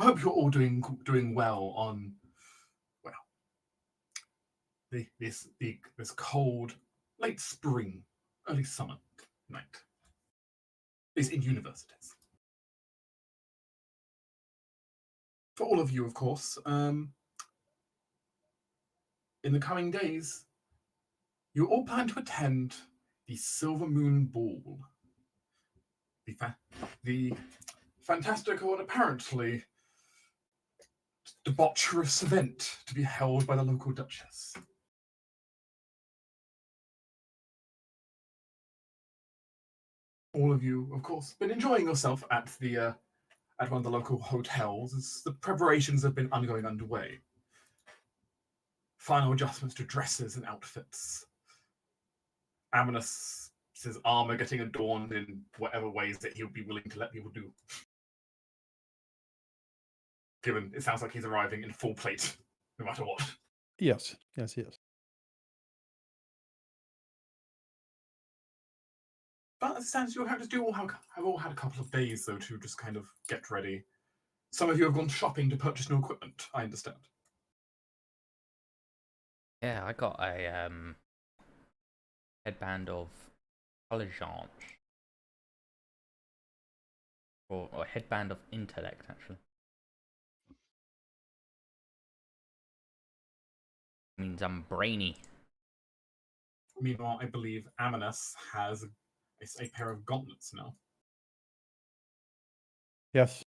I hope you're all doing well on this cold late spring, early summer night. Is in universities. For all of you, of course, in the coming days, you all plan to attend the Silver Moon Ball. The fantastical and apparently debaucherous event to be held by the local duchess. All of you, of course, been enjoying yourself at one of the local hotels as the preparations have been underway. Final adjustments to dresses and outfits. Amonis' armor getting adorned in whatever ways that he would be willing to let people do. Given it sounds like he's arriving in full plate, no matter what. Yes. But as it stands, your characters have all had a couple of days, though, to just kind of get ready. Some of you have gone shopping to purchase new equipment, I understand. Yeah, I got a headband of intelligence. Or a headband of intellect, actually. It means I'm brainy. Meanwhile, I believe Amonis has a pair of gauntlets now. Yes.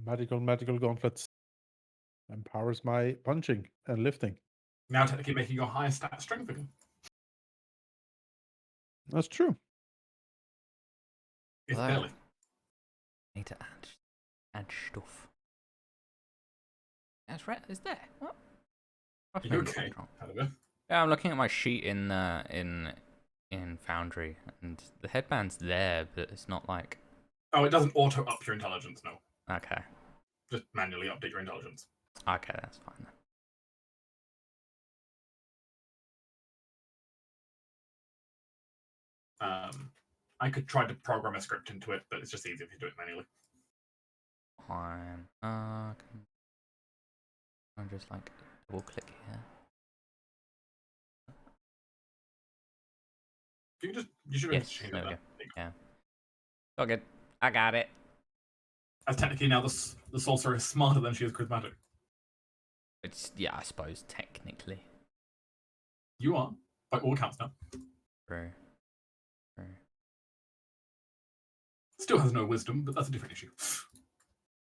Magical gauntlets. Empowers my punching and lifting. Now technically making your highest stat strength again. That's true. It's barely. I need to add stuff. That's right. Is there? What? Are you okay? Yeah, I'm looking at my sheet in Foundry, and the headband's there, but it's not like. Oh, it doesn't auto up your intelligence, no. Okay. Just manually update your intelligence. Okay, that's fine then. I could try to program a script into it, but it's just easier if you do it manually. Fine. I'm just like double click here. You should be able to change that. Yeah. All good. I got it. As technically now the sorcerer is smarter than she is charismatic. Yeah, I suppose technically. You are, by all accounts now. True. Still has no wisdom, but that's a different issue.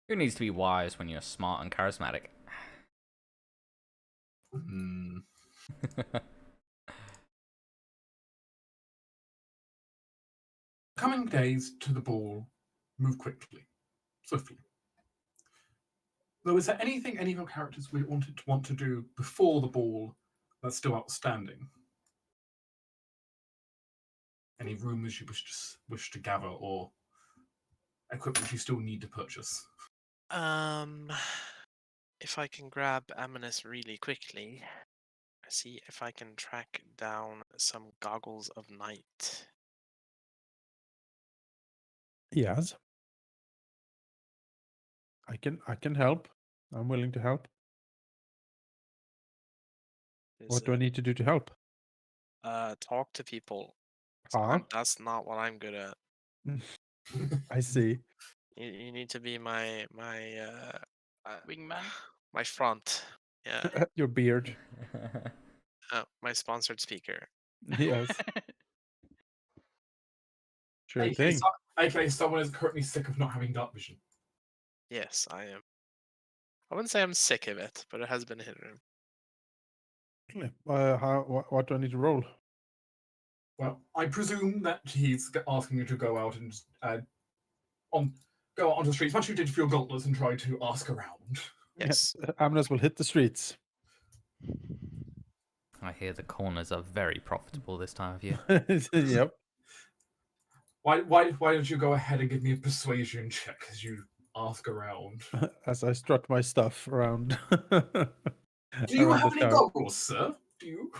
Who needs to be wise when you're smart and charismatic? Coming days to the ball move quickly, swiftly. Though, is there anything any of your characters would want to do before the ball that's still outstanding? Any rumors you wish to gather, or equipment you still need to purchase? If I can grab Amonis really quickly, see if I can track down some goggles of night. Yes. I can help. I'm willing to help. What do I need to do to help? Talk to people. That's not what I'm good at. I see. You need to be my wingman, my front. Yeah. Your beard. My sponsored speaker. Yes. Sure thing. Okay, someone is currently sick of not having dark vision. Yes, I am. I wouldn't say I'm sick of it, but it has been hindering. What do I need to roll? Well, I presume that he's asking you to go out and go out onto the streets, much you did for your gauntlets, and try to ask around. Yes. Amonis will hit the streets. I hear the corners are very profitable this time of year. Yep. Why don't you go ahead and give me a persuasion check as you ask around? As I strut my stuff around. Do you have any goggles, sir? Do you?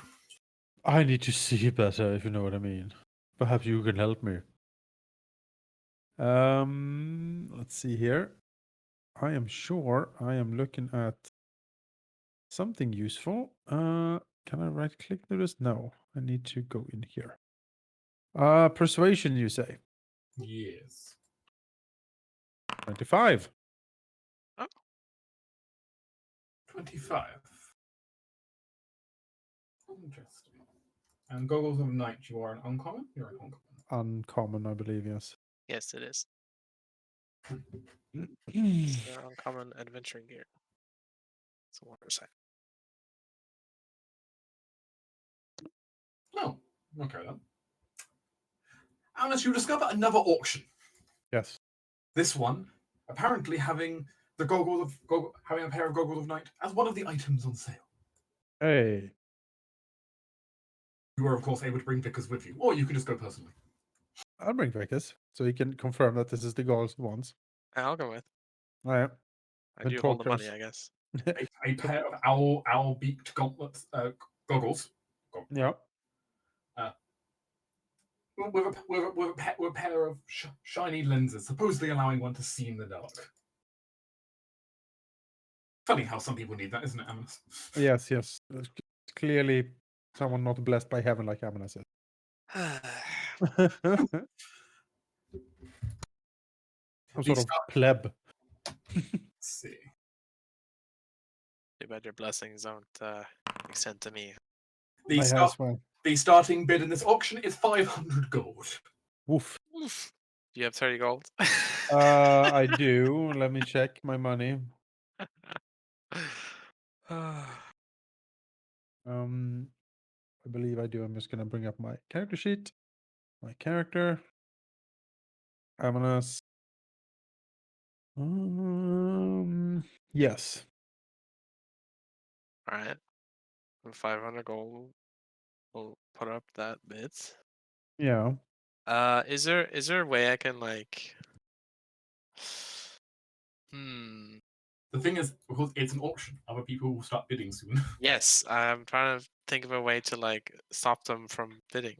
I need to see better, if you know what I mean. Perhaps you can help me. Let's see here. I am sure I am looking at something useful. Can I right click to this? No, I need to go in here. Persuasion, you say? Yes. 25. 25. Interesting. And Goggles of Night, you are an uncommon? You're an uncommon. Uncommon, I believe, yes. Yes, it is. Mm. It's the uncommon adventuring gear. It's a wonder set. Oh, okay then. Alice, you discover another auction. Yes. This one, apparently having the having a pair of Goggles of Night as one of the items on sale. Hey. You are, of course, able to bring Vickers with you, or you can just go personally. I'll bring Vickers so he can confirm that this is the goal he wants. I'll go with. Oh, yeah. I And do hold the talk money, to us. I guess. A pair of owl-beaked gauntlets, goggles. Yeah. With a pair of shiny lenses, supposedly allowing one to see in the dark. Funny how some people need that, isn't it, Amanus? Yes, yes. Clearly someone not blessed by heaven like Amina said. Some sort of pleb. Let's see. Too bad your blessings don't extend to me. The starting bid in this auction is 500 gold. Woof. Oof. Do you have 30 gold? I do. Let me check my money. I believe I do. I'm just gonna bring up my character sheet. My character. Amanus. Yes. All right. 500 gold. We'll put up that bit. Yeah. Is there a way I can like? Hmm. The thing is, because it's an auction, other people will start bidding soon. Yes, I'm trying to think of a way to like stop them from bidding.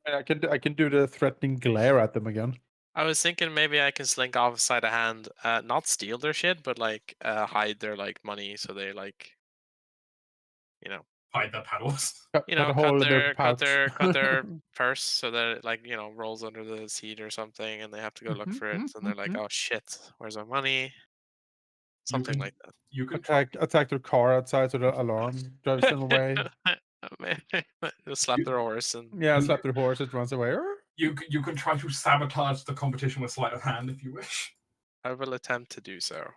I can do the threatening glare at them again. I was thinking maybe I can slink off side of hand, not steal their shit, but like hide their like money so they like, you know, Hide their paddles. Cut a hole in their pouch. cut their purse so that it like rolls under the seat or something, and they have to go look for it, and they're like, oh shit, where's my money? Something like that. You can attack their car outside so the alarm drives them away. Just slap their horse and Yeah, slap their horse, it runs away. You can try to sabotage the competition with sleight of hand if you wish. I will attempt to do so.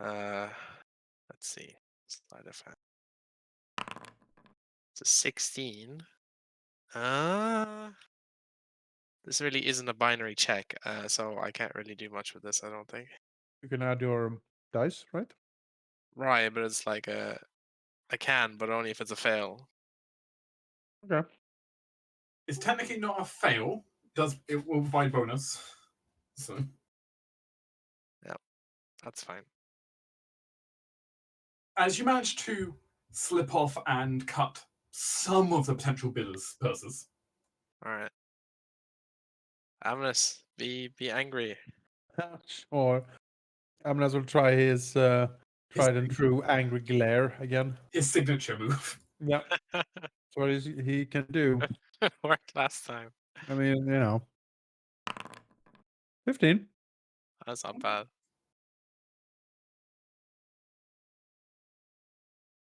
Let's see. Sleight of hand. It's a 16. This really isn't a binary check, so I can't really do much with this, I don't think. You can add your dice, right? Right, but it's like I can, but only if it's a fail. Okay. It's technically not a fail. It will provide bonus. So That's fine. as you manage to slip off and cut some of the potential bidders' purses. Alright. Amnes, be angry. Or Amnas will try his tried and true angry glare again. His signature move. Yeah. That's what he can do. Worked last time. I mean, 15. That's not bad.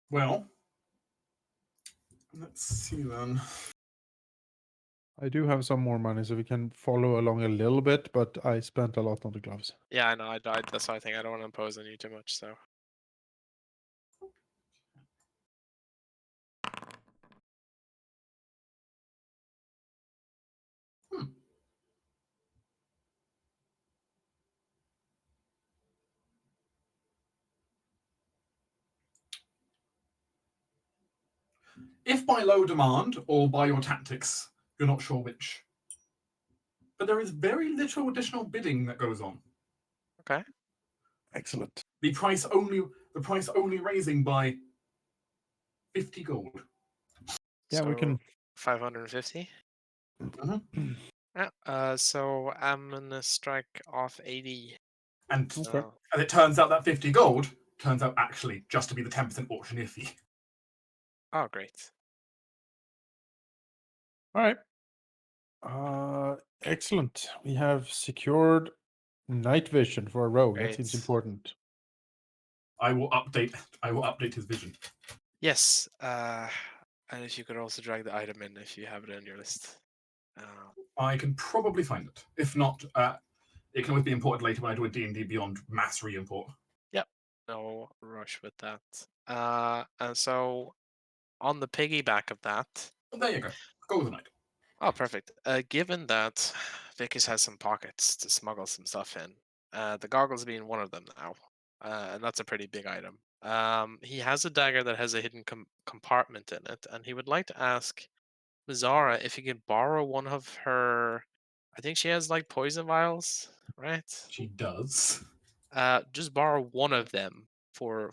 Well, let's see then. I do have some more money, so we can follow along a little bit, but I spent a lot on the gloves. Yeah, I know. I died. That's why I think I don't want to impose on you too much. So. If by low demand or by your tactics, you're not sure which. But there is very little additional bidding that goes on. Okay. Excellent. The price only raising by 50 gold. Yeah, we can. 550. Yeah. So I'm gonna strike off 80. And Okay. as it turns out, that 50 gold turns out actually just to be the 10% auctioneer fee. Oh, great. All right. Excellent. We have secured night vision for a rogue. That seems Great. important. I will update his vision. Yes. And if you could also drag the item in if you have it on your list. I can probably find it. If not, it can always be imported later when I do a D&D Beyond mass re-import. Yep. No rush with that. And so on the piggyback of that. But there you go. Go with the night. Oh, perfect. Given that Vickers has some pockets to smuggle some stuff in, the goggles being one of them now, and that's a pretty big item. He has a dagger that has a hidden compartment in it, and he would like to ask Mazara if he could borrow one of her. I think she has like poison vials, right? She does. Just borrow one of them for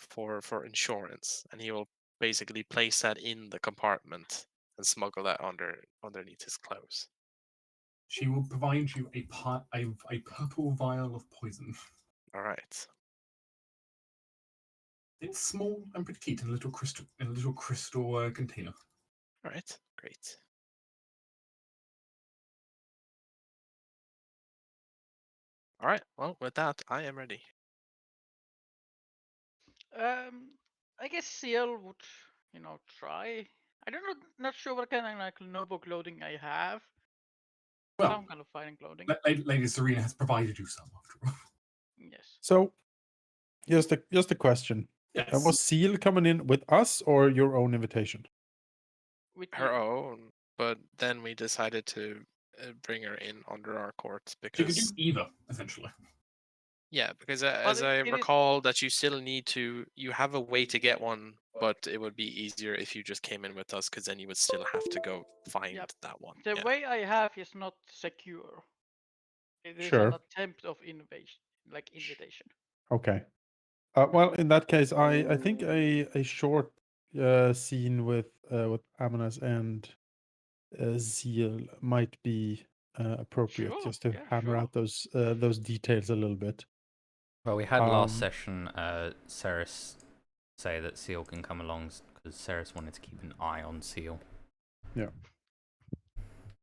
insurance, and he will basically place that in the compartment and smuggle that underneath his clothes. She will provide you a purple vial of poison. All right. It's small and petite in a little crystal container. All right. Great. All right. Well, with that, I am ready. I guess Seal would, try. I don't know, not sure what kind of like noble clothing I have. Well, Some kind of fighting clothing. Lady Serena has provided you some after all. Yes. So, just a question. Yes. Was Seal coming in with us or your own invitation? With Her you. own, but then we decided to bring her in under our court She could do because either, essentially. yeah, because But as I it is recall, that you still need to you have a way to get one, but it would be easier if you just came in with us, because then you would still have to go find Yep. that one. the Yeah. way I have is not secure. It is an Sure. attempt of invasion, like invitation. Okay. Well, in that case, I think a short scene with Amanas and Zeal might be appropriate, Sure, just to yeah, hammer sure. out those details a little bit. Well, we had last Um, session Ceres say that Seal can come along because Ceres wanted to keep an eye on Seal.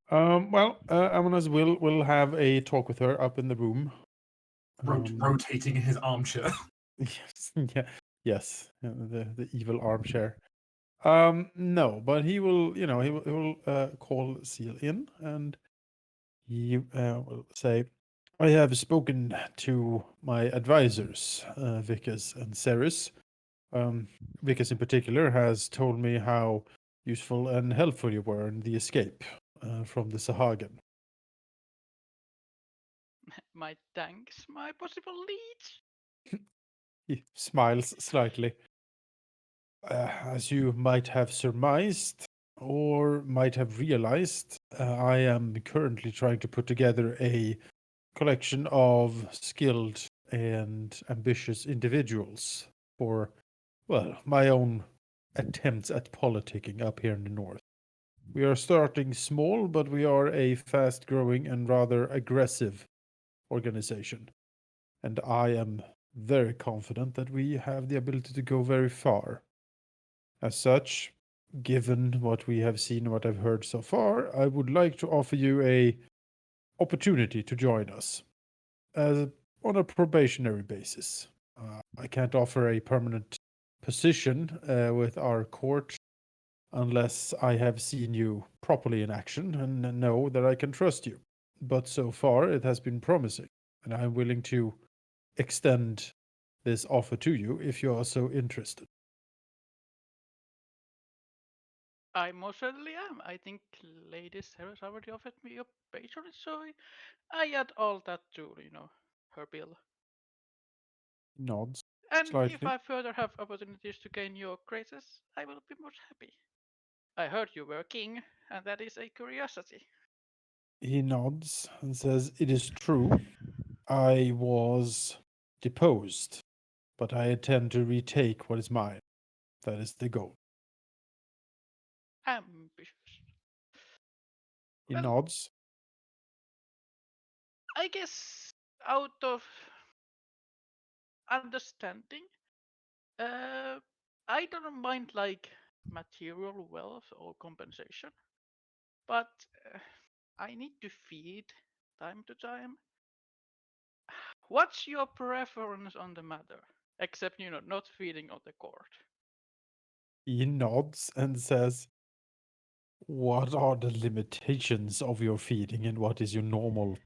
Well, Amanas will have a talk with her up in the room. Rotating in his armchair. Yes, yeah, yes, the evil armchair. No, but he will, he will call Seal in, and he will say, "I have spoken to my advisors, Vickers and Ceres. Vickers in particular has told me how useful and helpful you were in the escape from the Sahagin. My thanks, my possible leads. He smiles slightly. As you might have surmised, or might have realized, I am currently trying to put together a collection of skilled and ambitious individuals for, well, my own attempts at politicking up here in the north. We are starting small, but we are a fast growing and rather aggressive organization. And I am very confident that we have the ability to go very far. As such, given what we have seen and what I've heard so far, I would like to offer you a opportunity to join us as on a probationary basis. I can't offer a permanent position with our court unless I have seen you properly in action and know that I can trust you. But so far, it has been promising, and I'm willing to extend this offer to you if you are so interested. I most certainly am. I think Lady Sarah's already offered me a patronage, so I add all that to, her bill. Nods And if slightly. I further have opportunities to gain your graces, I will be most happy. I heard you were king, and that is a curiosity. He nods and says, "It is true. I was deposed, but I intend to retake what is mine. That is the goal." Ambitious. He Well, nods. I guess out of understanding, uh, I don't mind like material wealth or compensation, but I need to feed time to time. What's your preference on the matter? Except, not feeding on the court. He nods and says, "What are the limitations of your feeding and what is your normal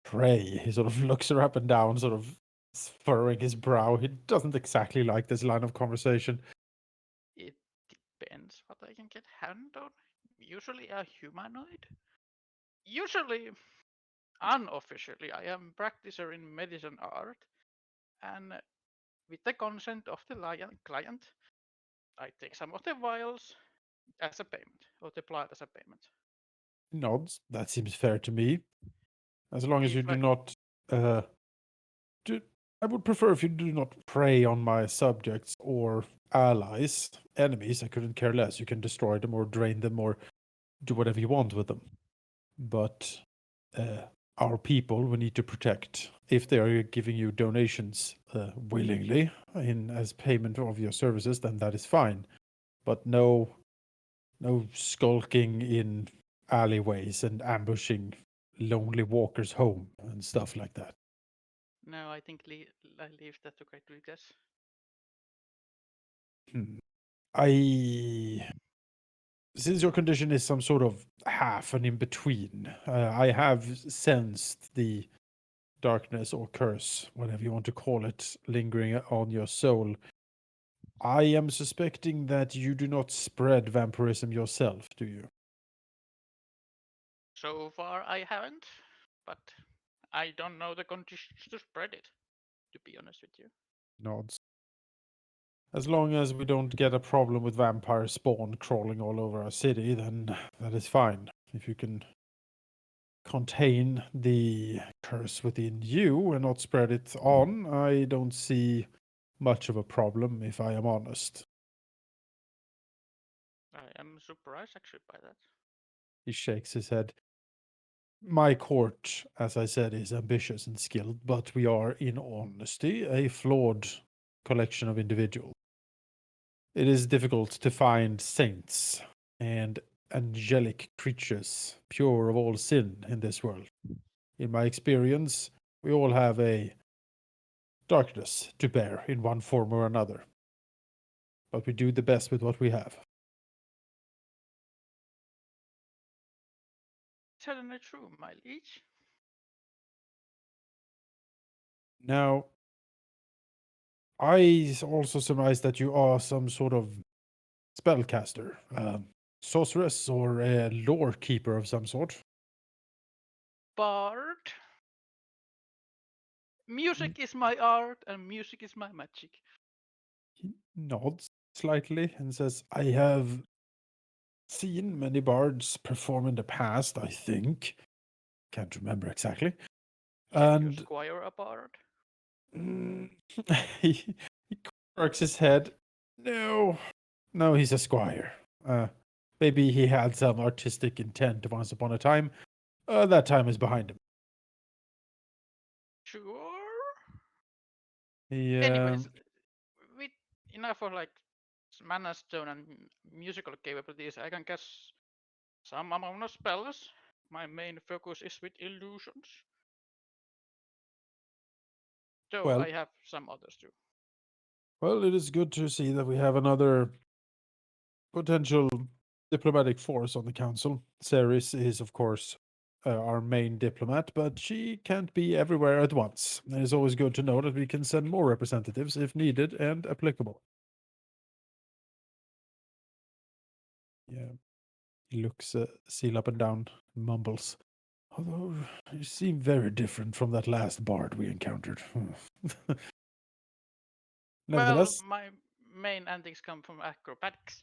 prey?" He sort of looks her up and down, sort of furrowing his brow. He doesn't exactly like this line of conversation. It depends what I can get hand on. Usually a humanoid. Usually, unofficially, I am practicer in medicine art, and with the consent of the client, I take some of the vials as a payment, or the blood as a payment. Nods. That seems fair to me. As long as you If do I, not I would prefer if you do not prey on my subjects or allies. Enemies, I couldn't care less. You can destroy them or drain them or do whatever you want with them. But our people we need to protect. If they are giving you donations willingly as payment of your services, then that is fine. But no skulking in alleyways and ambushing lonely walkers home and stuff like that. no, I think I leave that to Great Lucas. Since your condition is some sort of half and in between, I have sensed the darkness or curse, whatever you want to call it, lingering on your soul. I am suspecting that you do not spread vampirism yourself, do you? So far, I haven't, but I don't know the conditions to spread it, to be honest with you. Nods. As long as we don't get a problem with vampire spawn crawling all over our city, then that is fine. If you can contain the curse within you and not spread it on, I don't see much of a problem, if I am honest. I am surprised actually by that. He shakes his head. My court, as I said, is ambitious and skilled, but we are, in honesty, a flawed collection of individuals. It is difficult to find saints and angelic creatures pure of all sin in this world. In my experience, we all have a darkness to bear in one form or another. But we do the best with what we have. Certainly true, my liege. Now, I also surmise that you are some sort of spellcaster, sorceress, or a lore keeper of some sort. Bard. Music is my art, and music is my magic. He nods slightly and says, I have seen many bards perform in the past, I think. Can't remember exactly. Can you And squire a bard? he cracks his head. No, he's a squire. Maybe he had some artistic intent once upon a time. That time is behind him. Sure. He, Anyways, with enough of like mana stone and musical capabilities, I can cast some amount of spells. My main focus is with illusions. Though well, I have some others too. well, it is good to see that we have another potential diplomatic force on the council. Ceres is, of course, our main diplomat, but she can't be everywhere at once. It is always good to know that we can send more representatives if needed and applicable. Yeah. He looks Seal up and down, mumbles. Although you seem very different from that last bard we encountered. Well, Nevertheless, my main antics come from acrobatics.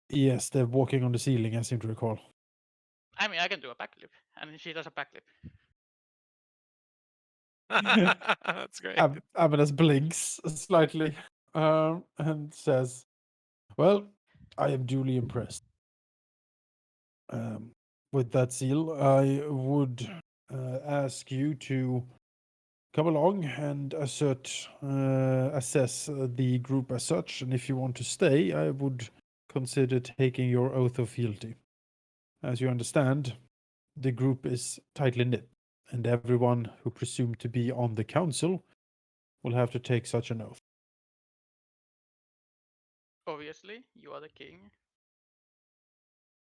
yes, they're walking on the ceiling, I seem to recall. I mean, I can do a backflip, and she does a backflip. That's great. Amadas blinks slightly and says, well, I am duly impressed. with that, Seal, I would ask you to come along and assess the group as such. And if you want to stay, I would consider taking your oath of fealty. As you understand, the group is tightly knit, and everyone who presumed to be on the council will have to take such an oath. Obviously, you are the king.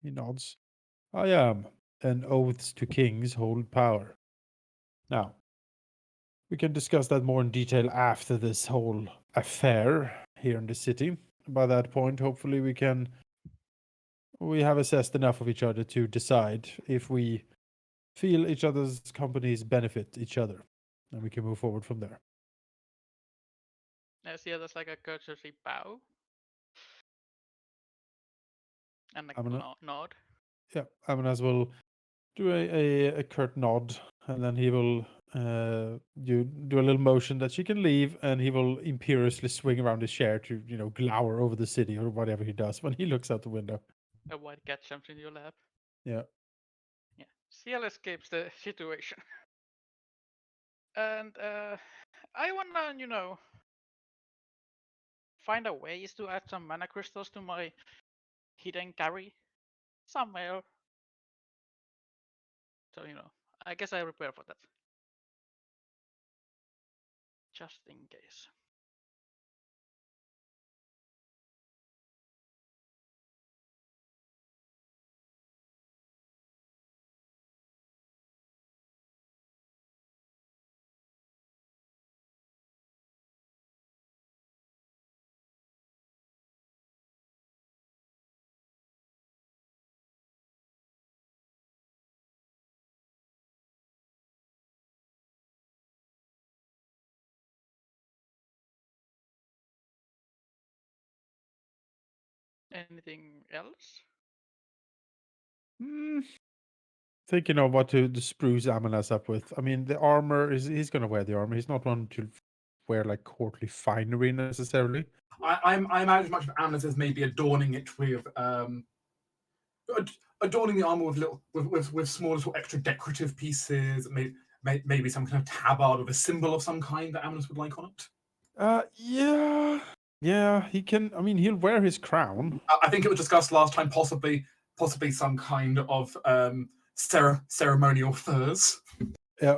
He nods. I am, and oaths to kings hold power. Now, we can discuss that more in detail after this whole affair here in the city. By that point, hopefully we have assessed enough of each other to decide if we feel each other's companies benefit each other, and we can move forward from there. I see it as like a courtesy bow and a nod. Yeah, Amenas will do a curt nod, and then he will do a little motion that she can leave, and he will imperiously swing around his chair to, glower over the city or whatever he does when he looks out the window. A white cat jumps in your lap. Yeah. Yeah. CL escapes the situation. And I wanna, find a ways to add some mana crystals to my hidden carry somewhere. So, I guess I prepare for that. Just in case. Anything else? Thinking of what to spruce Amenas up with. I mean, the armor he's going to wear the armor. He's not one to wear like courtly finery necessarily. I imagine much of Amnes as maybe adorning it with adorning the armor with little with small little extra decorative pieces, maybe some kind of tabard with a symbol of some kind that Amnes would like on it. Yeah, he can. I mean, he'll wear his crown. I think it was discussed last time, possibly some kind of ceremonial furs.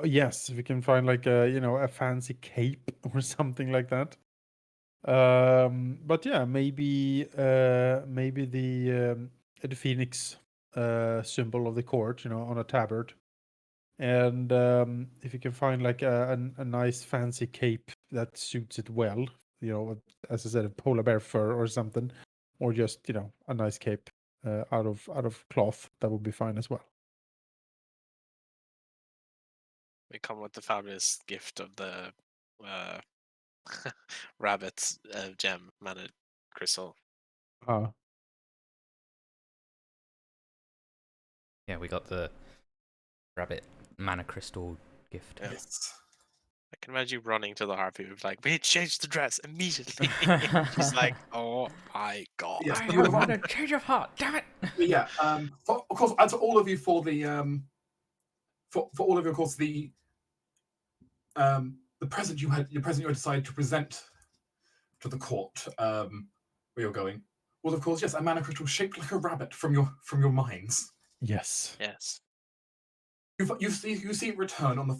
Yes, if we can find like a fancy cape or something like that. But yeah, maybe the phoenix symbol of the court, on a tabard. And if you can find like a nice fancy cape that suits it well, as I said, a polar bear fur or something, or just a nice cape out of cloth, that would be fine as well. We come with the fabulous gift of the rabbit gem mana crystal. Yeah, we got the rabbit mana crystal gift. Yeah. Yes. I can imagine you running to the harpy with like, we changed the dress immediately. She's like, oh my god. Yes, I have had a change of heart. Damn it! Yeah. Of course, as all of you for the for all of you, of course, the present you had decided to present to the court where you're going was, of course, yes, a mana crystal shaped like a rabbit from your mines. Yes. Yes. You see it return on the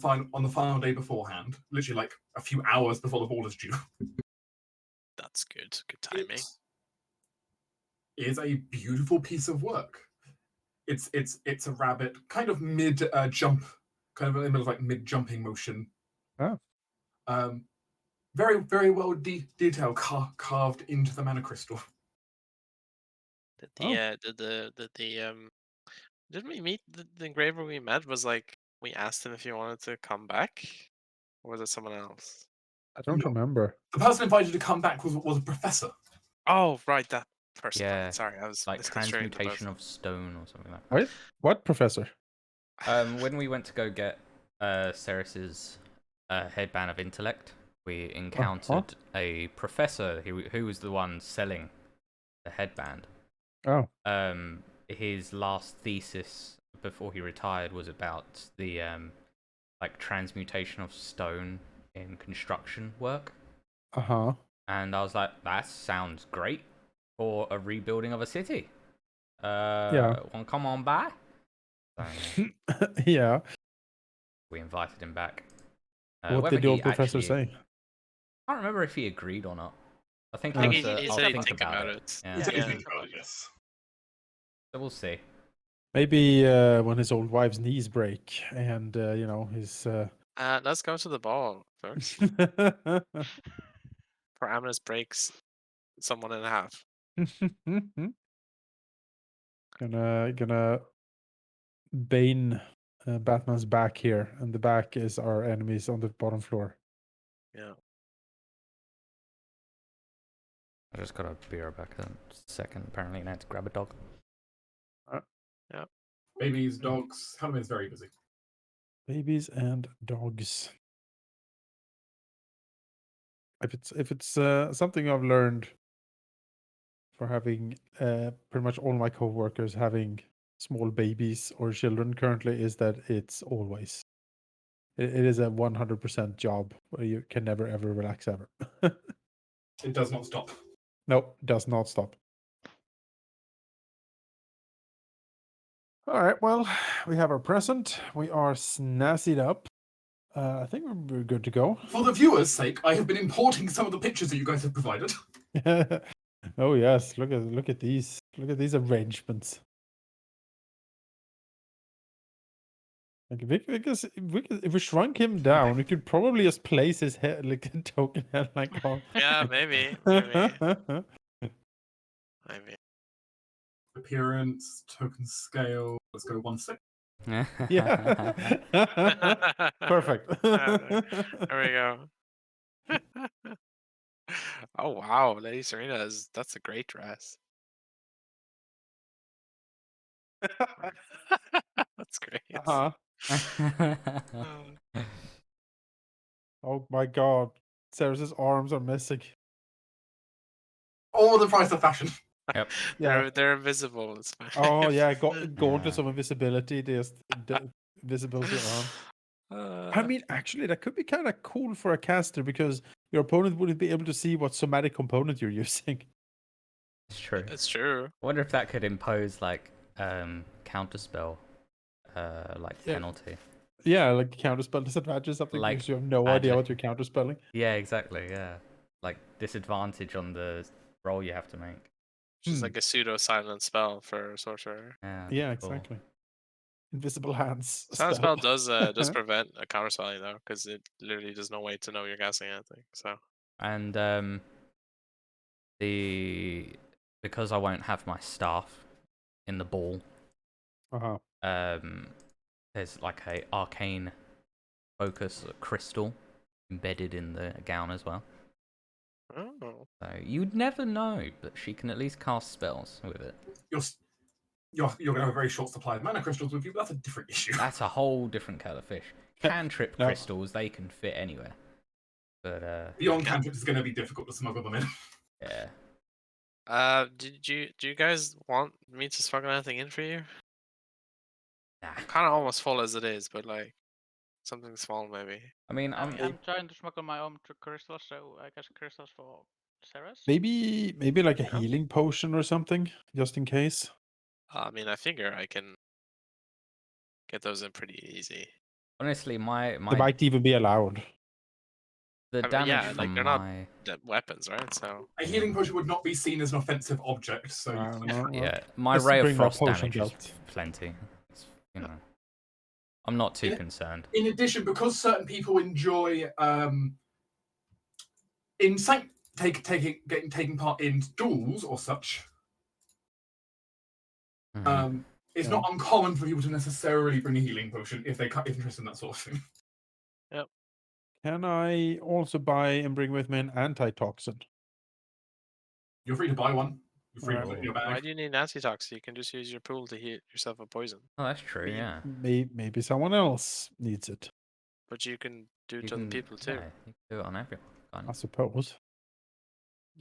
final day beforehand, literally like a few hours before the ball is due. That's good. Good timing. It is a beautiful piece of work. It's a rabbit, kind of mid jump, kind of in the middle of like mid jumping motion. Oh. Very very well detailed, carved into the mana crystal. Didn't we meet the engraver we met? Was like we asked him if he wanted to come back, or was it someone else? I don't remember. The person invited to come back was a professor. Oh, right, that person. Yeah, Sorry, I was like misconstruing the transmutation both. of stone or something like that. Wait, what professor? When we went to go get Ceres's headband of intellect, we encountered a professor who was the one selling the headband. Oh. His last thesis before he retired was about the like transmutation of stone in construction work. Uh-huh. And I was like, that sounds great for a rebuilding of a city. Yeah. Want to come on by? So Yeah. we invited him back. What Whether did the he old professor actually, say? I can't remember if he agreed or not. I think I think he was, he I'll said he'd think think about about it. it. Yeah. He said he'd Yeah. think about it, yes. So we'll see. Maybe when his old wife's knees break and his Let's go to the ball first. Paramus breaks someone in half. gonna bane Batman's back here, and the back is our enemies on the bottom floor. Yeah. I just got a beer back in a second. Apparently, now to grab a dog. Babies, dogs. Halldamir is very busy. Babies and dogs. If it's something I've learned for having pretty much all my coworkers having small babies or children currently is that it's always it is a 100% job where you can never ever relax ever. It does not stop. Nope, does not stop. All right, well, we have our present. We are snazzied up. I think we're good to go. For the viewers' sake, I have been importing some of the pictures that you guys have provided. Oh yes, look at these. Look at these arrangements. Like if we shrunk him down, we could probably just place his head like a token head like on. Yeah, maybe. Maybe. Appearance, token scale. Let's go 1/6. Yeah. Perfect. There we go. Oh wow, Lady Serena that's a great dress. That's great. Uh-huh. Oh my god. Ceres's arms are missing. All the price of fashion. Yep. Yeah. They're invisible. It's fine. Oh yeah, gauntlets of invisibility, just visible to your arms. I mean, actually, that could be kind of cool for a caster because your opponent wouldn't be able to see what somatic component you're using. It's true. It's true. I wonder if that could impose like counterspell, like Yeah. penalty. Yeah, like counterspell disadvantage or something Like, because you have no add idea like- what you're counterspelling. Yeah, exactly. Yeah, like disadvantage on the roll you have to make. It's like a pseudo silent spell for a sorcerer. Yeah. Yeah, cool. exactly. Invisible hands. Silent spell does prevent a counterspelling though, because it literally there's no way to know you're casting anything. So And because I won't have my staff in the ball, Uh-huh. there's like a arcane focus crystal embedded in the gown as well. oh. So you'd never know, but she can at least cast spells with it. You're going to have a very short supply of mana crystals with you, but that's a different issue. That's a whole different kettle of fish. Cantrip No. crystals, they can fit anywhere. But Beyond cantrips is going to be difficult to smuggle them in. yeah. Do you guys want me to smuggle anything in for you? Nah. Kind of almost full as it is, but like something small maybe. I mean, I'm I'm trying to smuggle my own crystals, so I guess crystals for Ceres. Maybe like a Yeah. healing potion or something, just in case. I mean, I figure I can get those in pretty easy. honestly They my might even be allowed. the I mean, damage yeah, from like they're not my weapons, right? So A healing potion would not be seen as an offensive object, so you can't. Well, yeah my let's ray of bring my frost potion damage is belt. plenty. It's, you know, I'm not too Yeah. concerned. In addition, because certain people enjoy taking part in duels or such, Mhm. it's Yeah. not uncommon for people to necessarily bring a healing potion if they're interested in that sort of thing. Can I also buy and bring with me an antitoxin? You're free to buy one. You're free to Alright. put it in your why bag. do you need antitox? You can just use your pool to heal yourself of poison. Oh, that's true. Yeah. Maybe someone else needs it. But you can do it You to other can- people too. Yeah, you can do it on everyone. can't I you? suppose.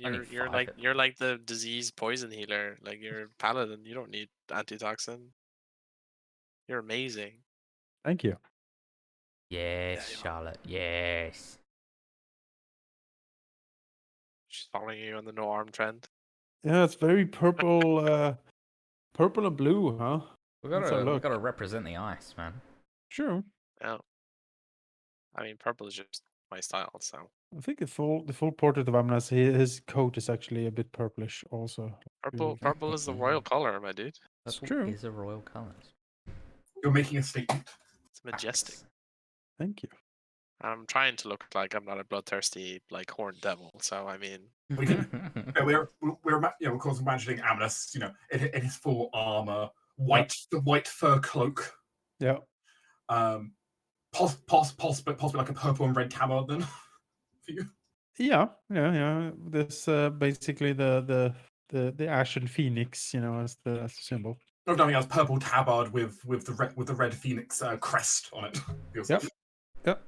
Only five. You're like the disease poison healer. Like you're paladin. You don't need antitoxin. You're amazing. Thank you. Yes, you are. Charlotte. Yes. She's following you on the no arm trend. Yeah, it's very purple, purple and blue, huh? We Let's have a we look. gotta represent the ice, man. Sure. Yeah. I mean, purple is just my style, so I think the full portrait of Amnas, his coat is actually a bit purplish also. purple is the royal color, my dude. It's Purple true. is a royal colour. You're making a statement. It's majestic. Thank you. I'm trying to look like I'm not a bloodthirsty, like, horned devil. So, I mean, We can. Of course, imagining Amnes, in his full armor, the white fur cloak, Yeah. possibly like a purple and red tabard then for you. Yeah. This basically the Ashen Phoenix, as the symbol. Not nothing else, purple tabard with the red phoenix crest on it. Yep. Yep.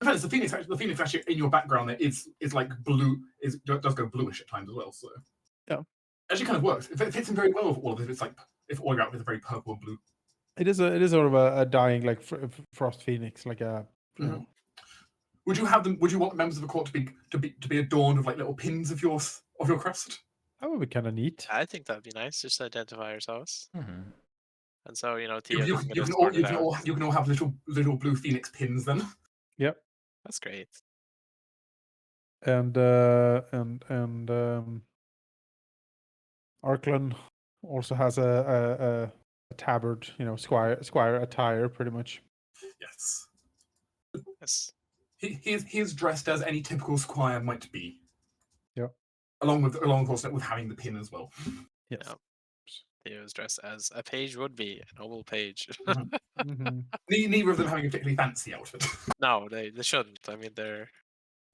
In fact, the phoenix actually in your background there is like blue, does go bluish at times as well. So Yeah. Actually kind of works. It fits in very well with all of it. If all you're out with a very purple and blue. It is sort of a dying like frost phoenix, like a. Mm-hmm. Would you have them? Would you want the members of the court to be adorned with like little pins of your crest? That would be kind of neat. I think that'd be nice. Just to identify ourselves. Mm-hmm. And so, You Theo can all have little blue phoenix pins then. Yep. That's great. And Arklan also has a tabard, squire attire, pretty much. Yes. Yes. He is dressed as any typical squire might be. Yep. Along of course with having the pin as well. Yes. Yep. Theo is dressed as a page would be, a noble page. Mm-hmm. Neither of them having a particularly fancy outfit. No, they shouldn't. I mean, they're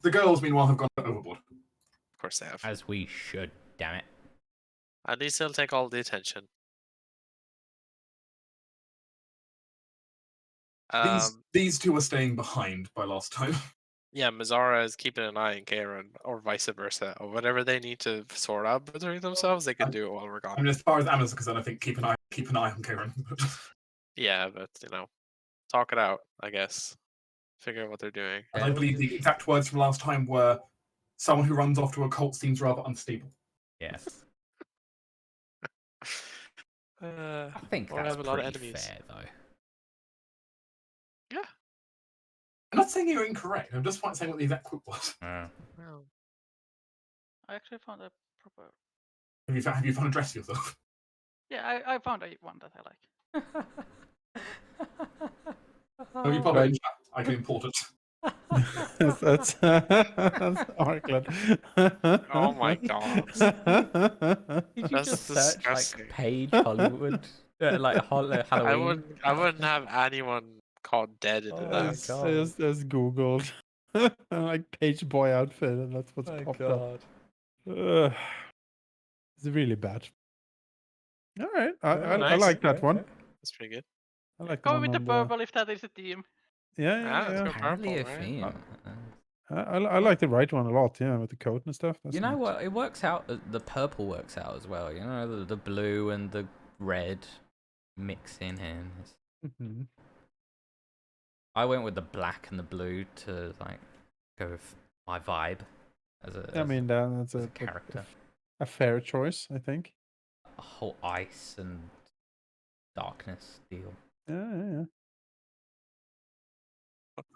The girls, meanwhile, have gone overboard. of course they have. As we should, damn it. At least they'll take all the attention. These two are staying behind by last time. Yeah, Mazzara is keeping an eye on Karen, or vice versa, or whatever they need to sort out between themselves. They can do it while we're gone. I mean, as far as Amazon is concerned, I think keep an eye on Karen. Yeah, but talk it out. I guess figure out what they're doing. I believe the exact words from last time were, "Someone who runs off to a cult seems rather unstable." Yes. I I think or that's have a lot of pretty enemies. fair, though. Yeah. I'm not saying you're incorrect. I'm just saying what the exact quote was. Well, I actually found a proper. Have you found a dress yourself? Yeah, I found one that I like. Have you published in chat? I can import it. that's Arklan. oh my god. Did you That's just search disgusting. like Page Hollywood, Halloween? I wouldn't have anyone caught dead in Oh that. my I God. just googled like page boy outfit, and that's what's popped up. It's really bad. All right, I nice. like that one. That's pretty good. I like Go one with the on purple if that is the theme. Yeah. let's go Apparently a purple, right? theme. I like the right one a lot. Yeah, with the coat and stuff. That's You know neat. what? It works out. The purple works out as well. You know, the blue and the red mixing in. Mhm. I went with the black and the blue to like go with my vibe as I mean, that's as a a character. a fair choice, I think. A whole ice and darkness deal. Yeah.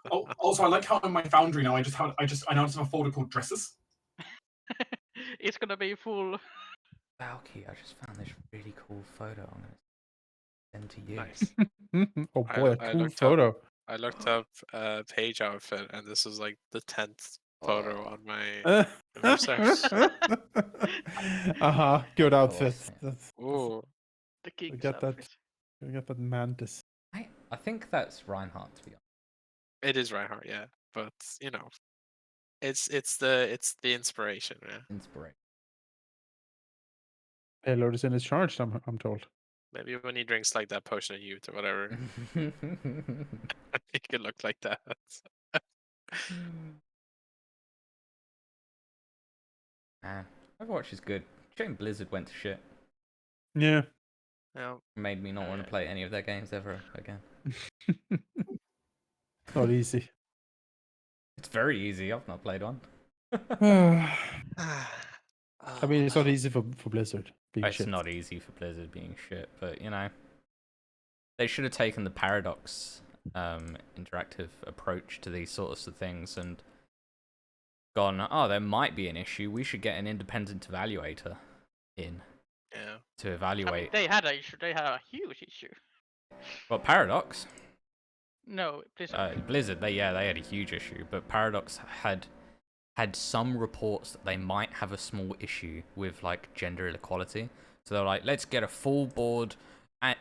Also, I like how in my Foundry now I now have a folder called dresses. It's gonna be full. Valky, I just found this really cool photo. I'm gonna send to you. Nice. Oh boy, I a cool looked up- photo. I looked up page outfit, and this is like the 10th photo on my. search. Good outfit. Awesome. That's, Ooh, The king's get that. outfit. you got that mantis. I think that's Reinhardt, to be honest. it is Reinhardt, yeah, but it's the inspiration, yeah. Inspiration. Payload is in his charge. I'm told. Maybe when he drinks like that potion of youth or whatever, he could look like that. Man, Overwatch is good. Shame Blizzard went to shit. Yeah. Yeah. Made me not want to play any of their games ever again. Not easy. It's very easy. I've not played one. I Oh, mean, it's not easy for Blizzard being It's shit. not easy for Blizzard being shit, but you know, they should have taken the Paradox interactive approach to these sorts of things and gone, oh, there might be an issue. We should get an independent evaluator in Yeah. to I mean, evaluate. they had a issue. They had a huge issue. Well, Paradox, No, Blizzard. Blizzard, they had a huge issue, but Paradox had some reports that they might have a small issue with like gender equality. So they're like, let's get a full board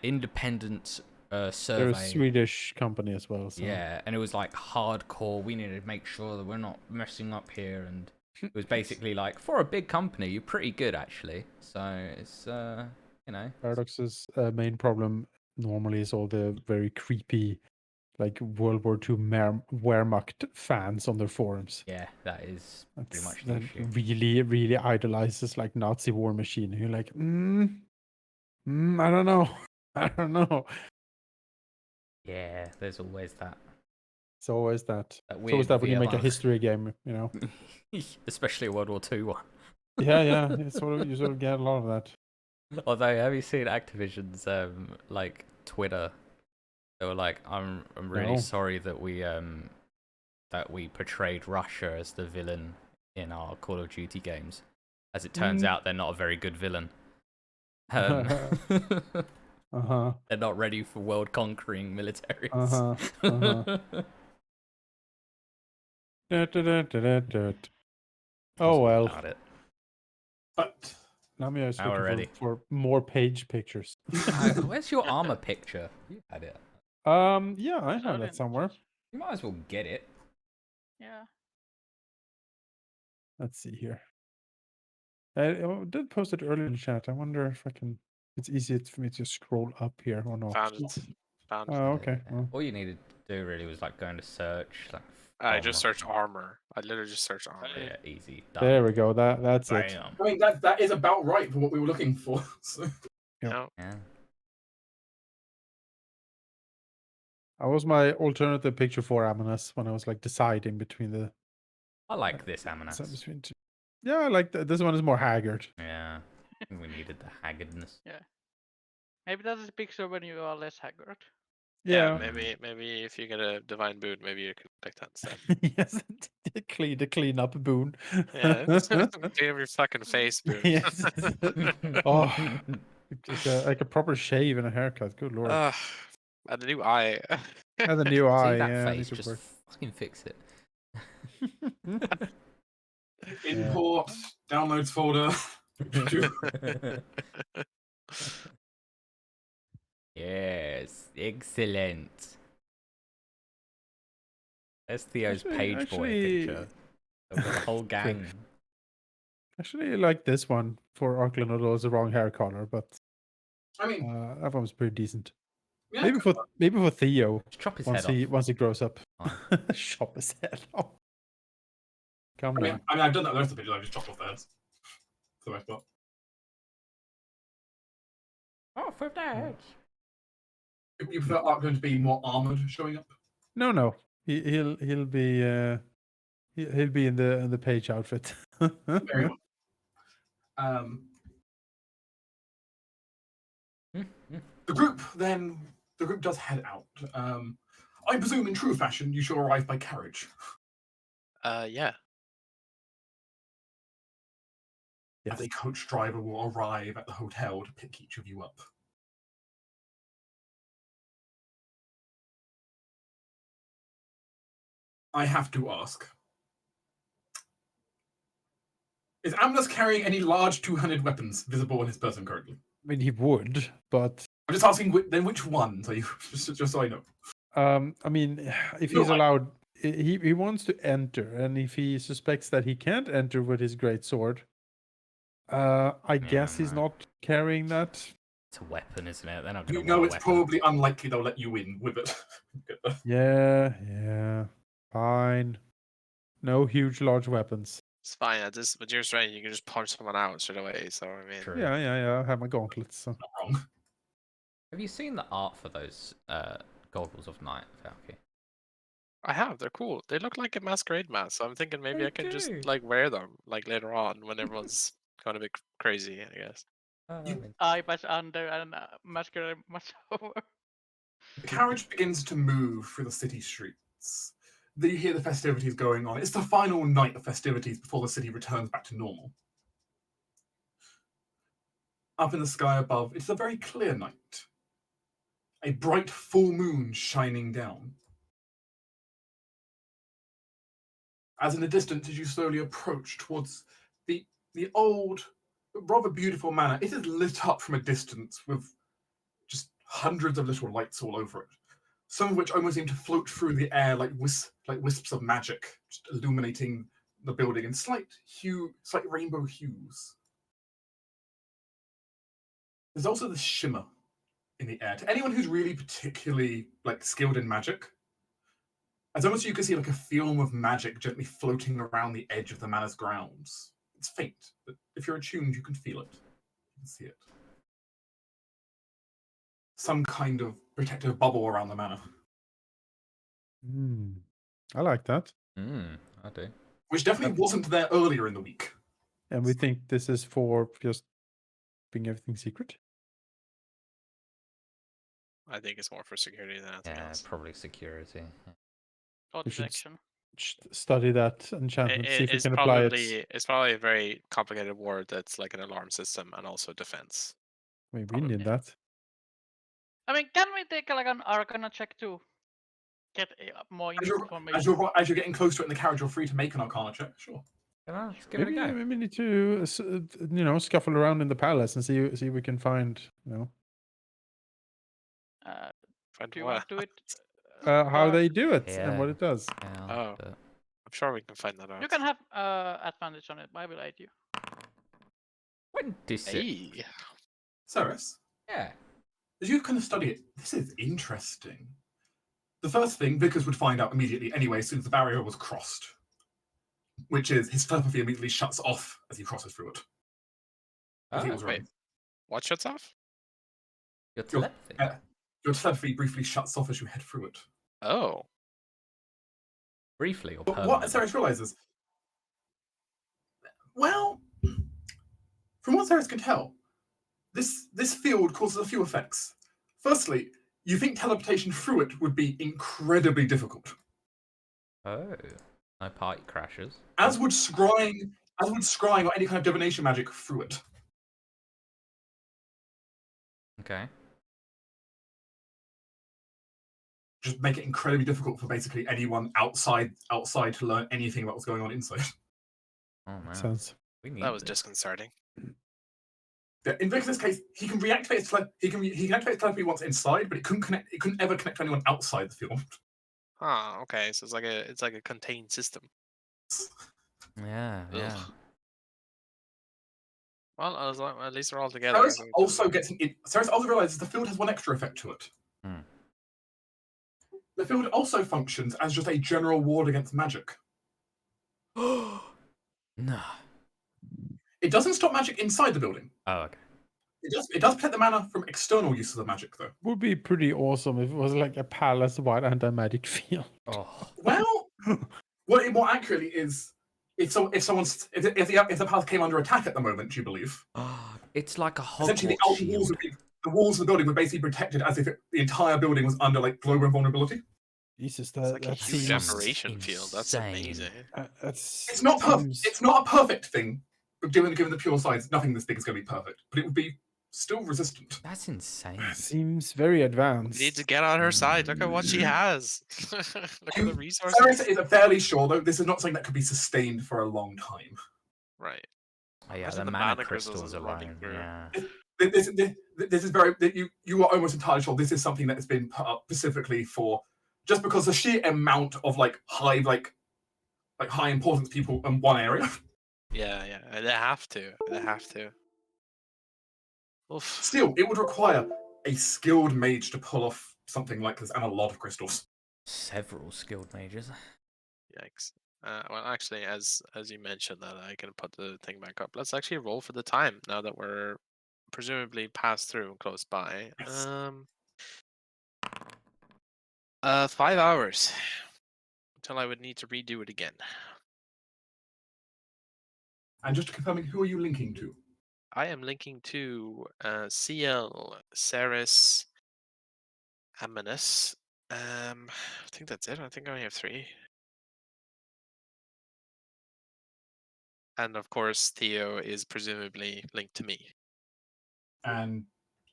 independent They're survey. a Swedish company as well. So. Yeah, and it was like hardcore. We need to make sure that we're not messing up here, and it was basically like, for a big company, you're pretty good actually. So it's you know, Paradox's main problem normally is all the very creepy, like World War II Wehrmacht fans on their forums. yeah, that is pretty That's, much the that issue. really, really idolizes like Nazi war machine. And you're like, I don't know. I don't know. Yeah, there's always that. It's always that. That It's weird always that when you make a Wehrmacht. history game, you know. Especially a World War II one. Yeah. You sort of get a lot of that. Although, have you seen Activision's like Twitter? They were like, "I'm really No. sorry that we portrayed Russia as the villain in our Call of Duty games. As it turns out, they're not a very good villain. Uh-huh. They're not ready for world conquering militaries." Oh well. Got it. But Now I'm just Now we're looking ready. for more page pictures. Where's your armor picture? You had it. Yeah, I have Silent. that somewhere. You might as well get it. Yeah. Let's see here. I did post it earlier in the chat. I wonder if I can. It's easier for me to scroll up here or not. Found it. Found it. Oh, okay. Well, All you needed to do really was like go into search. Like, I just armor. searched armor. I literally just searched armor. Yeah, easy. Done. there we go. That's it. Bam. I mean, that is about right for what we were looking for. So. No. Yeah. That was my alternative picture for Amonas when I was like deciding between the. I like this Amonas. Between two. Yeah, I like this one is more haggard. Yeah. I think we needed the haggardness. Maybe that is a picture when you are less haggard. Yeah. Maybe if you get a divine boon, maybe you could pick that instead. Yes, the clean up boon. Yeah. Clean up your fucking face, boon. Yes. Oh, like a proper shave and a haircut. Good lord. And a new eye. And a new eye. See that Yeah, face? needs to Just work. fucking fix it. Import, downloads folder. Yes, excellent. There's Theo's page boy Actually, picture. I've got the whole gang. Actually, I like this one for Arklin, although it's the wrong hair color, but I mean, that one was pretty decent. yeah, Maybe for Theo Just chop his once head off. once he grows up. Fine. Chop his head off. Come I mean, on. I've done that with the rest of the videos. I just chopped off their heads. For the most part. Oh, for that. You prefer Ark going to be more armored showing up? No. He'll be he'll be in the page outfit. Very well. The group does head out. I presume in true fashion you shall arrive by carriage. Yeah. As a coach driver will arrive at the hotel to pick each of you up. I have to ask. Is Amnes carrying any large two-handed weapons visible on his person currently? I mean, he would, but I'm just asking then which ones are you, just so I know. I mean, if No, he's allowed, he wants to enter, and if he suspects that he can't enter with his great sword, I guess he's no. not carrying that. It's a weapon, isn't it? They're not going You to know want it's a weapon. probably unlikely they'll let you in with it. Yeah, fine. No huge, large weapons. It's fine. At this, with your strength, you can just punch someone out straight away. So I mean, True. Yeah. I have my gauntlets. So. Not wrong. Have you seen the art for those goggles of night, Valky? I have. They're cool. They look like a masquerade mask. So I'm thinking maybe They I can just do. like wear them like later on when everyone's gonna be crazy. I guess. Eye patch under and masquerade much over. The carriage begins to move through the city streets. Then you hear the festivities going on. It's the final night of festivities before the city returns back to normal. Up in the sky above, it's a very clear night. A bright full moon shining down. As in the distance, as you slowly approach towards the old, rather beautiful manor, it is lit up from a distance with just hundreds of little lights all over it. Some of which almost seem to float through the air like wisps of magic, just illuminating the building in slight rainbow hues. There's also this shimmer in the air. To anyone who's really particularly skilled in magic, it's almost you can see like a film of magic gently floating around the edge of the manor's grounds. It's faint, but if you're attuned, you can feel it. You can see it. Some kind of protective bubble around the manor. I like that. I do. Which definitely wasn't there earlier in the week. And we think this is for just keeping everything secret. I think it's more for security than anything Yeah, else. probably security. Or We should detection. Study that enchantment, see if we It's can apply it. probably a very complicated word that's like an alarm system and also defense. We probably. need that. I mean, can we take like an Arcana check to get more information? As you're getting close to it in the carriage, you're free to make an Arcana check. Sure. Let's give it a Maybe go. we need to, scuffle around in the palace and see if we can find, Find Do you what? want to do it? how they do it Yeah. and what it does. Yeah, Oh. but- I'm sure we can find that out. You can have advantage on it. I will aid you. 26. Hey. Ceres, Yeah. as you kind of study it, this is interesting. The first thing Vickers would find out immediately anyway, as soon as the barrier was crossed, which is his telepathy immediately shuts off as he crosses through it. If he Oh, was wait. running. What shuts off? your Your, telepathy. your telepathy briefly shuts off as you head through it. Oh. Briefly or But permanently? what Ceres realizes, well, from what Ceres can tell, this field causes a few effects. Firstly, you think teleportation through it would be incredibly difficult. Oh. No party crashes. As would scrying or any kind of divination magic through it. Okay. Just make it incredibly difficult for basically anyone outside to learn anything about what's going on inside. Oh man. Sounds. We need That was this. disconcerting. In Victor's case, he can reactivate his he can activate telepathy once inside, but it couldn't ever connect to anyone outside the field. Huh, okay, so it's like a contained system. Yeah, yeah. Ugh. Well, at least they're all together. Ceres also realizes the field has one extra effect to it. Hmm. The field also functions as just a general ward against magic. No. It doesn't stop magic inside the building. Oh, okay. It does protect the mana from external uses of magic, though. Would be pretty awesome if it was like a palace-wide anti-magic field. Oh. Well, what it more accurately is if the palace came under attack at the moment, do you believe? It's like a Hogwarts Essentially, the outer walls shield. the walls of the building were basically protected as if the entire building was under global invulnerability. Jesus, It's like a that huge seems. operation field. That's insane. amazing. It's not perfect. It's not a perfect thing, but given the pure size, nothing this big is going to be perfect. But it would be still resistant. That's insane. Seems very advanced. We need to get on her side. Look at what she has. Look at the resources. Ceres is fairly sure, though, this is not something that could be sustained for a long time. Right. Oh, yeah, Imagine the the mana mana crystals crystals running alone. through. Yeah. This is very you are almost entirely sure this is something that has been put up specifically for just because the sheer amount of high importance people in one area. Yeah. They have to. Oof. Still, it would require a skilled mage to pull off something like this and a lot of crystals. Several skilled mages. Yikes. Well, actually, as you mentioned that, I can put the thing back up. Let's actually roll for the time now that we're presumably passed through and close by. Yes. 5 hours until I would need to redo it again. And just confirming, who are you linking to? I am linking to CL, Ceres, Amanus. I think that's it. I think I only have 3. And of course, Theo is presumably linked to me. And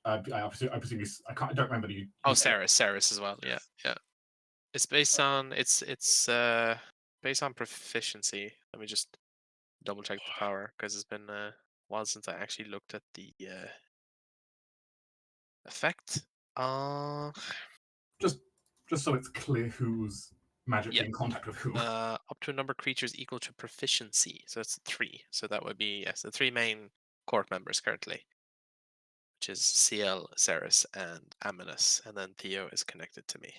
I presume I don't remember you. Oh, Ceres as well. Yeah, yeah. It's based on based on proficiency. Let me just double check the power because it's been a while since I actually looked at the effect. Just so it's clear who's magically Yeah. in contact with who. Up to a number of creatures equal to proficiency. So that's 3. So that would be the 3 main court members currently, which is CL, Ceres, and Amanus, and then Theo is connected to me.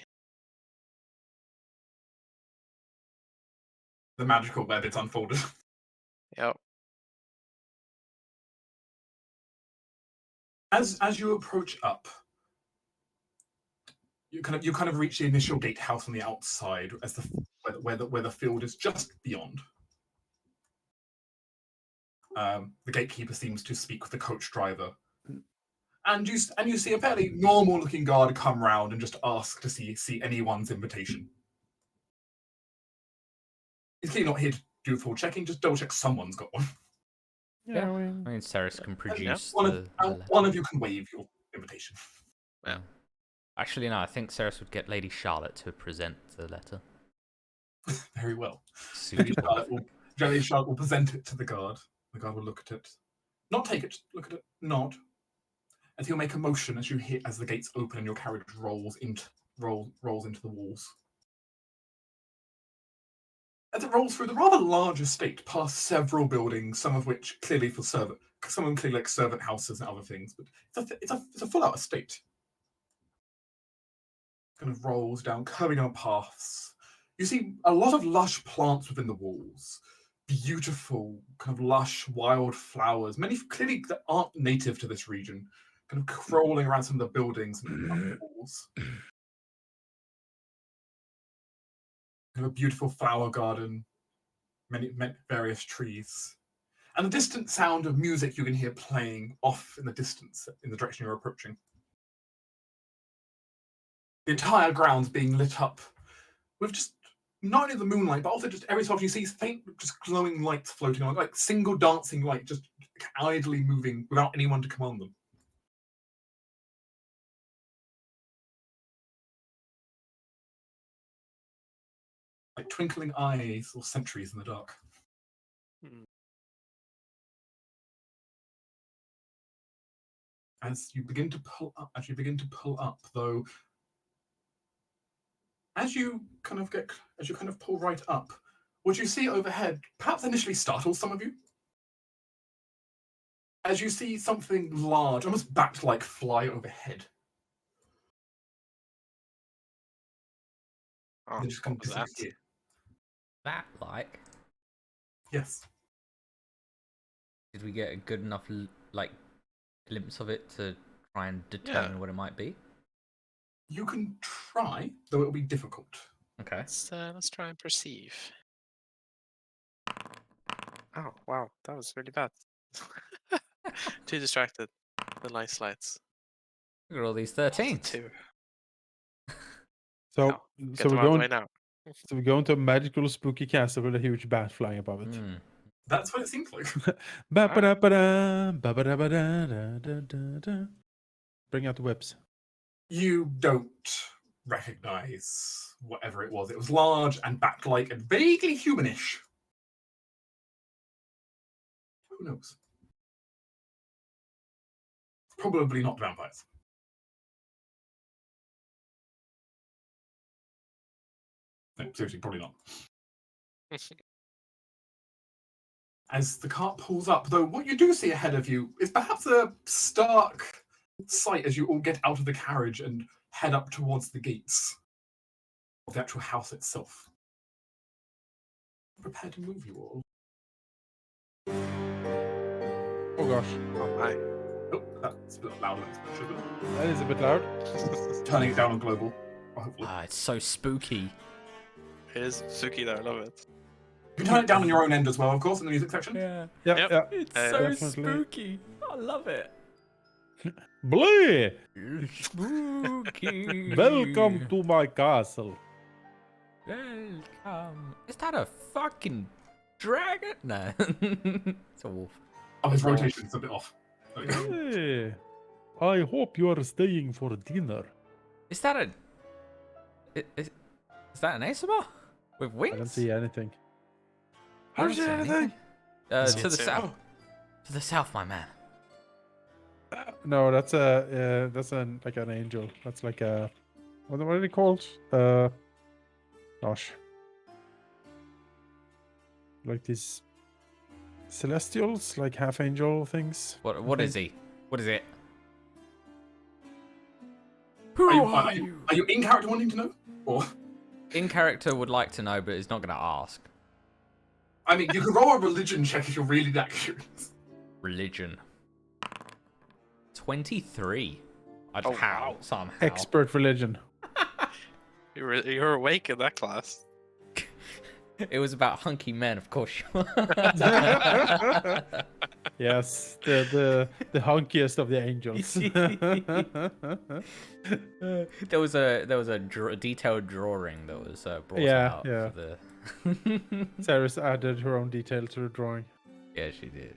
The magical web it's unfolded. Yep. As you approach up, you kind of reach the initial gatehouse on the outside, as where the field is just beyond. The gatekeeper seems to speak with the coach driver, and you see a fairly normal-looking guard come round and just ask to see anyone's invitation. He's clearly not here to do full checking; just double check someone's got one. Yeah, I mean, Ceres can produce One of you can waive your invitation. Yeah. Actually, no, I think Ceres would get Lady Charlotte to present the letter. Very well. Super. Lady Charlotte will present it to the guard. The guard will look at it, not take it, look at it, nod, and he'll make a motion as the gates open and your carriage rolls into the walls. As it rolls through the rather large estate, past several buildings, some of which clearly for some of them clearly like servant houses and other things, but it's a full-out estate. Kind of rolls down, curving on paths. You see a lot of lush plants within the walls. Beautiful, kind of lush, wild flowers, many clearly that aren't native to this region, kind of crawling around some of the buildings and the walls. Kind of a beautiful flower garden, many various trees. And the distant sound of music you can hear playing off in the distance, in the direction you're approaching. The entire ground's being lit up with just not only the moonlight, but also just every so often you see faint, just glowing lights floating on, like single dancing light, just idly moving without anyone to command them. Like twinkling eyes or sentries in the dark. As you begin to pull up, though, as you kind of pull right up, what you see overhead perhaps initially startles some of you. As you see something large, almost bat-like, fly overhead. Oh, They just kind of what was that? disappear. Bat-like? Yes. Did we get a good enough glimpse of it to try and determine what it might be? You can try, though it will be difficult. Okay. Let's try and perceive. Oh wow, that was really bad. Too distracted. The nice lights. Look at all these 13s. Two. So, Get so them we're out of the going. way now. So we're going to a magical, spooky castle with a huge bat flying above it. That's what it seems like. Ba-ba-da-ba-da, ba-ba-da-ba-da-da-da-da-da. Bring out the whips. You don't recognize whatever it was. It was large and bat-like and vaguely humanish. Who knows? Probably not vampires. No, seriously, probably not. As the cart pulls up, though, what you do see ahead of you is perhaps a stark sight as you all get out of the carriage and head up towards the gates of the actual house itself. Prepare to move you all. Oh gosh, Oh my. Oh, that's a bit louder than it should be. that is a bit loud. Turning it down on global. Hopefully. Ah, it's so spooky. It is Suki though, I love it. You can turn it down on your own end as well, of course, in the music section. Yeah. Yeah, Yep. yeah. It's so so definitely. spooky. I love it. Bleh! Spooky. Welcome to my castle. Welcome. Is that a fucking dragon? No. It's a wolf. Oh, his rotation's a bit off. There we go. Hey, I hope you are staying for dinner. Is that a... Is that an ASMR? With wings? I don't see anything. I don't see anything. To See the it soon. south. To the south, my man. No, that's like an angel. That's like a what are they called? Gosh, like these celestials, like half angel things. What is he? What is it? Are Who you, are are, you? you, are you in character wanting to know? Or, In character would like to know, but is not going to ask. I mean, you can roll a religion check if you're really that curious. Religion. 23. Oh, How? wow. Somehow. Expert religion. You're awake in that class. It was about hunky men, of course. You are. Yes, the hunkiest of the angels. There was a detailed drawing that was brought Yeah, out. yeah. For the... Sarah's added her own detail to the drawing. Yeah, she did.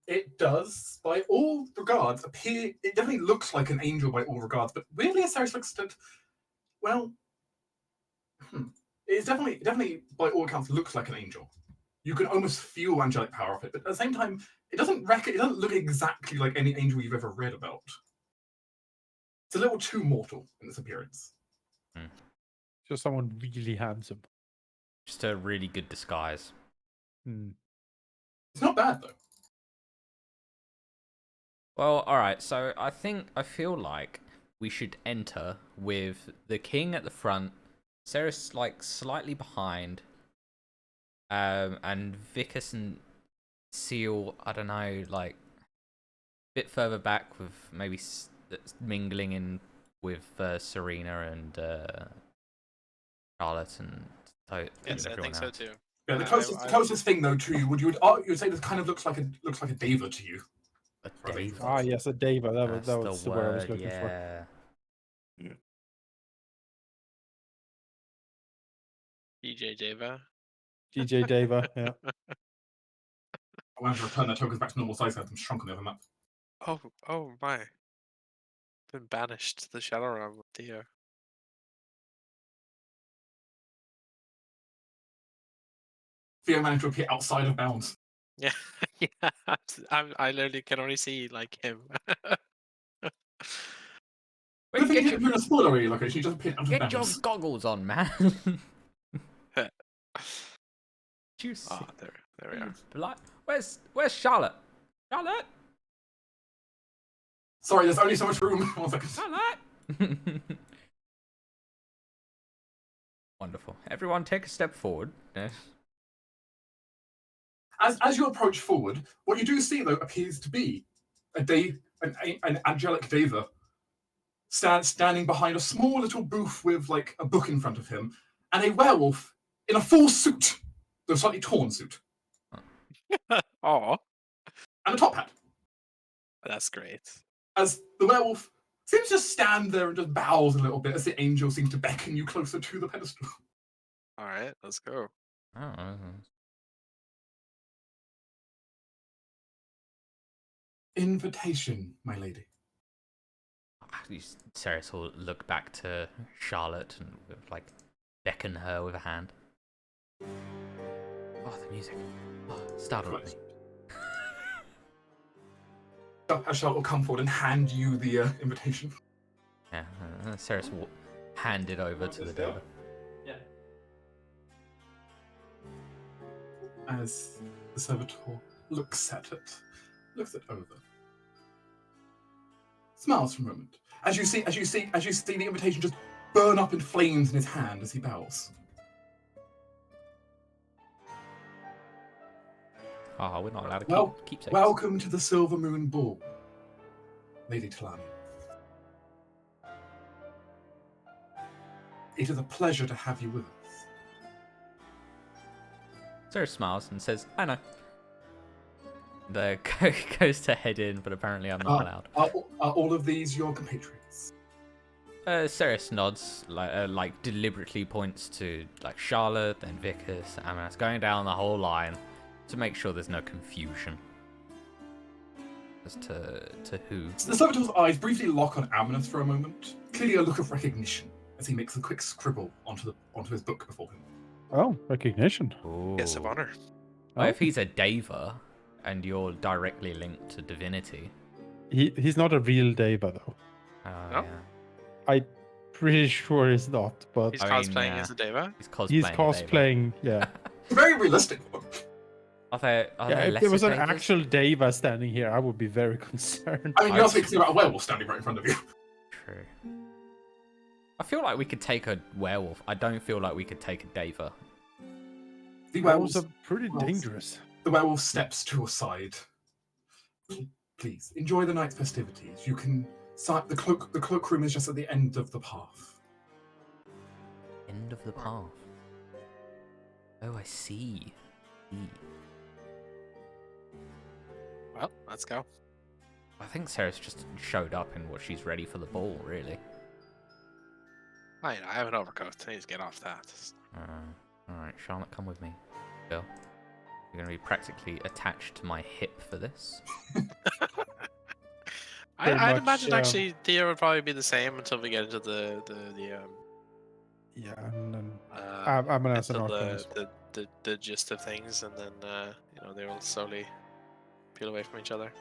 It does, by all regards, appear. It definitely looks like an angel by all regards, but weirdly, as Cyrus looks at, well, it's definitely by all accounts looks like an angel. You can almost feel angelic power of it, but at the same time, it doesn't look exactly like any angel you've ever read about. It's a little too mortal in its appearance. Just someone really handsome. Just a really good disguise. Hmm. It's not bad though. Well, alright, so I feel like we should enter with the king at the front, Ceres like slightly behind, and Vicus and Seal, I don't know, like a bit further back with maybe mingling in with Serena and Charlotte and Yes, I everyone think so else. too. Yeah, the I- closest thing though to you you'd say this kind of looks like a Deva to you. A Right. Deva. Ah, yes, a Deva. That was That's the word I was word, looking for. yeah. DJ Deva. DJ Deva, yeah. I wanted to return their tokens back to normal size, have them shrunk on the other map. Oh my. Been banished to the Shadow Realm with Theo. Theo managed to appear outside of bounds. Yeah, yeah. I literally can only see like him. The Wait, thing is, get if you're in a spoilery location, you just appear out of your bounds. goggles on, man. Juicy. Oh, there we are. Where's Charlotte? Charlotte? Sorry, there's only so much room. 1 second. Charlotte? Wonderful. Everyone take a step forward. Yes. As you approach forward, what you do see though appears to be an angelic Deva standing behind a small little booth with like a book in front of him, and a werewolf in a full suit, though slightly torn suit, Oh, and a top hat. that's great. As the werewolf seems to just stand there and just bows a little bit as the angel seems to beckon you closer to the pedestal. All right, let's go. Oh, Invitation, my lady. Ceres will look back to Charlotte and like beckon her with a hand. Oh, the music. Oh, it startled me. As Charlotte will come forward and hand you the invitation. Yeah, Ceres will hand it over to the Deva. Yeah. As the servitor looks at it over, smiles for a moment. As you see the invitation just burn up in flames in his hand as he bows. Oh, we're not allowed to keep keepsakes. Welcome to the Silver Moon Ball, Lady Talani. It is a pleasure to have you with us. Sarah smiles and says, I know. The goes to head in, but apparently I'm not allowed. Are all of these your compatriots? Ceres nods, like deliberately points to like Charlotte, then Vickers, Amanas, going down the whole line to make sure there's no confusion as to who. So the servitor's eyes briefly lock on Amanas for a moment, clearly a look of recognition as he makes a quick scribble onto his book before him. Oh, recognition. Guest of honor. Well, if he's a Deva and you're directly linked to divinity. He's not a real Deva, though. Oh, No? yeah. I'm pretty sure he's not, but He's I mean, cosplaying yeah. as a Deva. He's cosplaying. he's a Deva. cosplaying, yeah. It's a very realistic one. Are there Yeah, if lesser there was an Devas? actual Deva standing here, I would be very concerned. I mean, you're not speaking about a werewolf standing right in front of you. True. I feel like we could take a werewolf. I don't feel like we could take a Deva. The Werewolves werewolf, are pretty dangerous. the werewolf steps to your side. Please enjoy the night's festivities. You can. The cloakroom is just at the end of the path. End of the path. Oh, I see. Well, let's go. I think Sarah's just showed up in what she's ready for the ball, really. I have an overcoat. I need to get off that. Alright, Charlotte, come with me. Bill. You're going to be practically attached to my hip for this. I'd much, imagine actually Thea would probably be the same until we get into the Yeah, and then uh, I'm gonna ask an into Arcanist. the gist of things, and then they will slowly peel away from each other.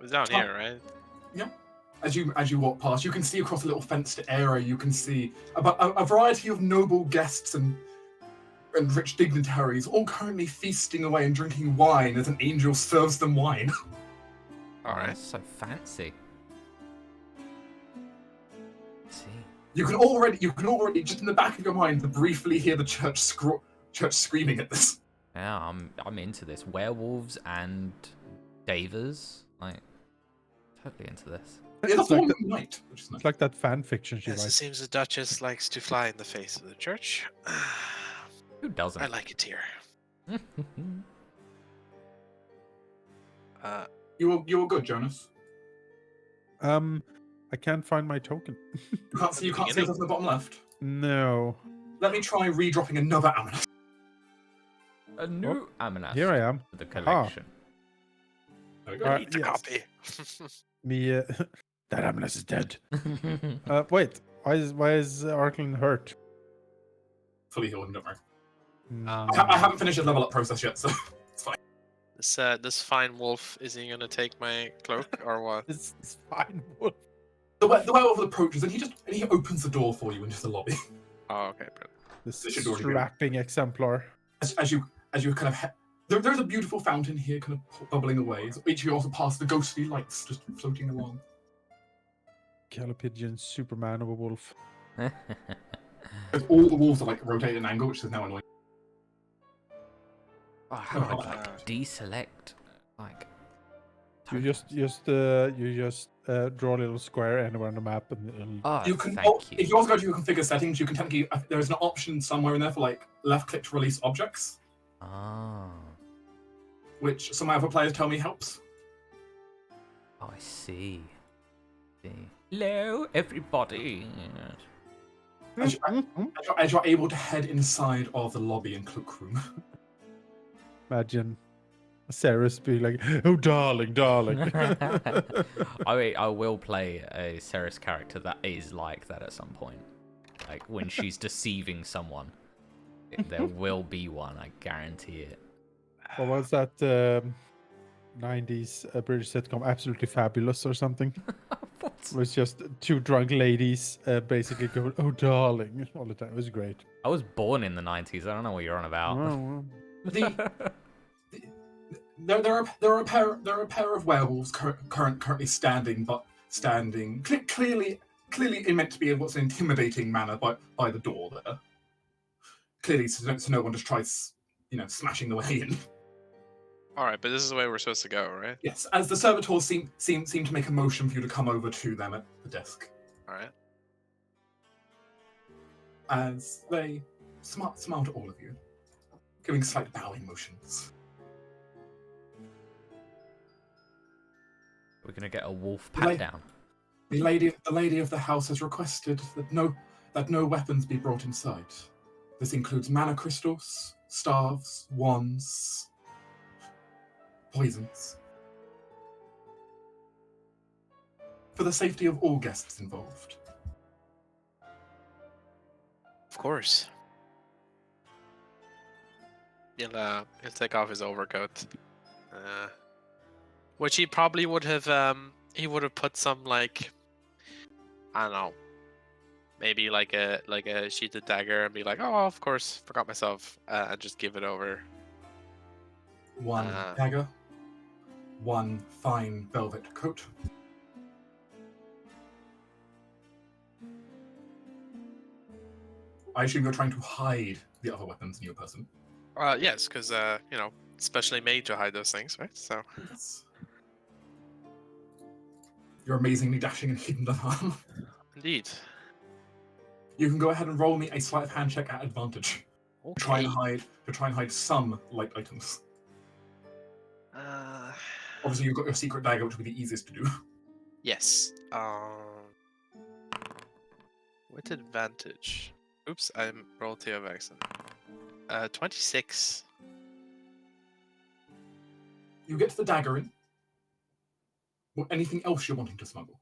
It was down here, right? Yeah. As you walk past, you can see across a little fenced area. You can see about a variety of noble guests and rich dignitaries, all currently feasting away and drinking wine as an angel serves them wine. All right. That's so fancy. Let's see. You can already, just in the back of your mind, briefly hear the church screaming at this. Yeah, I'm into this. Werewolves and Devas, like totally into this. It's a It's like full the- night, which is nice. It's like that fan fiction she Yes, it writes. seems the Duchess likes to fly in the face of the church. Who doesn't? I like it here. You were good, Jonas. I can't find my token. You can't see it on the bottom left. No. Let me try redropping another Amanas. A new Amanas Here I am. for the collection. There we go. Uh, Eat the yes. copy. Me, that Amulus is dead. Wait, why is Arkland hurt? Fully healed, don't worry. Mm, I haven't finished the level up process yet, so it's fine. This fine wolf, is he gonna take my cloak or what? it's fine. Wolf. The werewolf approaches and he opens the door for you into the lobby. Oh, okay, brilliant. This It should already be- strapping exemplar. As you kind of there's a beautiful fountain here, kind of bubbling away. So each of you also pass the ghostly lights just floating along. Calipigeon Superman of a wolf. As all the walls are like rotated at an angle, which is now annoying. Oh, how do I Oh, like deselect? Like You just draw a little square anywhere on the map and it'll... Oh, You can, thank you. if you also go to your configure settings, you can technically there's an option somewhere in there for like left click to release objects, Ah. which some other players tell me helps. Oh, I see. Hello, everybody. As you're able to head inside of the lobby and cloakroom. Imagine Ceres being like, "Oh, darling, darling." I will play a Ceres character that is like that at some point. Like when she's deceiving someone. There will be one, I guarantee it. What was that 90s British sitcom, Absolutely Fabulous or something? What? It was just two drunk ladies basically going, "Oh, darling," all the time. It was great. I was born in the 90s. I don't know what you're on about. Oh, There are a pair of werewolves currently standing, but standing clearly meant to be in what's an intimidating manner by the door there. Clearly, so no one just tries, smashing the way in. All right, but this is the way we're supposed to go, right? Yes, as the servitors seem to make a motion for you to come over to them at the desk. All right. As they smile to all of you, giving slight bowing motions. We're gonna get a wolf pat down. The lady of the house has requested that no weapons be brought inside. This includes mana crystals, staves, wands, poisons. For the safety of all guests involved. Of course. He'll take off his overcoat, which he probably would have. He would have put some like, I don't know, maybe like a sheathed dagger and be like, oh, of course, forgot myself, and just give it over. One dagger, one fine velvet coat. I assume you're trying to hide the other weapons in your person. Yes, because specially made to hide those things, right? So. Yes. You're amazingly dashing and hidden unharmed. Indeed. You can go ahead and roll me a sleight of hand check at advantage. Okay. To try and hide some light items. Obviously, you've got your secret dagger, which would be the easiest to do. Yes. With advantage. Oops, I'm rolled 2 of accident. 26. You get to the dagger in. Or anything else you're wanting to smuggle?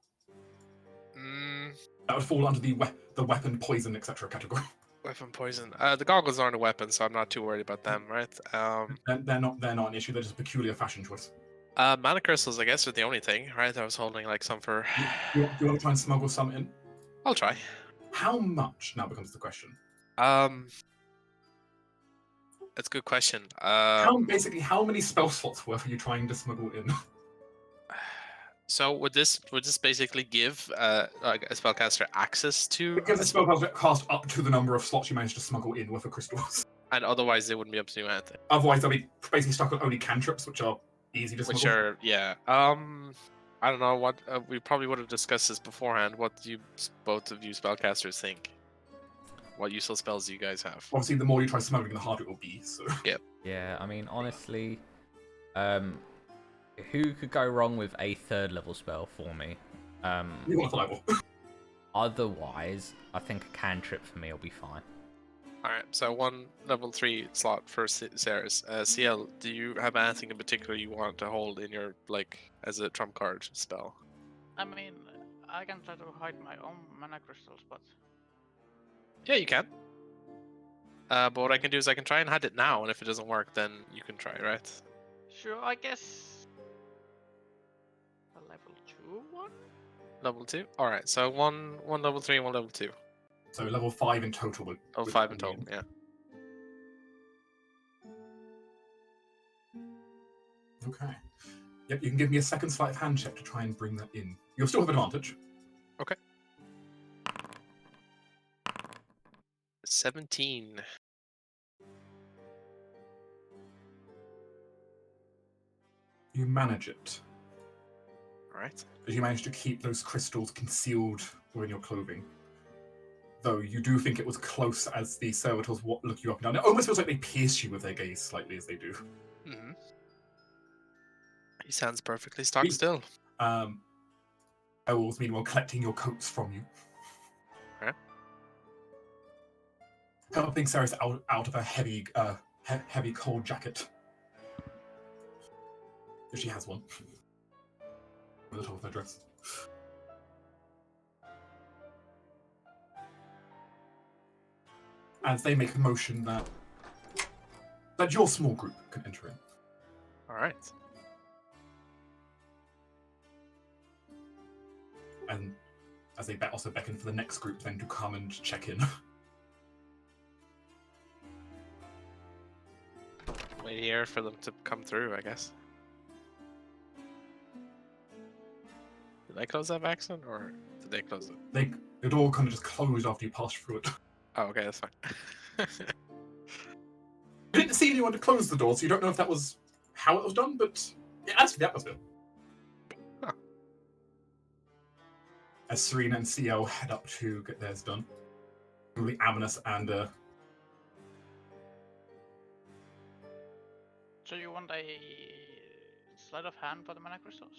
That would fall under the weapon, poison, etc. category. Weapon poison. The goggles aren't a weapon, so I'm not too worried about them, right? They're not an issue. They're just a peculiar fashion choice. Mana crystals, I guess, are the only thing, right? I was holding like some for. Do you want to try and smuggle some in? I'll try. How much now becomes the question. That's a good question. How many spell slots worth are you trying to smuggle in? So would this basically give like a spellcaster access to? It gives the spellcaster cast up to the number of slots you managed to smuggle in with the crystals. And otherwise, they wouldn't be able to do anything. Otherwise, they'll be basically stuck on only cantrips, which are easy to smuggle. Which are, yeah. I don't know what we probably would have discussed this beforehand. What do both of you spellcasters think? What useful spells do you guys have? Obviously, the more you try smuggling, the harder it will be. So. Yep. Yeah, I mean, honestly, who could go wrong with a 3rd level spell for me? You want a level. Otherwise, I think a cantrip for me will be fine. Alright, so 1 level 3 slot for Ceres. CL, do you have anything in particular you want to hold in your, like, as a trump card spell? I mean, I can try to hide my own mana crystals, but... Yeah, you can. But what I can do is I can try and hide it now, and if it doesn't work, then you can try, right? Sure, I guess... a level 2 one? Level 2? Alright, so one level 3 and 1 level 2. So level 5 in total. Oh, 5 in total, yeah. Okay. Yep, you can give me a second sleight of hand check to try and bring that in. You'll still have advantage. Okay. 17. You manage it. Alright. As you manage to keep those crystals concealed within your clothing. Though you do think it was close as the servitors look you up and down. It almost feels like they pierce you with their gaze slightly as they do. Mm-hmm. He sounds perfectly stock still. Owls, meanwhile, collecting your coats from you. Okay. Helping Ceres out of a heavy cold jacket. If she has one. At the top of her dress. As they make a motion that your small group can enter in. Alright. And as they also beckon for the next group then to come and check in. Wait here for them to come through, I guess. Did I close that by accident, or did they close it? The door kind of just closed after you passed through it. Oh, okay, that's fine. You didn't see anyone to close the door, so you don't know if that was how it was done, but it adds to the atmosphere. Huh. As Serena and CL head up to get theirs done. Really ominous and So you want a sleight of hand for the mana crystals?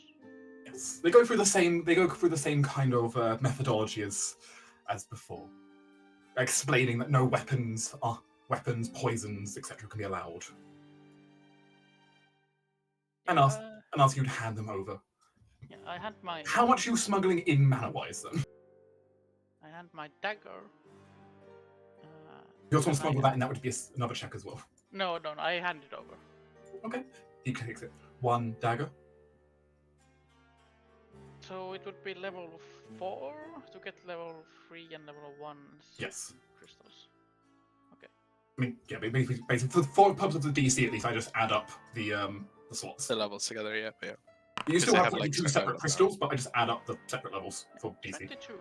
yes, they go through the same kind of methodology as before, explaining that no weapons, poisons, etc. can be allowed, and ask you to hand them over. Yeah, I hand my. How much are you smuggling in mana-wise then? I hand my dagger. You also want to and smuggle that, and that would be another check as well. No, I hand it over. Okay, he takes it. One dagger. So it would be level 4 to get level 3 and level 1 Yes. crystals. I mean, yeah, basically for the purpose of the DC at least, I just add up the slots. The levels together, yeah. You Because still they have have, like like, two separate separate levels now. crystals, but I just add up the separate levels for DC. 22.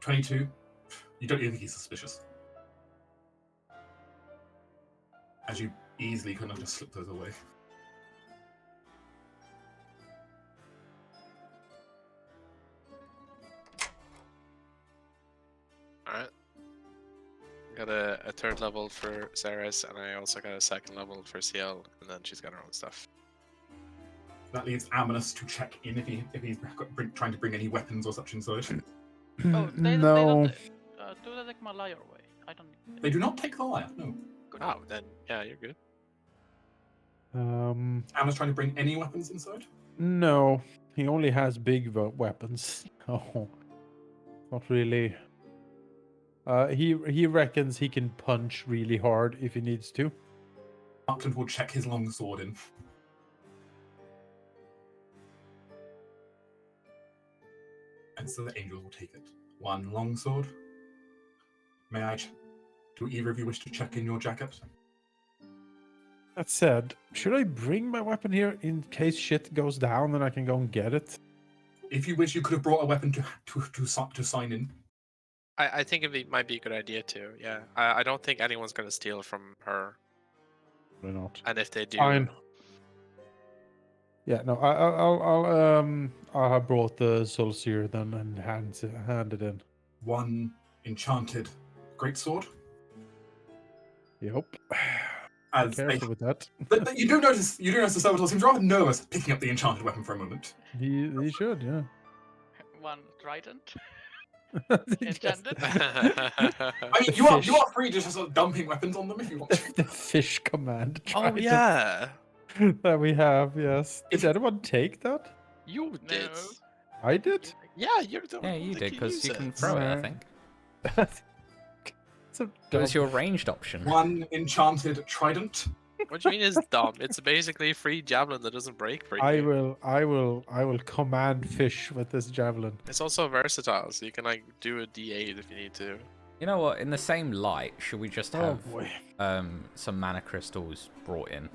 22. You don't even think he's suspicious. As you easily kind of just slip those away. Alright. Got a third level for Ceres, and I also got a second level for CL, and then she's got her own stuff. That leaves Aminus to check in if he's trying to bring any weapons or such inside. Oh, they no. don't. Do they take my lyre away? I don't need They do not take the lyre, no. Oh, then yeah, you're good. Aminus trying to bring any weapons inside? No, he only has big weapons. Oh, not really. He reckons he can punch really hard if he needs to. Upton will check his longsword in. And so the angels will take it. One longsword. May I? Do either of you wish to check in your jacket? That said, should I bring my weapon here in case shit goes down and I can go and get it? If you wish, you could have brought a weapon to sign in. I think it might be a good idea too. Yeah, I don't think anyone's gonna steal from her, Why not? and if they do, Fine. Yeah, no, I'll have brought the Solstier then and hand it in. One enchanted greatsword. Yep. As Careful with that. but you do notice the servitor seems rather nervous picking up the enchanted weapon for a moment. He should, yeah. one trident. Yes. Enchanted. I mean, you are free to just sort of dumping weapons on them if you want to. The fish command. oh trident yeah, that we have, yes. Did anyone take that? you did. No. I did? Yeah, you're the Yeah, one you that did, because use you can it. throw it, I Right. think. It's a It was dumb- your ranged option. One enchanted trident. What do you mean is dumb? It's basically a free javelin that doesn't break for you. I will command fish with this javelin. It's also versatile, so you can like do a D8 if you need to. You know what? In the same light, should we just have boy. some mana crystals brought in?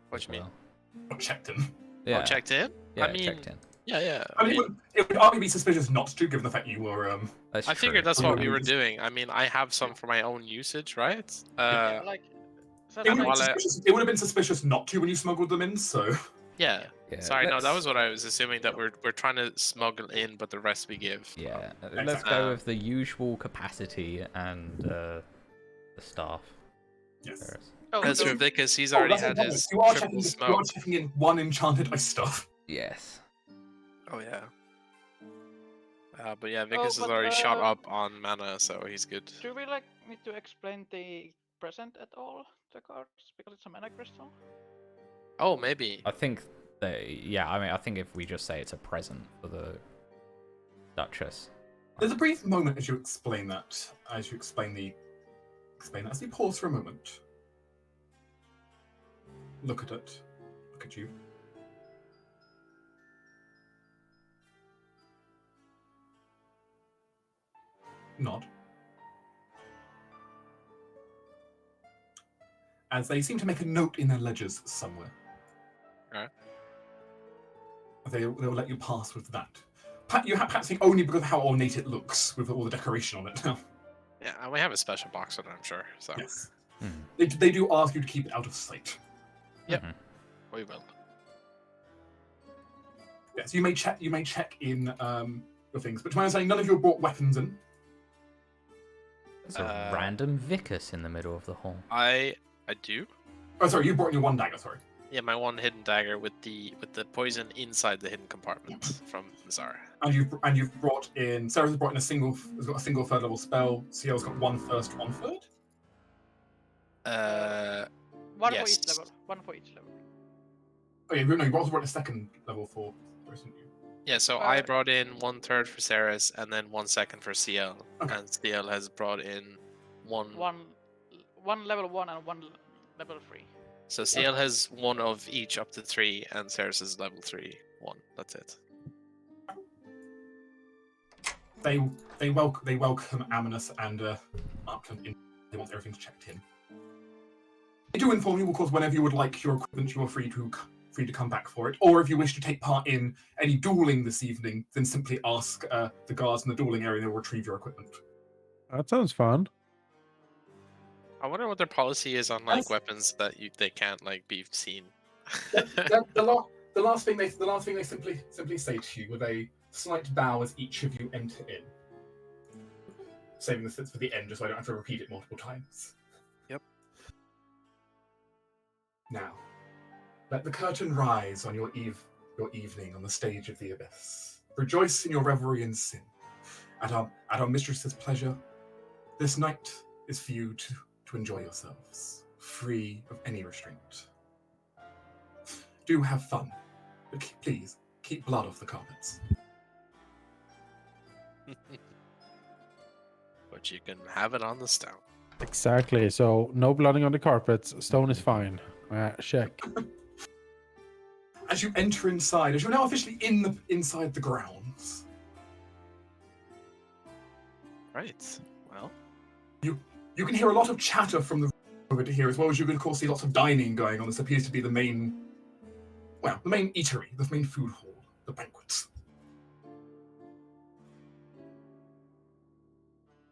What as you mean? well? Not checked in. Yeah, Oh, checked in? yeah, I mean, checked in. yeah. I mean, it would arguably be suspicious not to, given the fact you were. That's I true. figured that's Yeah. what we were doing. I mean, I have some for my own usage, right? Yeah, like. It would, And while it would have been suspicious not to when you smuggled them in. So yeah. Yeah, Sorry, no, that let's- was what I was assuming, that we're trying to smuggle in, but the rest we give. Yeah, let's Exactly. go with the usual capacity and the staff. yes. There is. Oh, As so- for Vickers, he's Oh, already that's had another his thing. You are triple checking smoke. in one enchanted ice stuff. Yes. Oh yeah. But yeah, Vickers has but, already shot up on mana, so he's good. do we like need to explain the present at all? The cards because it's a mana crystal. Oh, maybe. I think yeah, I mean, I think if we just say it's a present for the Duchess. There's a brief moment as you explain that. As you explain that. As you pause for a moment. Look at it. Look at you. Nod. As they seem to make a note in their ledgers somewhere. Alright. they will let you pass with that. You have practicing only because of how ornate it looks with all the decoration on it now. Yeah, and we have a special box for it, I'm sure. So Yes. Mhm. They do ask you to keep it out of sight. Yep. Mhm. we will. Yes, you may check in your things, but to my understanding, none of you have brought weapons in. There's a random Vicus in the middle of the hall. I do. Oh, sorry, you brought in your one dagger. Sorry. Yeah, my one hidden dagger with the poison inside the hidden compartment from Nazar. And you've brought in. Sarah's brought in has got a single third level spell. Ciel's got one first, one third. One Yes. for each level. One for each level. Oh yeah, no, you also brought in a second level for, didn't you? Yeah, so I brought in 1/3 for Ceres and then 1/2 for CL. Okay. And CL has brought in one. One level 1 and one level 3. So CL has one of each up to 3, and Ceres is level 3, 1. That's it. They welcome Aminus and Markland in. They want everything's checked in. They do inform you, of course, whenever you would like your equipment, you are free to come back for it. Or if you wish to take part in any dueling this evening, then simply ask the guards in the dueling area, and they will retrieve your equipment. That sounds fun. I wonder what their policy is on like Yes. weapons that they can't like be seen. The last thing they simply say to you with a slight bow as each of you enter in. Saving this for the end, just so I don't have to repeat it multiple times. Yep. Now, let the curtain rise on your evening on the stage of the abyss. Rejoice in your revelry in sin. At our mistress's pleasure, this night is for you to enjoy yourselves, free of any restraint. Do have fun, but please keep blood off the carpets. But you can have it on the stone. Exactly. So no blooding on the carpets. Stone is fine. Check. As you enter inside, as you're now officially inside the grounds, Right. Well, you can hear a lot of chatter from the over to here, as well as you can, of course, see lots of dining going on. This appears to be the main eatery, the main food hall, the banquets.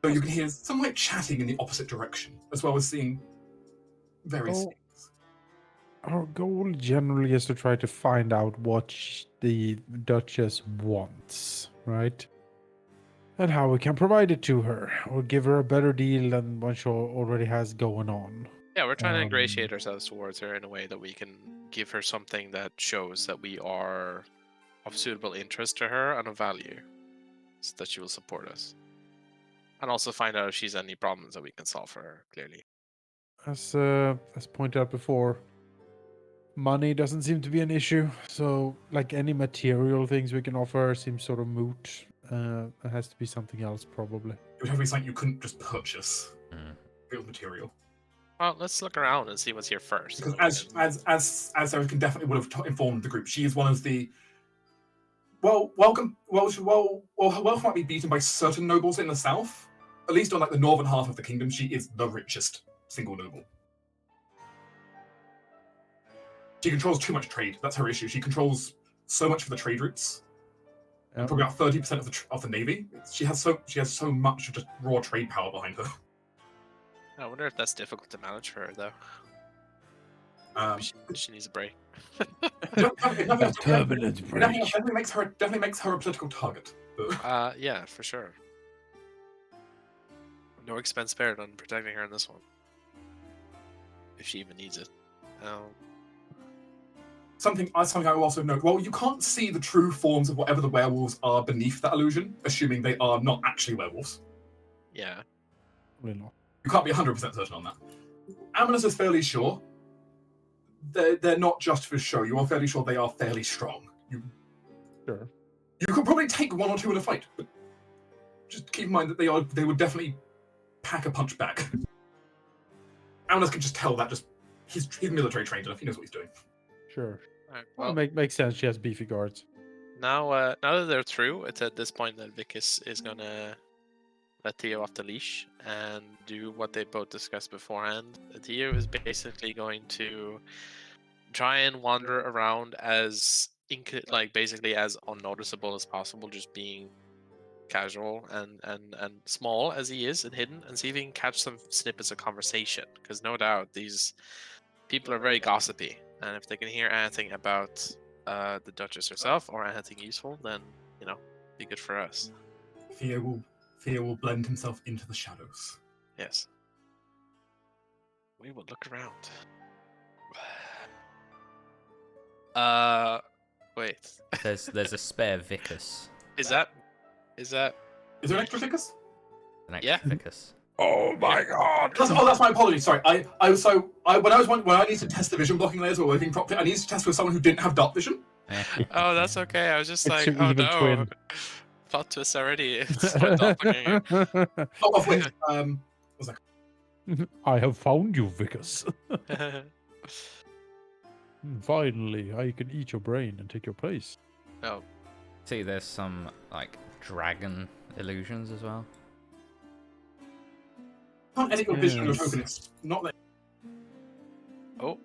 So you can hear some like chatting in the opposite direction, as well as seeing various Oh. things. Our goal generally is to try to find out what the Duchess wants, right? And how we can provide it to her, or give her a better deal than what she already has going on. yeah, we're trying to ingratiate ourselves towards her in a way that we can give her something that shows that we are of suitable interest to her and of value, so that she will support us. And also find out if she's any problems that we can solve for her, clearly. As pointed out before, money doesn't seem to be an issue. So, like any material things we can offer seems sort of moot. It has to be something else, probably. It would have to be something you couldn't just purchase. Build material. Well, let's look around and see what's here first. Because as Sarah can definitely would have informed the group, she is one of the welcome might be beaten by certain nobles in the south. At least on like the northern half of the kingdom, she is the richest single noble. She controls too much trade. That's her issue. She controls so much of the trade routes. Yep. Probably about 30% of the navy. She has so much of just raw trade power behind her. I wonder if that's difficult to manage for her, though. She needs a break. Permanent break. Definitely makes her a political target. Yeah, for sure. No expense spared on protecting her in this one. If she even needs it. Something I will also note. Well, you can't see the true forms of whatever the werewolves are beneath that illusion, assuming they are not actually werewolves. Yeah. Probably not. You can't be 100% certain on that. Aminus is fairly sure. They're not just for show. You are fairly sure they are fairly strong. Sure. You could probably take one or two in a fight, but just keep in mind that they would definitely pack a punch back. Aminus can just tell that he's military trained enough. He knows what he's doing. Sure. Alright, Well, well, makes sense. She has beefy guards. now that they're through, it's at this point that Vicus is gonna let Theo off the leash and do what they both discussed beforehand. Theo is basically going to try and wander around as like basically as unnoticeable as possible, just being casual and small as he is and hidden, and see if he can catch some snippets of conversation. Because no doubt these people are very gossipy, and if they can hear anything about the Duchess herself or anything useful, then be good for us. Fear will blend himself into the shadows. Yes. We will look around. Wait. There's a spare Vicus. Is that? Is there an extra Vicus? An extra Yeah. Vicus. Oh my god! That's my apology. Sorry. When I needed to test the vision blocking layers were working properly, I needed to test with someone who didn't have dark vision. Oh, that's okay. I was just It's like, your oh evil no. twin. Plot twist already. It's my doppelganger. Oh, of which was that? I have found you, Vicus. Finally, I can eat your brain and take your place. Oh, See, there's some like dragon illusions as well. Can't edit your vision on your Yes. token. It's not that. oh.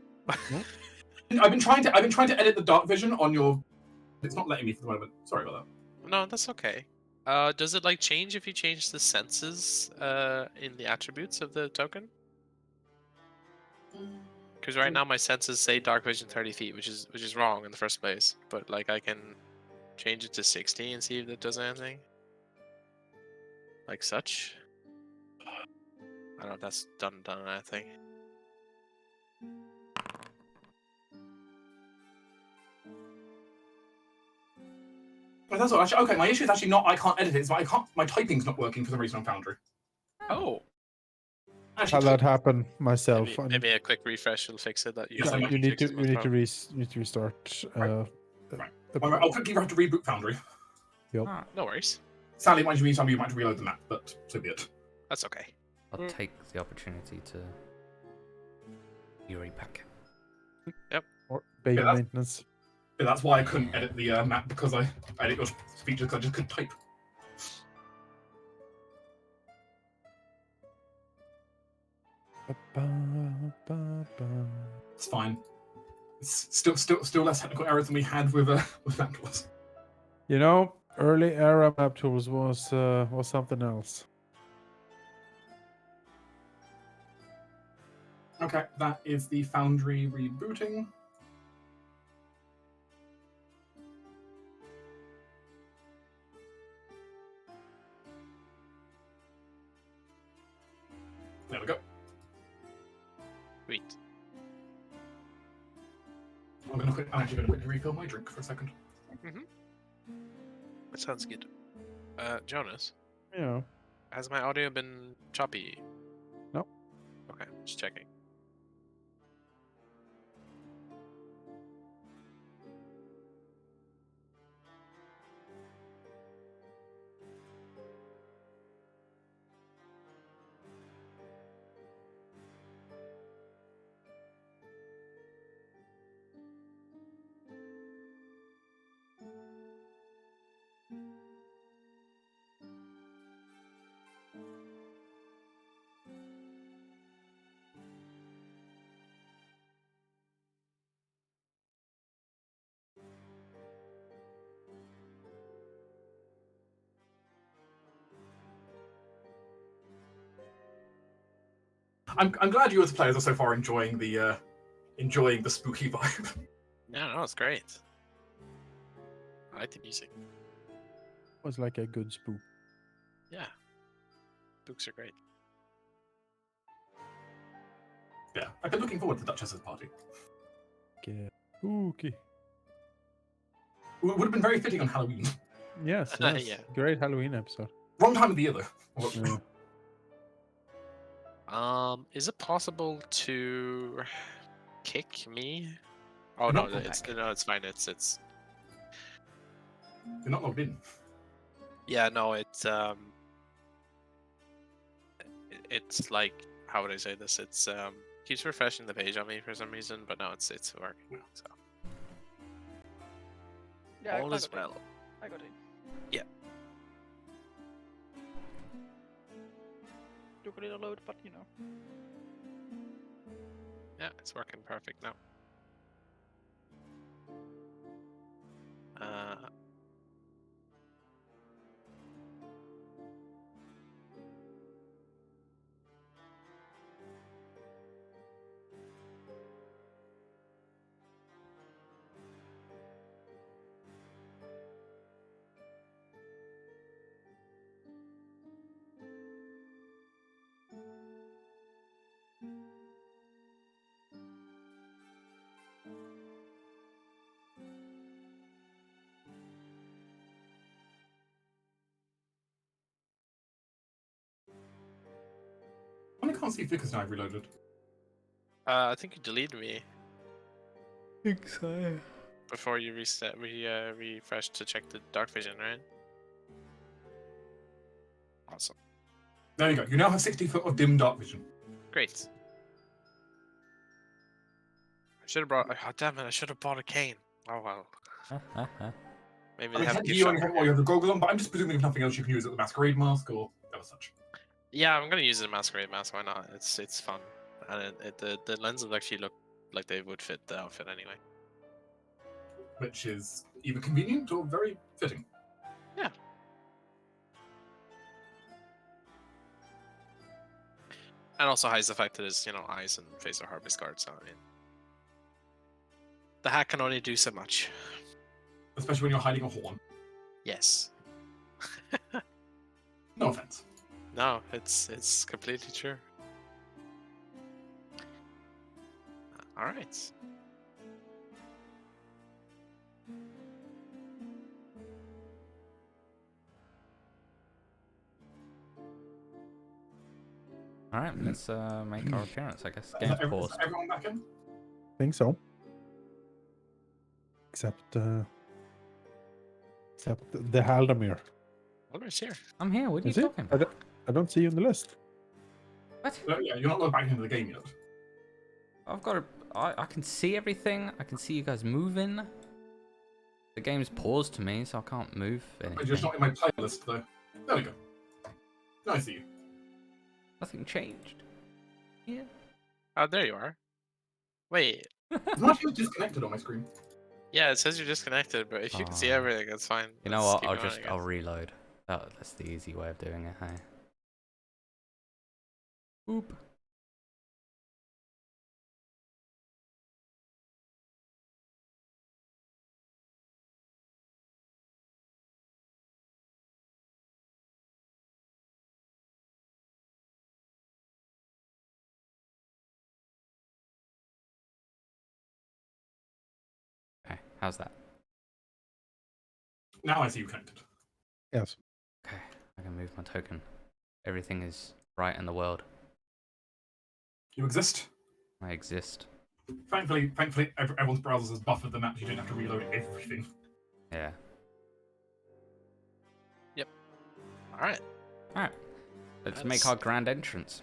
I've been trying to edit the dark vision on your. It's not letting me for the moment. Sorry about No, that's okay. Does it like change if you change the senses in the attributes of the token? Because right now my senses say dark vision 30 feet, which is wrong in the first place. But like I can change it to 60 and see if it does anything. Like such. I don't know if that's done anything. that. That's all. Actually, okay, my issue is actually not I can't edit it. It's I can't. My typing's not working for some reason on Foundry. Oh, Actually, Had that happen myself. maybe a quick refresh will fix it. That Yes, usually you you fixes most need to problems. restart. Right. I'll quickly have to reboot Foundry. Ah, No worries. Sadly, it might mean you might have to reload the map, but so be it. That's okay. I'll take the opportunity to repack. Or baby Yeah, that's- maintenance. But that's why I couldn't edit the map because I edit your features because I just couldn't type. It's fine. It's still less technical errors than we had with map tools. You know, early era map tools was something else. Okay, that is the Foundry rebooting. There we go. Sweet. I'm actually going to quickly refill my drink for a second. That sounds good. Jonas, Yeah. has my audio been choppy? No. Okay, just checking. I'm glad you as players are so far enjoying the spooky vibe. No, it's great. I like the music. Was like a good spook. Yeah. Books are great. Yeah, I've been looking forward to Duchess's party. Yeah. Spooky. It would have been very fitting on Halloween. Yes, Yeah. yes. Great Halloween episode. Wrong time of the year though. Yeah. Is it possible to kick me? Oh You're no, not it's fine. It's You're not logged in. yeah, no, it's like, how would I say this? It's keeps refreshing the page on me for some reason, but no, it's working. So Yeah, all I is got it. well. I got it. Yeah. Took a little load, but you know. Yeah, it's working perfect now. can't see Vickers now. I've reloaded. I think you deleted me think so. before you refreshed to check the dark vision, right? Awesome. There you go. You now have 60 foot of dim dark vision. Great. I should have brought. Oh, damn it! I should have bought a cane. Oh well. Maybe I they mean, have technically gift you shop. only have while you have the goggles on, but I'm just presuming if nothing else you can use it the masquerade mask or such. Yeah, I'm gonna use it in masquerade mask. Why not? It's fun, and the lenses actually look like they would fit the outfit anyway. Which is either convenient or very fitting. Yeah. And also hides the fact that his eyes and face are harvest guards. So I mean, the hat can only do so much. Especially when you're hiding a horn. Yes. No offense. No, it's completely true. All right. All right, let's make our appearance. I guess Is game's that paused. everyone back in? Think so. Except the Halldamir. Alder's here. I'm here. What are you Is it? talking about? I don't see you on the list. What? Yeah, you're not logged back into the game yet. I've got a. I can see everything. I can see you guys moving. The game's paused to me, so I can't move You're anything. just not in my playlist though. There we go. Now I see you. Nothing changed. Yeah. Oh, there you are. Wait. I'm actually disconnected on my screen. Yeah, it says you're disconnected, but if you can see Aw. everything, that's fine. You know Let's what? keep I'll going, just I I'll guess. reload. That's the easy way of doing it. Hey. Oop. Okay, how's that? Now I see you connected. Yes. Okay, I can move my token. Everything is right in the world. You exist. I exist. Thankfully, everyone's browsers has buffered the map. You don't have to reload everything. Yeah. All right. Alright. Let's make Let's- our grand entrance.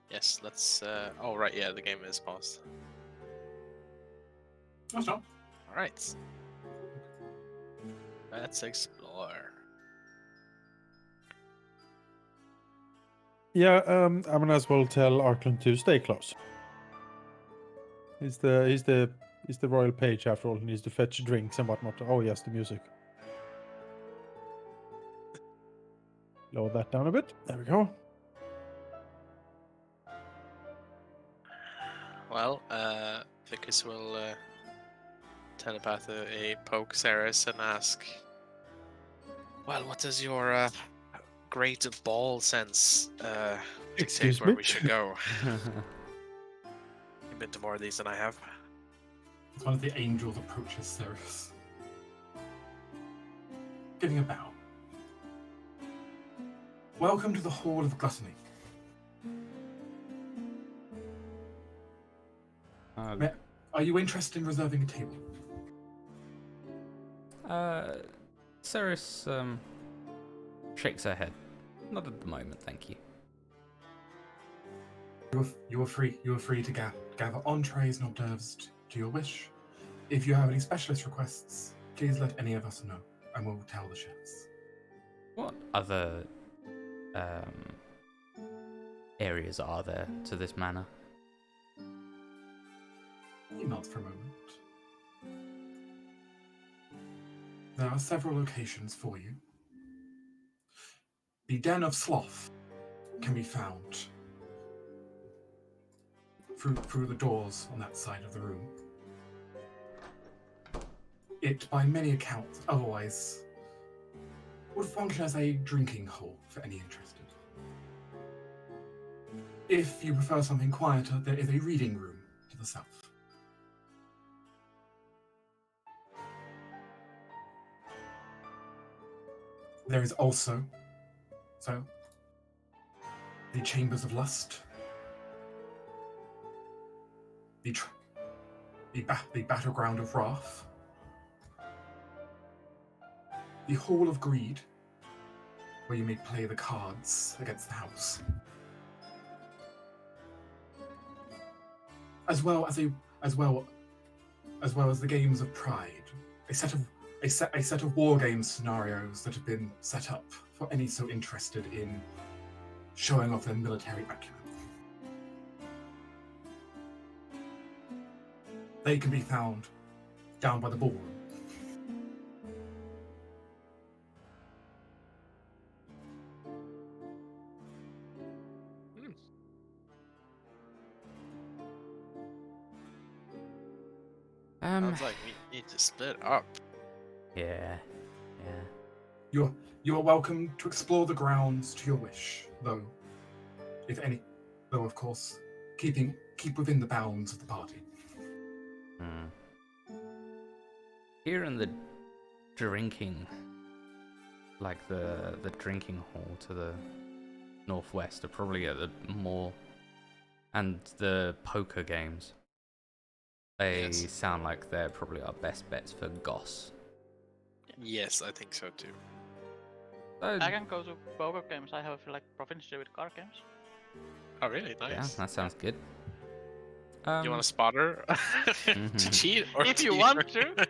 Yes, let's. Oh, right. Yeah, the game is paused. That's not. All right. Let's explore. Yeah, I'm gonna as well tell Arkland to stay close. He's the royal page after all. He needs to fetch drinks and whatnot. Oh yes, the music. Lower that down a bit. There we go. Well, Vicus will telepath a poke Ceres and ask, well, what does your great ball sense Excuse dictate where me? we should go? You've been to more of these than I have. As one of the angels approaches Ceres, giving a bow. Welcome to the Hall of Gluttony. Are you interested in reserving a table? Ceres shakes her head. Not at the moment, thank you. You are free. You are free to gather entrees and hors d'oeuvres to your wish. If you have any specialist requests, please let any of us know, and we'll tell the chefs. What other areas are there to this manor? He nods for a moment. There are several locations for you. The Den of Sloth can be found through the doors on that side of the room. It, by many accounts, otherwise would function as a drinking hole for any interested. If you prefer something quieter, there is a reading room to the south. There is also the Chambers of Lust the Battleground of Wrath, the Hall of Greed, where you may play the cards against the house, as well as the games of Pride, a set of war game scenarios that have been set up for any so interested in showing off their military acumen. They can be found down by the ballroom. Sounds like we need to split up. Yeah. You are welcome to explore the grounds to your wish, though of course, keep within the bounds of the party. Here in the drinking, like the drinking hall to the northwest, are probably at the more, and the poker games. They sound like they're probably our best bets for Goss. Yes, I think so too. I can go to poker games. I have like proficiency with card games. Oh, really? Yeah, Nice. that sounds good. You want a spotter to cheat, or If to you want to.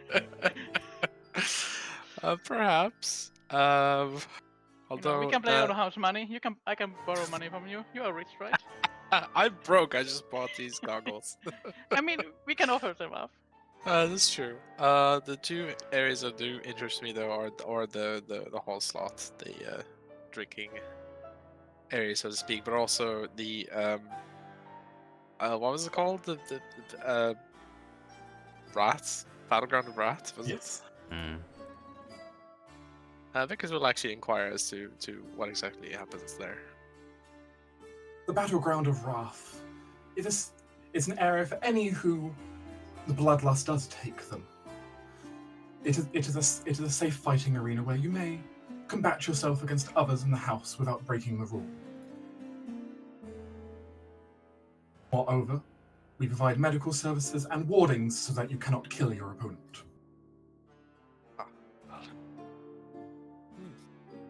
Perhaps. Although we can play out of house money. I can borrow money from you. You are rich, right? I'm broke. I just bought these goggles. I mean, we can offer them up. That's true. The two areas that do interest me though are the whole Sloth, the drinking area, so to speak, but also the what was it called? The Wrath? Battleground of Wrath, was it? Because we'll actually inquire as to what exactly happens there. The Battleground of Wrath is an area for any who the bloodlust does take them. It is a safe fighting arena where you may combat yourself against others in the house without breaking the rule. Moreover, we provide medical services and wardings so that you cannot kill your opponent.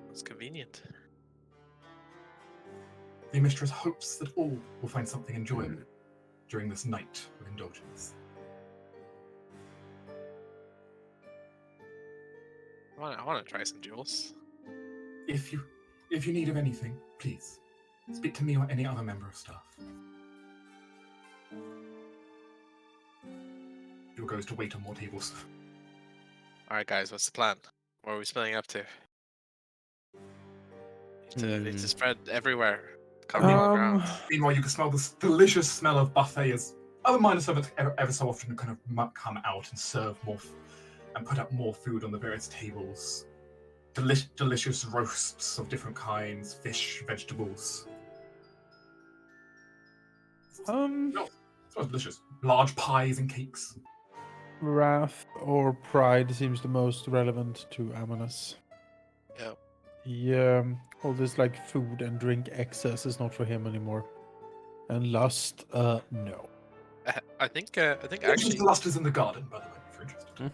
That's convenient. The mistress hopes that all will find something enjoyable during this night of indulgence. I want to try some duels. If you need of anything, please speak to me or any other member of staff. Duel goes to wait on more tables. All right, guys, what's the plan? What are we splitting up to? Need to spread everywhere. Cover all ground. Meanwhile, you can smell this delicious smell of buffet as other minor servants ever so often kind of come out and serve more and put up more food on the various tables. Delicious roasts of different kinds, fish, vegetables. Smells delicious. Large pies and cakes. Wrath or Pride seems the most relevant to Amanus. Yeah. All this like food and drink excess is not for him anymore. And lust, no. I think actually, The lust is in the garden, by the way, if you're interested.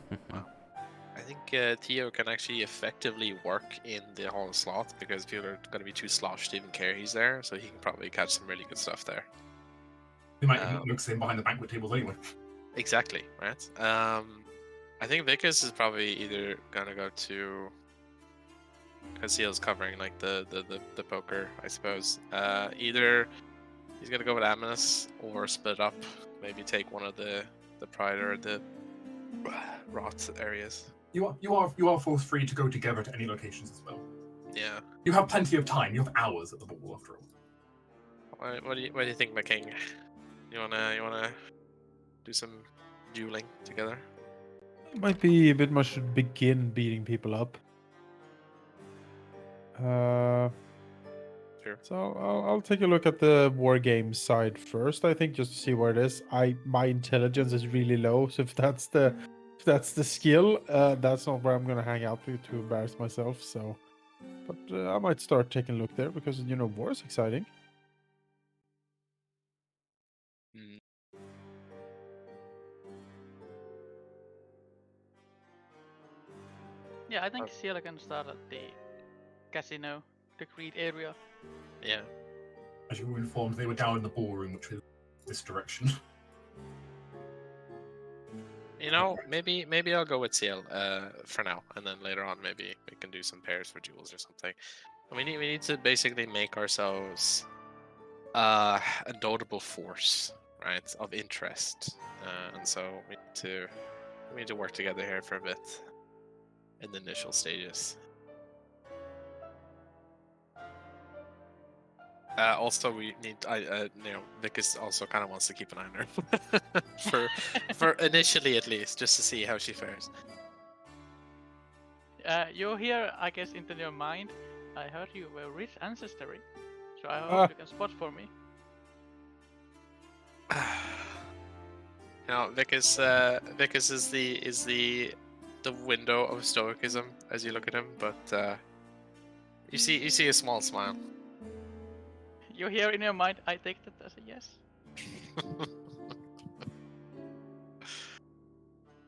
I think Theo can actually effectively work in the Hall of Sloth because people are going to be too sloshed to even care he's there, so he can probably catch some really good stuff there. They might look same behind the banquet tables anyway. Exactly, right? I think Vickers is probably either gonna go to, because Seal's covering like the poker, I suppose. Either he's gonna go with Amanus or split up, maybe take one of the Pride or the Rot areas. You are forced free to go together to any locations as well. Yeah. You have plenty of time. You have hours at the ball after all. What do you think, my king? You wanna do some dueling together? It might be a bit much to begin beating people up. Sure. So I'll take a look at the war game side first. I think just to see where it is. My intelligence is really low, so if that's the skill, that's not where I'm gonna hang out to embarrass myself. So, but I might start taking a look there because war is exciting. Yeah, I think Ciela can start at the casino, the greed area. Yeah. As you were informed, they were down in the ballroom, which is this direction. You know, maybe I'll go with Ciel for now, and then later on maybe we can do some pairs for jewels or something. We need to basically make ourselves a notable force, right, of interest, and so we need to work together here for a bit in the initial stages. Also, we need Vicus also kind of wants to keep an eye on her for initially at least, just to see how she fares. You hear, I guess, into your mind. I heard you were rich ancestry, so I hope you can spot for me. Now, Vicus is the window of stoicism as you look at him, but you see a small smile. You hear in your mind, I take that as a yes.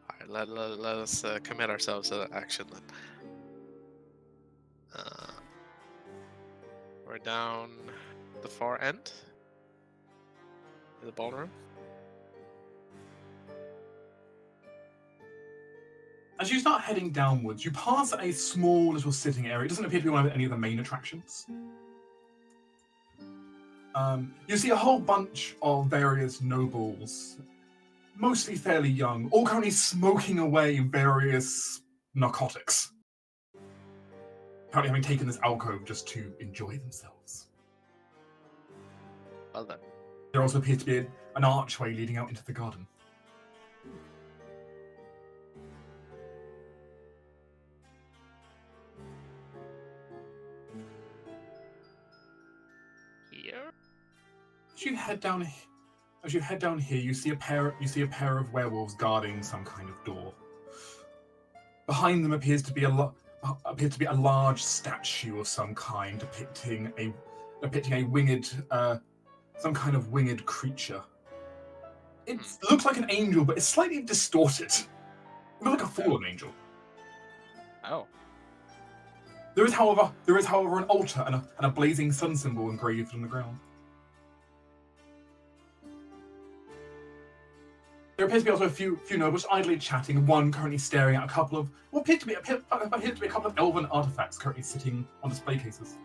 Alright, let us commit ourselves to that action then. We're down the far end of the ballroom. As you start heading downwards, you pass a small little sitting area. It doesn't appear to be one of any of the main attractions. You see a whole bunch of various nobles, mostly fairly young, all currently smoking away various narcotics. Apparently having taken this alcove just to enjoy themselves. Well then. There also appears to be an archway leading out into the garden. Here? As you head down here, you see a pair of werewolves guarding some kind of door. Behind them appears to be a large statue of some kind depicting a winged some kind of winged creature. It looks like an angel, but it's slightly distorted. It looks like a fallen angel. Oh. There is, however, an altar and a blazing sun symbol engraved on the ground. There appears to be also a few nobles idly chatting, one currently staring at a couple of what appear to be a couple of elven artifacts currently sitting on display cases.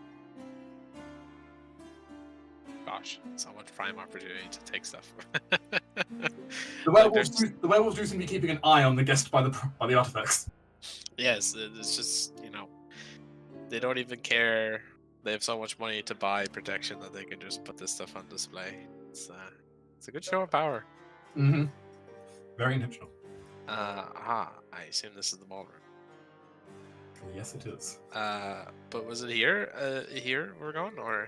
Gosh, so much prime opportunity to take stuff. The werewolves do seem to be keeping an eye on the guest by the artifacts. Yes, it's just, they don't even care. They have so much money to buy protection that they can just put this stuff on display. It's a good show of power. Mm-hmm. Very intentional. I assume this is the ballroom. Yes, it is. But was it here? Here we're going, or?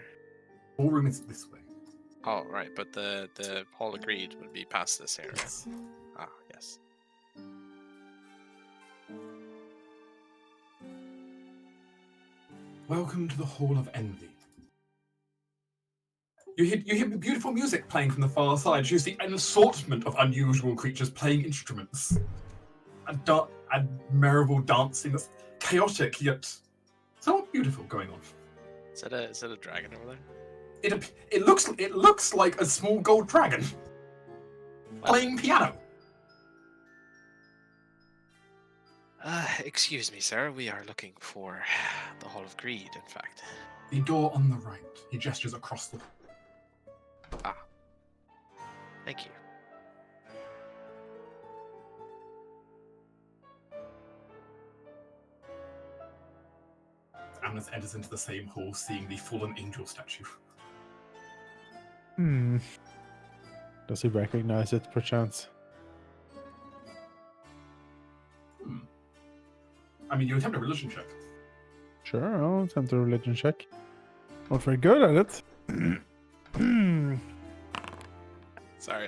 Ballroom is this way. Oh, right, but the Hall of Greed would be past this area. Yes. Ah, yes. Welcome to the Hall of Envy. You hear beautiful music playing from the far side. You see an assortment of unusual creatures playing instruments. Admirable dancing that's chaotic yet somewhat beautiful going on. Is that a dragon over there? It looks like a small gold dragon playing piano. Excuse me, sir. We are looking for the Hall of Greed, in fact. The door on the right. He gestures across the. Ah. Thank you. Amnes enters into the same hall, seeing the fallen angel statue. Does he recognize it, perchance? I mean, you attempt a religion check. Sure, I'll attempt a religion check. Not very good at it. Sorry,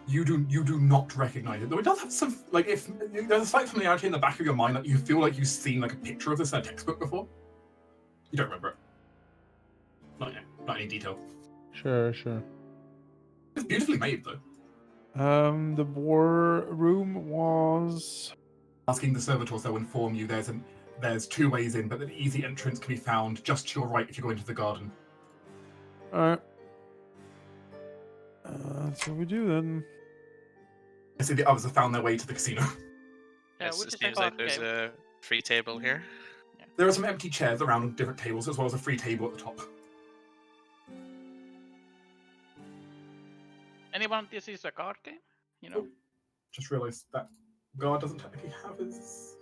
You do not recognize it, though it does have some if there's a slight familiarity in the back of your mind that you feel like you've seen a picture of this in a textbook before. You don't remember it. Not any detail. Sure. It's beautifully made though. The war room was Asking the servitors, they'll inform you there's 2 ways in, but an easy entrance can be found just to your right if you're going to the garden. Alright. That's what we do then. I see the others have found their way to the casino. Yeah, Yes, which it is a seems like card there's game. a free table here. There are some empty chairs around on different tables, as well as a free table at the top. Anyone, this is a card game? You know? Just realised that guard doesn't technically have his...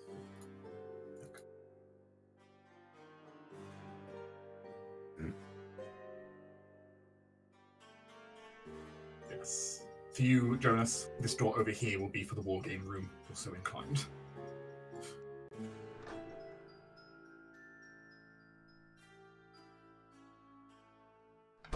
Yes. For you, Jonas, this door over here will be for the war game room, if you're so inclined.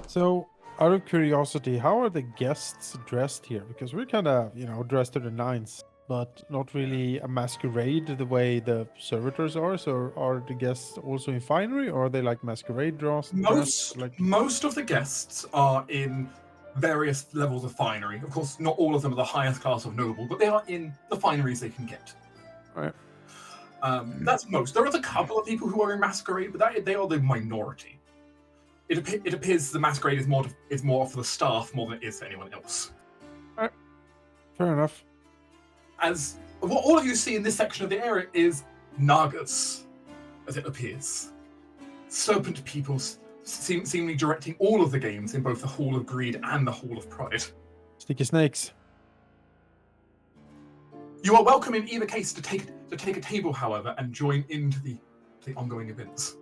So, out of curiosity, how are the guests dressed here? Because we're kind of, dressed to the nines, but not really a masquerade the way the servitors are. So, are the guests also in finery, or are they like masquerade dress? Most of the guests are in various levels of finery. Of course, not all of them are the highest class of noble, but they are in the fineries they can get. Right. That's most. There are a couple of people who are in masquerade, but they are the minority. It appears the masquerade is more for the staff more than it is for anyone else. Alright. Fair enough. As what all of you see in this section of the area is Nagas, as it appears. Serpent peoples seemingly directing all of the games in both the Hall of Greed and the Hall of Pride. Sticky snakes. You are welcome in either case to take a table, however, and join into the ongoing events.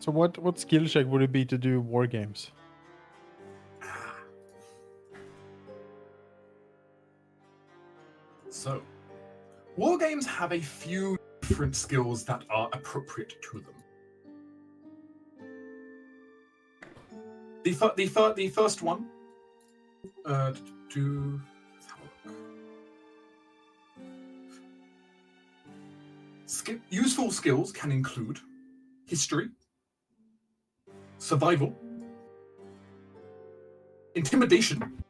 So what skill check would it be to do war games? So, war games have a few different skills that are appropriate to them. The first one, let's have a look. Useful skills can include history, survival, intimidation,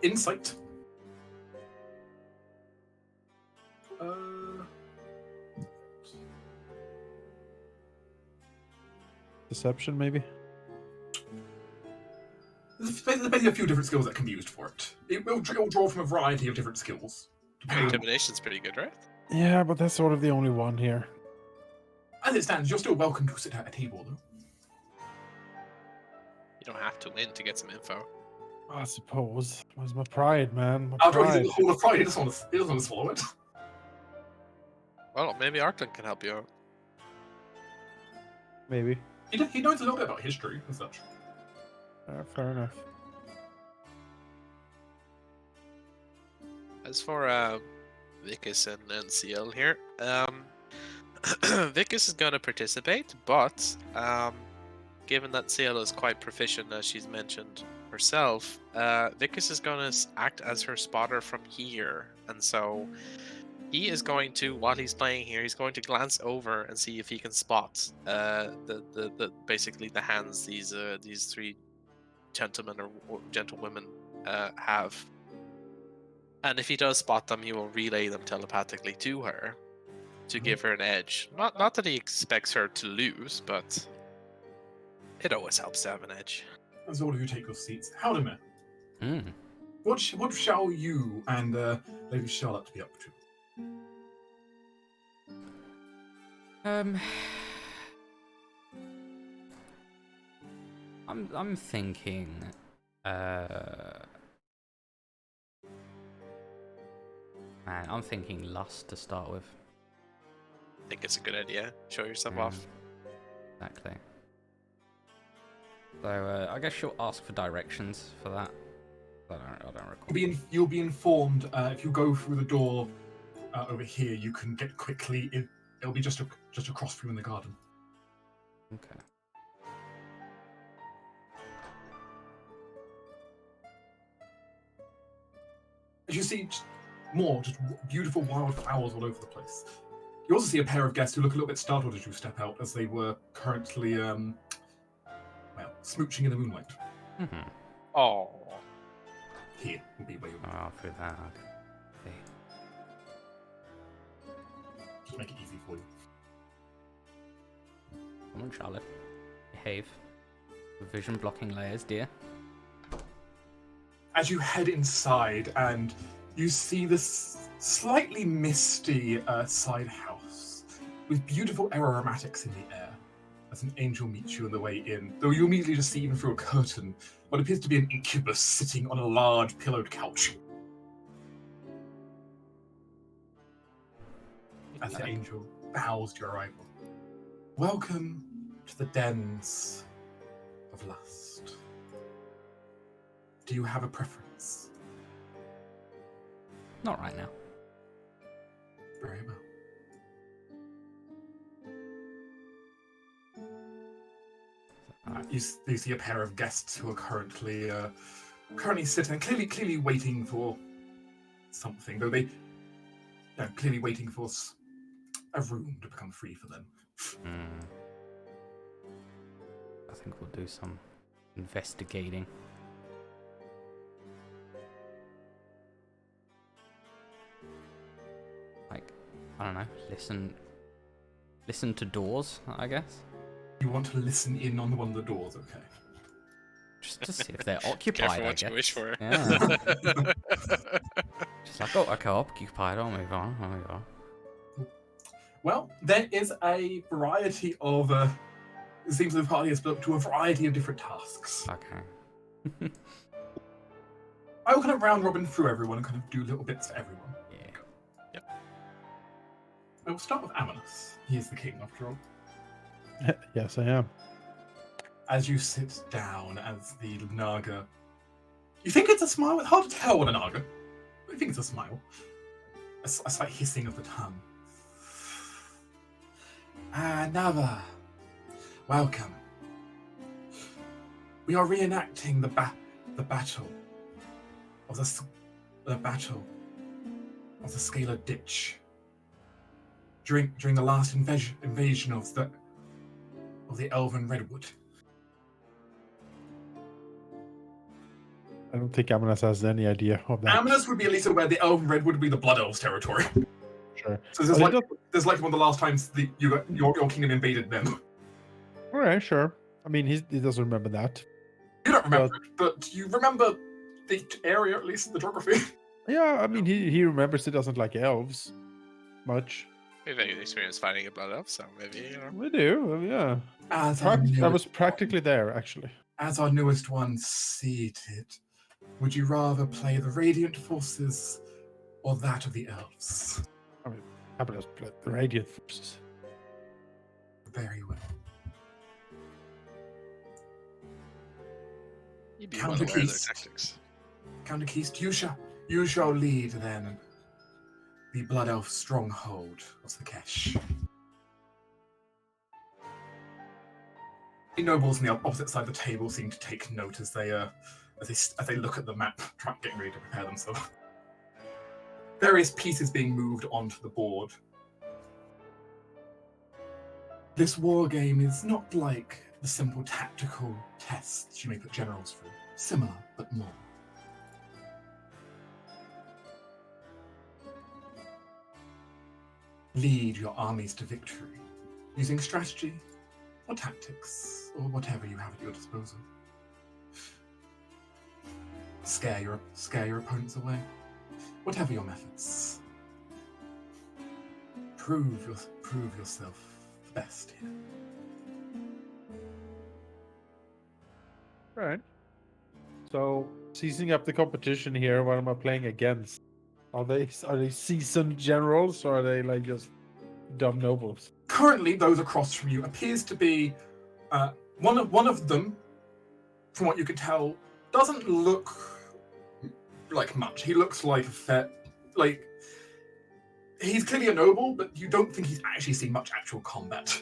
insight, Deception, maybe? there's basically a few different skills that can be used for it. It will draw from a variety of different skills. Intimidation's pretty good, right? Yeah, but that's sort of the only one here. As it stands, you're still welcome to sit at a table, though. You don't have to win to get some info. I suppose. Where's my pride, man? My After he's in pride. the Hall of Pride, he doesn't want to swallow it. Well, maybe Arklin can help you out. Maybe. He knows a little bit about history and such. Fair enough. As for Vicus and NCL here, Vicus is going to participate, but given that CL is quite proficient, as she's mentioned herself, Vicus is going to act as her spotter from here, and so he is going to, while he's playing here, he's going to glance over and see if he can spot the basically the hands these 3 gentlemen or gentlewomen have. And if he does spot them, he will relay them telepathically to her to give her an edge. Not that he expects her to lose, but it always helps to have an edge. As all of you take your seats, Halldamir, Hmm. what shall you and Lady Charlotte be up to? I'm thinking. Man, I'm thinking lust to start with. I think it's a good idea. Show yourself Mm, off. Exactly. So I guess she'll ask for directions for that. I don't recall. You'll be informed if you go through the door over here. You can get quickly. It'll be just across from you in the garden. Okay. As you see more just beautiful wild flowers all over the place. You also see a pair of guests who look a little bit startled as you step out, as they were currently, smooching in the moonlight. Mm-hmm. Oh, Here will be where you'll be. Oh, through that. Okay. make it easy for you. Come on, Charlotte. Behave. Vision blocking layers, dear. As you head inside and you see this slightly misty side house with beautiful aromatics in the air as an angel meets you on the way in, though you immediately just see even through a curtain what appears to be an incubus sitting on a large pillowed couch. As the angel bows to your arrival. Welcome to the dens of lust. Do you have a preference? Not right now. Very well. You see a pair of guests who are currently sitting, clearly waiting for something. Though they, clearly waiting for a room to become free for them. I think we'll do some investigating. Like, I don't know, listen to doors, I guess. You want to listen in on one of the doors, okay? Just to see if they're occupied, Careful I what guess. you wish for. Yeah. Just like, oh, okay, occupied, I'll move on. Well, there is a variety of. It seems the party is split up to a variety of different tasks. Okay. I will kind of round robin through everyone and kind of do little bits for everyone. Yeah. Yep. I will start with Amanus. He is the king, after all. Yes, I am. As you sit down, as the Naga... You think it's a smile? It's hard to tell what a Naga. I think it's a smile. A slight hissing of the tongue. Nava. Welcome. We are reenacting the battle of the battle of the Scalar Ditch. During the last invasion of the Elven Redwood. I don't think Amanus has any idea of that. Amanus would be at least aware the Elven Redwood would be the Blood Elves' territory. Sure. So this is But like one of the last times your kingdom invaded them. All right, sure. I mean, he doesn't remember that. You don't remember it, but you remember the area, at least the geography. Yeah, I mean, he remembers he doesn't like elves much. We've had experience fighting a blood elf, so maybe, We do, yeah. I I was practically there, actually. As our newest one seated, would you rather play the Radiant Forces or that of the Elves? I mean, Amanus played the Radiant Forces. Very well. You'd be Count well the aware of their keys. tactics. Count Keist, you shall lead then the Blood Elf stronghold of the Kesh. The nobles on the opposite side of the table seem to take note as they look at the map, getting ready to prepare themselves. Various pieces being moved onto the board. This war game is not like the simple tactical tests you may put generals through. Similar, but more. Lead your armies to victory, using strategy, or tactics, or whatever you have at your disposal. Scare your opponents away, whatever your methods. Prove yourself the best here. Right. So, seizing up the competition here, what am I playing against? Are they seasoned generals, or are they like just dumb nobles? Currently, those across from you appears to be one of them, from what you can tell, doesn't look like much. He looks like he's clearly a noble, but you don't think he's actually seen much actual combat.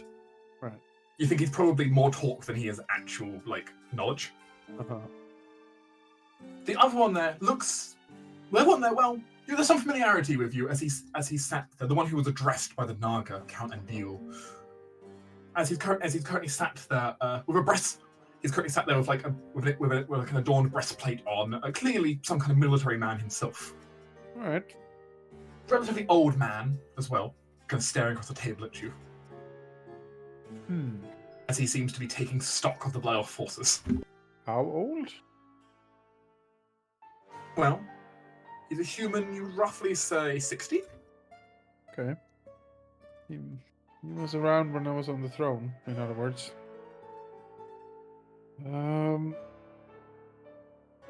Right. You think he's probably more talk than he is actual knowledge. Uh-huh. The other one there looks well. There's some familiarity with you as he sat there. The one who was addressed by the Naga, Count Andil. As he's currently sat there with a breast. He's currently sat there with an adorned breastplate on. Clearly, some kind of military man himself. All right. Relatively old man as well. kind of staring across the table at you, as he seems to be taking stock of the Blythe forces. How old? Well, he's a human, you roughly say 60? Okay. He was around when I was on the throne, in other words.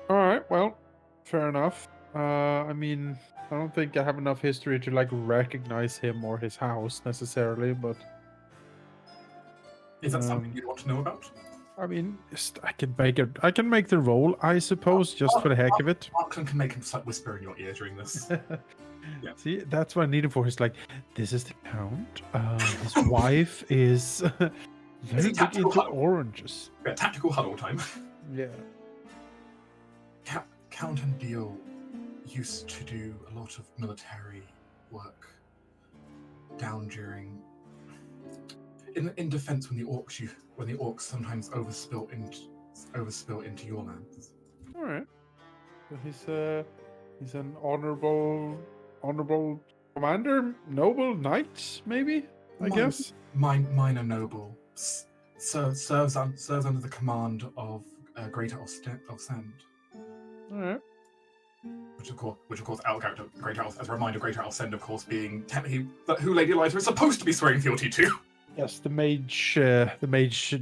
Alright, well, fair enough. I mean, I don't think I have enough history to, like, recognize him or his house, necessarily, but... Is that something you'd want to know about? I mean, I can make the roll, I suppose, just for the heck of it. Arkland can make him start whisper in your ear during this. Yeah. See, that's what I need him for. He's like, this is the Count. His wife is very big tactical into huddle? oranges. Yeah, tactical huddle time. Yeah. Count and Deal used to do a lot of military work down during... In defense when the orcs sometimes overspill into your lands. All right. So he's an honorable commander, noble knight, maybe. I guess. Minor noble serves under the command of Greater Sand. All right. Which of course, out of character, Greater as a reminder, Greater Send, of course, being technically who Lady Eliza is supposed to be swearing fealty to. Yes, the mage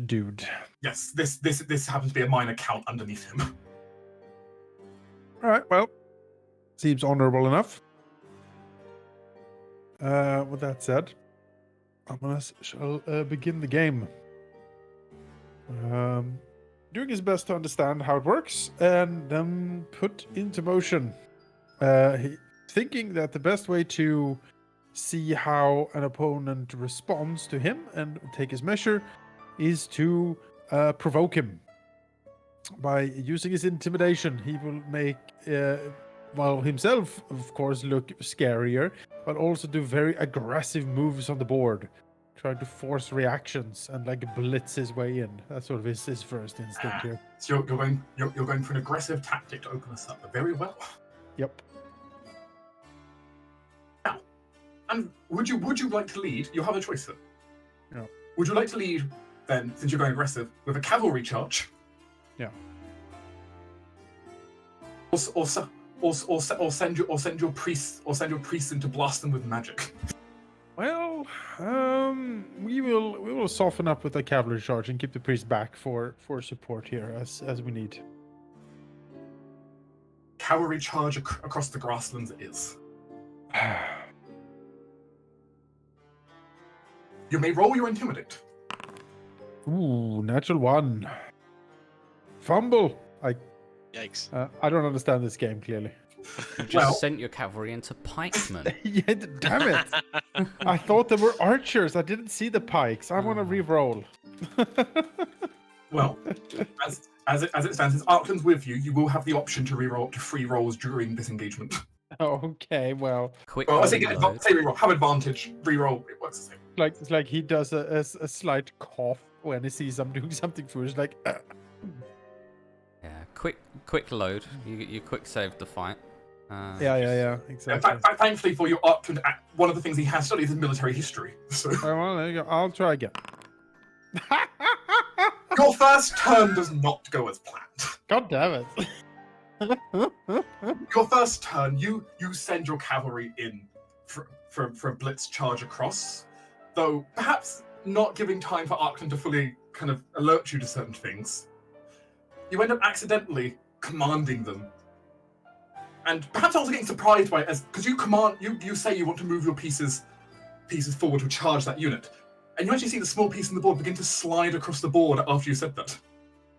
dude. Yes, this happens to be a minor count underneath him. All right. Well, seems honorable enough. With that said, Ominous shall begin the game. Doing his best to understand how it works and then put into motion. Thinking that the best way to see how an opponent responds to him and take his measure is to provoke him. By using his intimidation, he will make himself, of course, look scarier, but also do very aggressive moves on the board, trying to force reactions and like blitz his way in. That's sort of his first instinct here. So you're going for an aggressive tactic to open us up. Very well. Yep. Now, and would you like to lead? You have a choice then. Yeah. Would you like to lead then, since you're going aggressive, with a cavalry charge? Yeah. Or send your priests in to blast them with magic. Well, we will soften up with the cavalry charge and keep the priest back for support here as we need. Cavalry charge across the grasslands it is. You may roll your intimidate. Ooh, natural one. Fumble. Yikes. I don't understand this game clearly. You just sent your cavalry into pikemen. Yeah, damn it. I thought they were archers. I didn't see the pikes. I want to re-roll. Well, as it stands, since Arkland's with you, you will have the option to re-roll to free rolls during this engagement. Okay, well. Quick Well, I say reload. re-roll. Have advantage. Re-roll. It works the same. It's like he does a slight cough when he sees I'm doing something foolish. Like, Yeah, quick load. You quick saved the fight. Yeah, exactly. Thankfully for you, Arkland, one of the things he has studied is military history. So Well, there you go. I'll try again. your first turn does not go as planned. God damn it. Your first turn, you send your cavalry in for a blitz charge across, though perhaps not giving time for Arkland to fully kind of alert you to certain things. You end up accidentally commanding them, and perhaps also getting surprised by it, because you say you want to move your pieces forward to charge that unit, and you actually see the small piece in the board begin to slide across the board after you said that.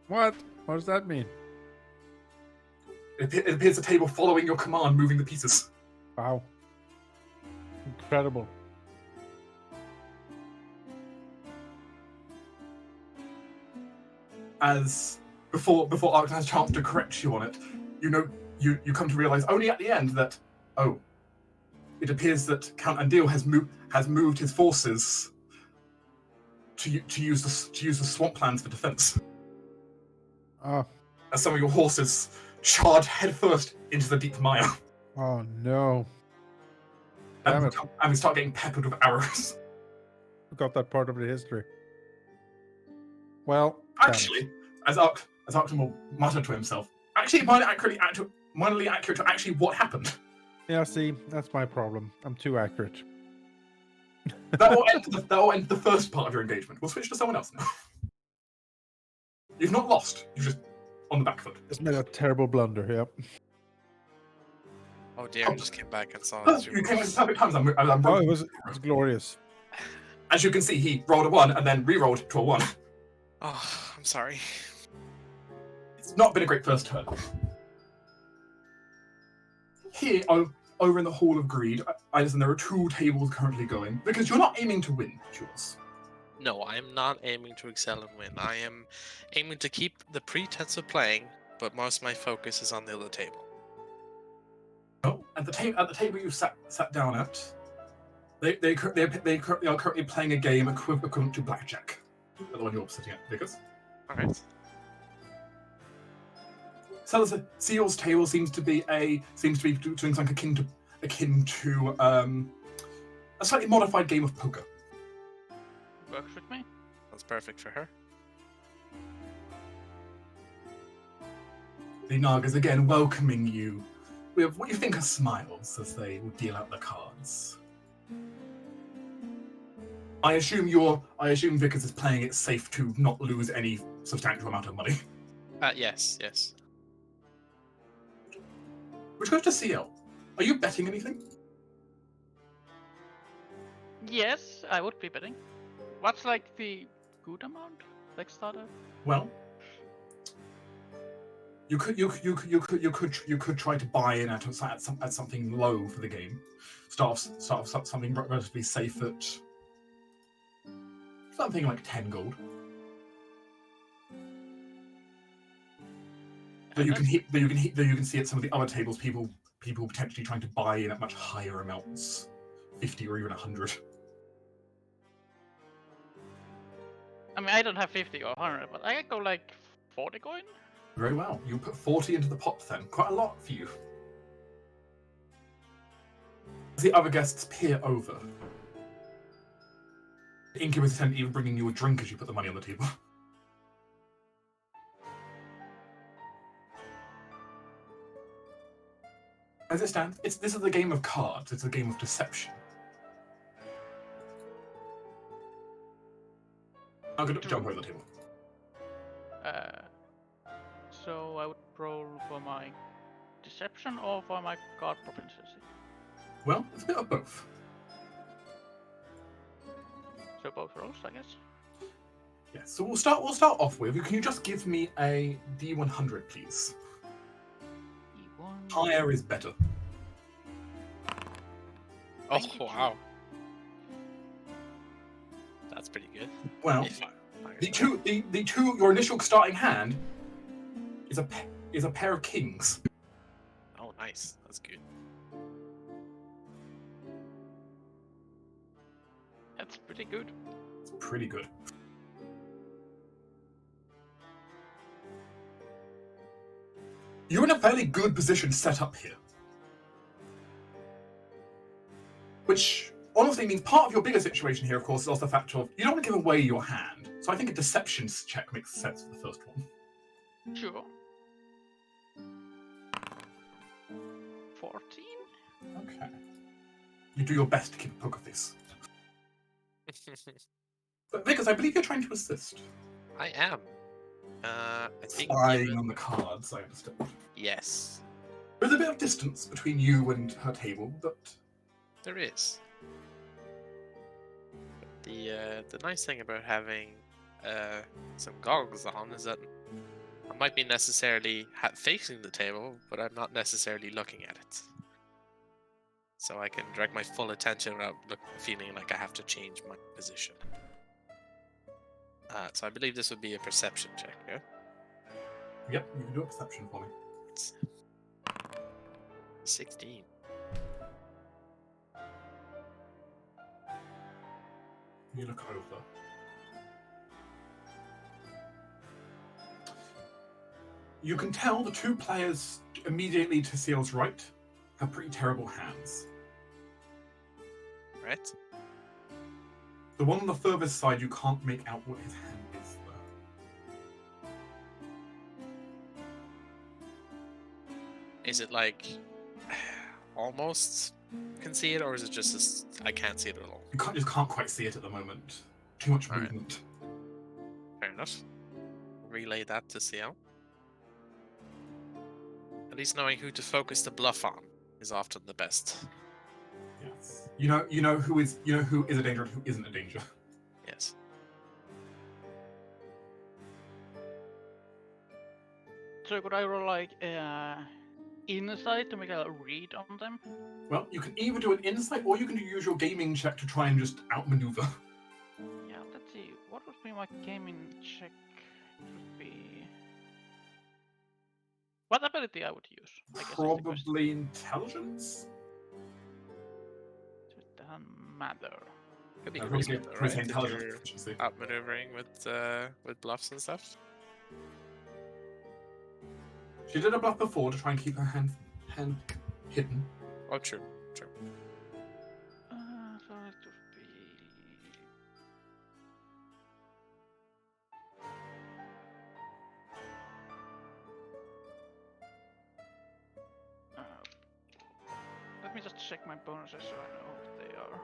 What? What does that mean? It appears the table following your command, moving the pieces. Wow. Incredible. As before Arkland has a chance to correct you on it, you come to realize only at the end that, it appears that Count Andil has moved his forces to use the swamplands for defense. As some of your horses charge headfirst into the deep mire. Oh no. Damn and, it. and we start getting peppered with arrows. Forgot that part of the history. Well, damn it. Actually, as Arctum will mutter to himself, actually, minorly accurate to actually what happened. Yeah, see, that's my problem. I'm too accurate. That will end the first part of your engagement. We'll switch to someone else now. You've not lost. You're just on the back foot. Just made a terrible blunder, yep. Oh dear, I just came back and saw Oh, it. you came at the perfect time. I'm Oh, rolling. it was glorious. As you can see, he rolled a 1 and then re-rolled to a 1. Oh, I'm sorry. It's not been a great first turn. Here, over in the Hall of Greed, I understand there are 2 tables currently going, because you're not aiming to win, Jules. No, I am not aiming to excel and win. I am aiming to keep the pretense of playing, but most of my focus is on the other table. Oh, at the table you sat down at, they are currently playing a game equivalent to blackjack. The one you're sitting at, Vickers. Alright. So the Seal's table seems to be doing something akin to a slightly modified game of poker. Works with me. That's perfect for her. The Nagas again welcoming you with what you think are smiles as they will deal out the cards. I assume Vickers is playing it safe to not lose any substantial amount of money. Yes. Which goes to CL. Are you betting anything? Yes, I would be betting. What's like the good amount? Like starter? Well, you could try to buy in at something low for the game. Start off something relatively safe at something like 10 gold. Though you can see at some of the other tables people potentially trying to buy in at much higher amounts, 50 or even 100. I mean, I don't have 50 or 100, but I could go like 40 coin. Very well. You put 40 into the pot then. Quite a lot for you. As the other guests peer over, the Incubus attendant even bringing you a drink as you put the money on the table. As it stands, this is a game of cards. It's a game of deception. I'm going to jump over the table. So I would roll for my deception or for my card proficiency. Well, it's a bit of both. So both rolls, I guess. Yes. So we'll start off with. Can you just give me a D100, please? E1. Higher is better. Oh, wow. That's pretty good. Well, If I- the two your initial starting hand is a pair of kings. Oh, nice. That's good. That's pretty good. It's pretty good. You're in a fairly good position set up here. Which honestly means part of your bigger situation here, of course, is also the fact of you don't want to give away your hand. So I think a deception check makes sense for the first one. Sure. 14? Okay. You do your best to keep a poker face. But Vickers, I believe you're trying to assist. I am. I think. Spying given- on the cards, I understand. Yes, There's a bit of distance between you and her table, but there is. The nice thing about having some goggles on is that I might be necessarily facing the table, but I'm not necessarily looking at it. So I can direct my full attention without feeling like I have to change my position. So I believe this would be a perception check, yeah? yep, you can do a perception for me. 16. You look over. You can tell the two players immediately to Seal's right have pretty terrible hands. right? The one on the furthest side, you can't make out what his hand is, though. Is it like almost can see it, or is it just I can't see it at all? You just can't quite see it at the moment. Too much Alright. movement. Fair enough. Relay that to CL. At least knowing who to focus the bluff on is often the best. Yes. You know who is a danger and who isn't a danger. Yes. So could I roll like insight to make a read on them? Well, you can either do an insight or you can use your gaming check to try and just outmaneuver. Yeah, let's see. What would be my gaming check? It would be what ability I would use? I guess is the question. Probably intelligence. So it doesn't matter. Could be I really charisma, did though, probably say right? If intelligence you're proficiency. outmaneuvering with bluffs and stuff. She did a bluff before to try and keep her hand hidden. Oh, true, true. So it would be. Let me just check my bonuses so I know what they are.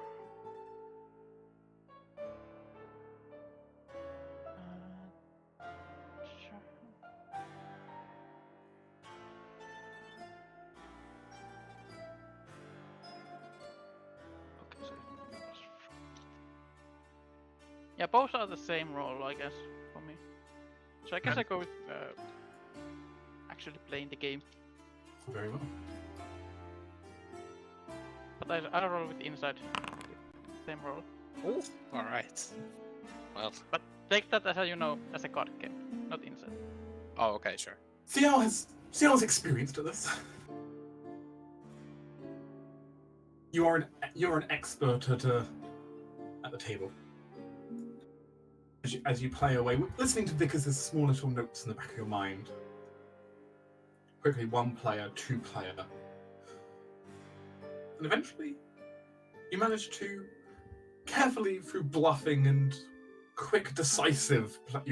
Sure. Okay, so yeah, both are the same roll, I guess, for me. So I guess I go with actually playing the game. Very well. But I roll with inside. Same roll. Oh, all right. Well, But take that as as a card game, not inside. oh, okay, sure. CL's experienced at this. You're an expert at the table. As you play away, listening to Vickers' small little notes in the back of your mind. Quickly, 1 player, 2 player. And eventually, you manage to, carefully through bluffing and quick, decisive kind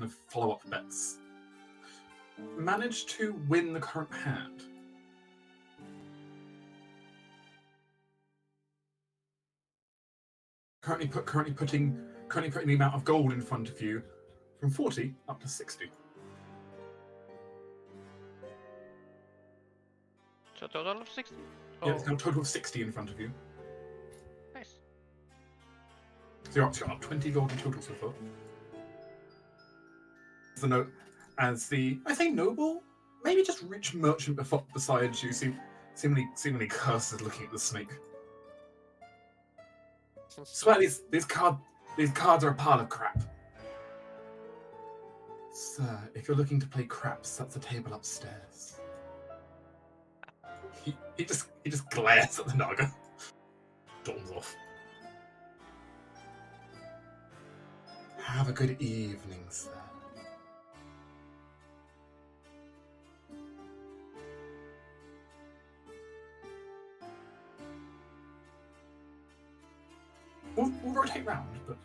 of follow-up bets, manage to win the current hand. Currently putting the amount of gold in front of you from 40 up to 60. So total of 60? Yeah, it's now a total of 60 in front of you. Nice. So you're up 20 gold in total so far. The note as I say noble, maybe just rich merchant beside you, seemingly curses looking at the snake. Swear these cards are a pile of crap. Sir, if you're looking to play craps, that's a table upstairs. He just glares at the Naga. Storms off. Have a good evening, sir. We'll rotate round, but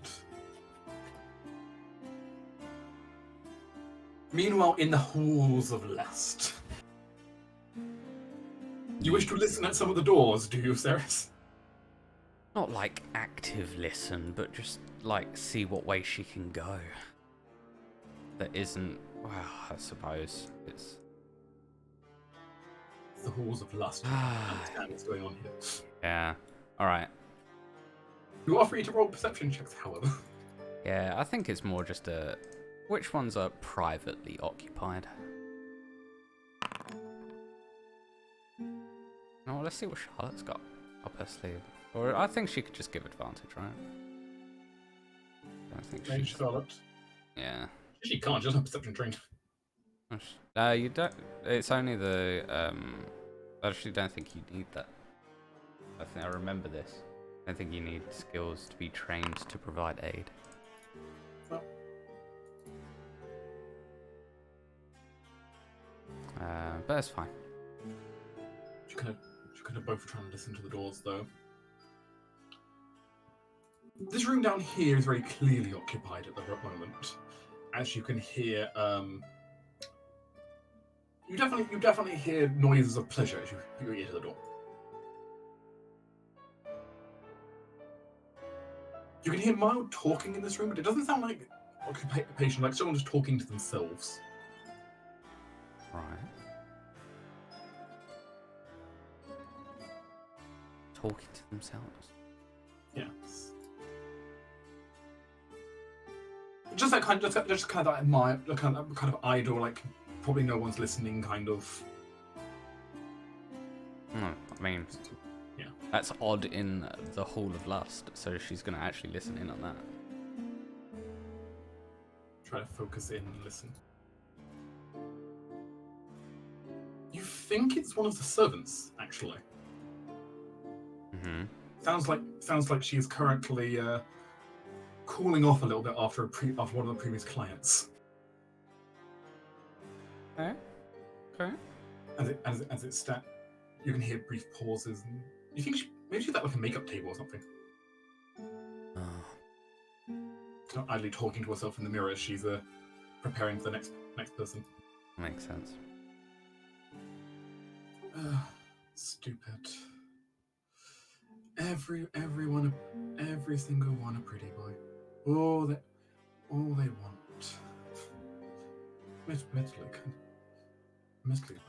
meanwhile, in the halls of lust. You wish to listen at some of the doors, do you, Ceres? Not like active listen, but just like see what way she can go. That isn't, well, I suppose it's The halls of lust. I understand what's going on here. yeah. All right. You are free to roll perception checks, however. Yeah, I think it's more just which ones are privately occupied. Oh, let's see what Charlotte's got up her sleeve. Or I think she could just give advantage, right? I think Range Charlotte. Yeah. She can't, just have perception trained. You don't. It's only the. I actually don't think you need that. I think I remember this. I don't think you need skills to be trained to provide aid. Well. But that's fine. You kind of both trying to listen to the doors, though. This room down here is very clearly occupied at the moment. As you can hear, you definitely hear noises of pleasure as you put your ear to the door. You can hear mild talking in this room, but it doesn't sound like occupation, like someone just talking to themselves. Right. Talking to themselves. Yes. Just that kind of, just kind of that admire, kind of idle, like probably no one's listening, kind of. No, I mean, Yeah. that's odd in the Hall of Lust, so she's going to actually listen in on that. Try to focus in and listen. You think it's one of the servants, actually. Mm-hmm. Sounds like she is currently cooling off a little bit after after one of the previous clients. Okay. Okay. As it you can hear brief pauses, and you think maybe she's at like a makeup table or something. Oh. Kind of idly talking to herself in the mirror as she's preparing for the next person. Makes sense. Stupid. Every single one a pretty boy. All they want. Mentally.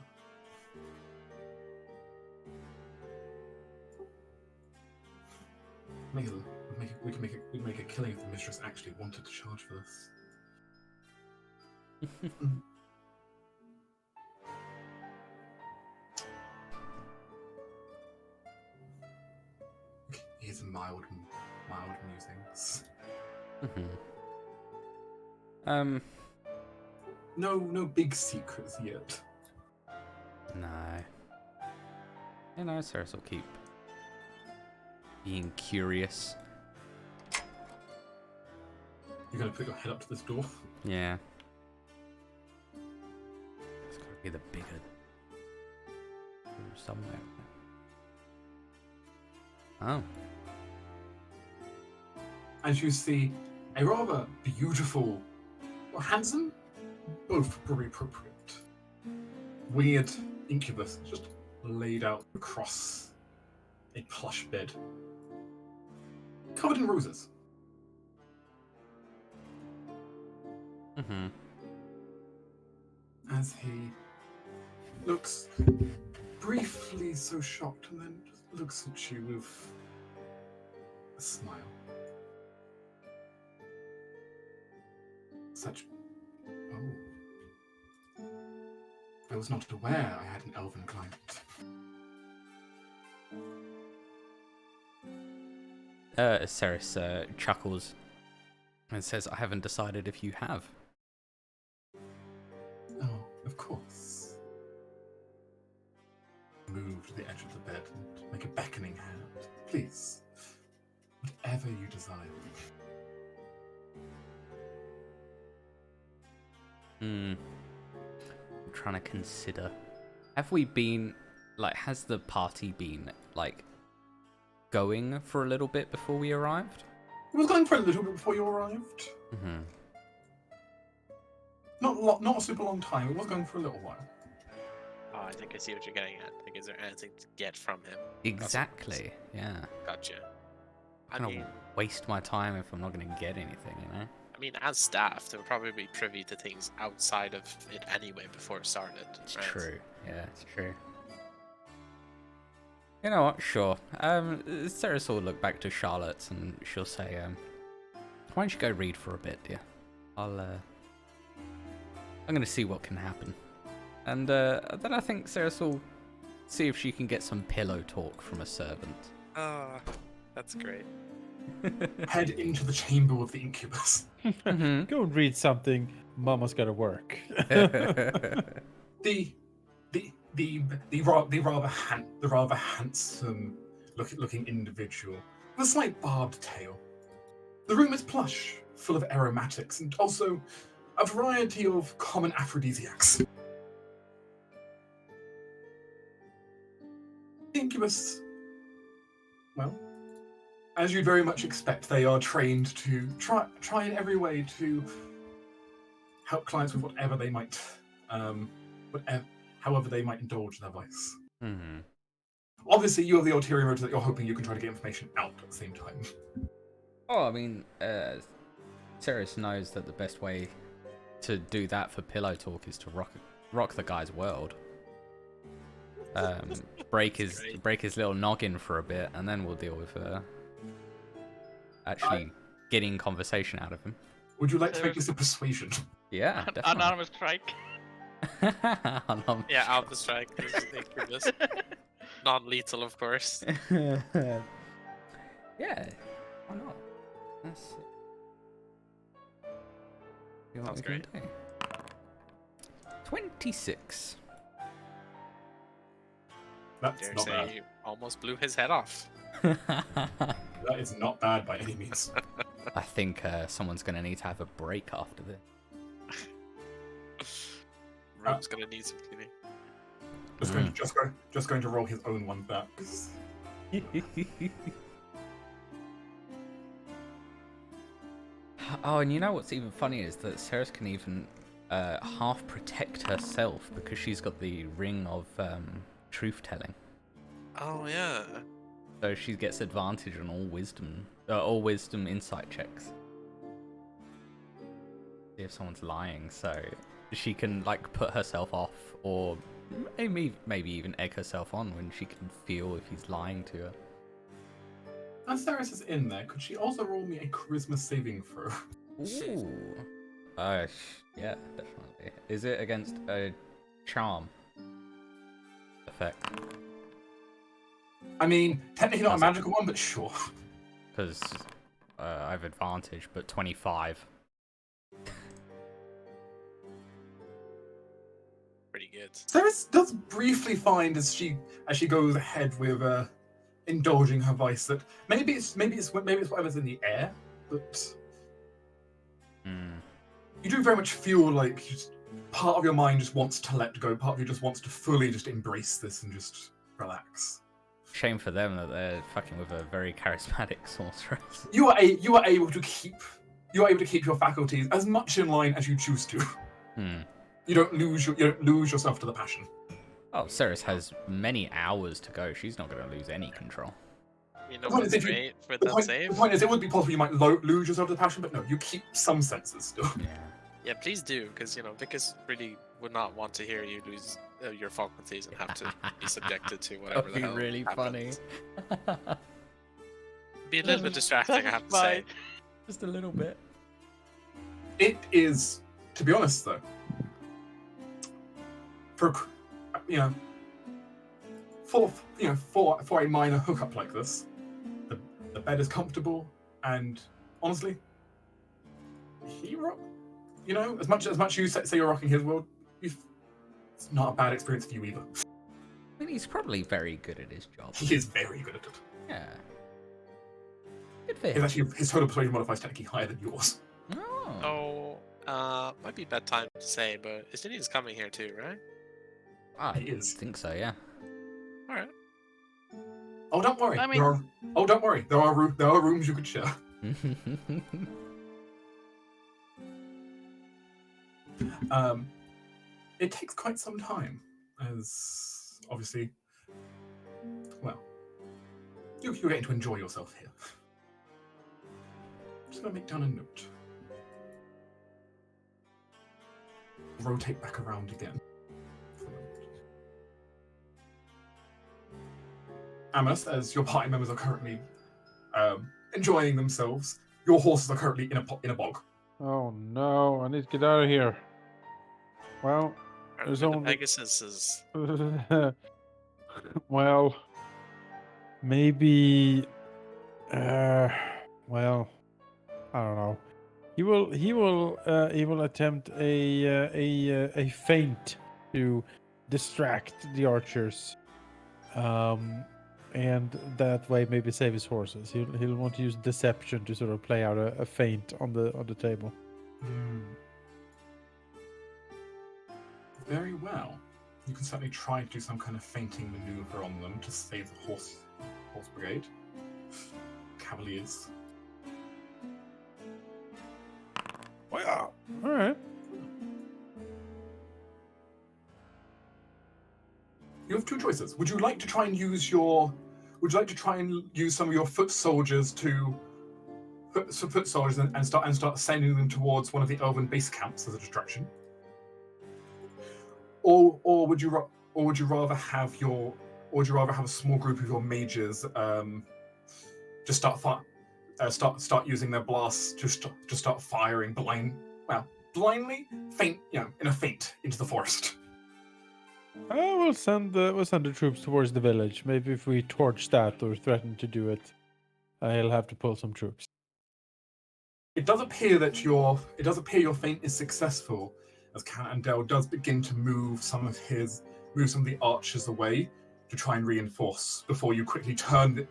We can make a killing if the mistress actually wanted to charge for this. Here's mild musings. Mm-hmm. No big secrets yet. No. You know, Ceres will keep being curious. You're gonna put your head up to this door. Yeah. It's gotta be the bigger room somewhere. Oh. As you see a rather beautiful, or handsome, both very appropriate, weird incubus just laid out across a plush bed, covered in roses. Mm-hmm. As he looks briefly so shocked and then just looks at you with a smile. Such... Oh. I was not aware I had an elven client. Ceres chuckles and says, I haven't decided if you have. Oh, of course. Move to the edge of the bed and make a beckoning hand. Please. Whatever you desire. I'm trying to consider. Have we been, like, has the party been, like, going for a little bit before we arrived? It was going for a little bit before you arrived. Mm-hmm. Not a super long time. It was going for a little while. Oh, I think I see what you're getting at. Like, is there anything to get from him? Exactly, yeah. Gotcha. I I'm mean, gonna waste my time if I'm not gonna get anything, you know? I mean, as staff, they'll probably be privy to things outside of it anyway before it started. It's right? true, yeah, it's true. You know what, sure. Ceres will look back to Charlotte and she'll say, why don't you go read for a bit, dear? I'm gonna see what can happen. And then I think Ceres will see if she can get some pillow talk from a servant. Oh, that's great. Head into the chamber of the incubus. Mhm. Go and read something. Mama's gotta work. The rather handsome looking individual with a slight barbed tail. The room is plush, full of aromatics, and also a variety of common aphrodisiacs. The incubus, well, as you'd very much expect, they are trained to try in every way to help clients with whatever they might, however they might indulge their vice. Mm-hmm. Obviously, you have the ulterior motive that you're hoping you can try to get information out at the same time. Oh, I mean, Ceres knows that the best way to do that for pillow talk is to rock the guy's world. Break his little noggin for a bit, and then we'll deal with actually getting conversation out of him. Would you like to make this a persuasion? Yeah, definitely. Anonymous strike. Yeah, Alpha Strike. This is Incubus. Non-lethal, of course. Yeah, why not? That's what Sounds we can great. do. 26. That's Dare not say bad. you almost blew his head off. That is not bad by any means. I think someone's going to need to have a break after this. Room's gonna need some cleaning. Just going to roll his own one back. Oh, and you know what's even funnier is that Ceres can even half protect herself because she's got the ring of truth telling. Oh yeah. So she gets advantage on all wisdom insight checks. See if someone's lying, so she can like put herself off, or maybe even egg herself on when she can feel if he's lying to her. As Ceres is in there, could she also roll me a charisma saving throw? Ooh. Yeah, definitely. Is it against a charm effect? I mean, technically not a Does it? magical one, but sure. Because I have advantage, but 25. Pretty good. Ceres does briefly find as she goes ahead with indulging her vice that maybe it's whatever's in the air, but you do very much feel like part of your mind just wants to let go, part of you just wants to fully just embrace this and just relax. Shame for them that they're fucking with a very charismatic sorceress. You are able to keep your faculties as much in line as you choose to. You don't lose yourself to the passion. Oh, Ceres has many hours to go. She's not going to lose any control. You know The point what's is, great for The that save? point is, it would be possible you might lose yourself to the passion, but no, you keep some senses still. Yeah. Yeah, please do, because Vicus really would not want to hear you lose your faculties and have to be subjected to whatever That'd the be hell really funny. happens. Be a little bit distracting, I have to say. Just a little bit. It is, to be honest, though, for a minor hookup like this, the bed is comfortable, and honestly, as much you say you're rocking his world, it's not a bad experience for you either. I mean, he's probably very good at his job. He is very good at it. Yeah. Good for him. His total persuasion modifier is technically higher than yours. Oh. Might be bedtime to say, but Istinian's coming here too, right? I He is. think so, yeah. Alright. Oh, don't worry. I mean- Don't worry. There are rooms you could share. It takes quite some time, as obviously, well, you're getting to enjoy yourself here. I'm just gonna make down a note. Rotate back around again. Amos, as your party members are currently enjoying themselves, your horses are currently in a bog. Oh no, I need to get out of here. Well, there's The only Pegasus is... well, maybe well, I don't know. He will attempt a feint to distract the archers. And that way maybe save his horses. He'll want to use deception to sort of play out a feint on the table. Very well. You can certainly try to do some kind of feinting maneuver on them to save the horse brigade. cavaliers. Wow. All right. You have two choices. Would you like to try and use some of your foot soldiers and start sending them towards one of the elven base camps as a distraction? Or would you rather have a small group of your mages just start using their blasts to start firing blindly, in a feint into the forest? We'll send the troops towards the village. Maybe if we torch that or threaten to do it, I'll have to pull some troops. It does appear your feint is successful, as Cannondale does begin to move some of the archers away to try and reinforce before you quickly turn the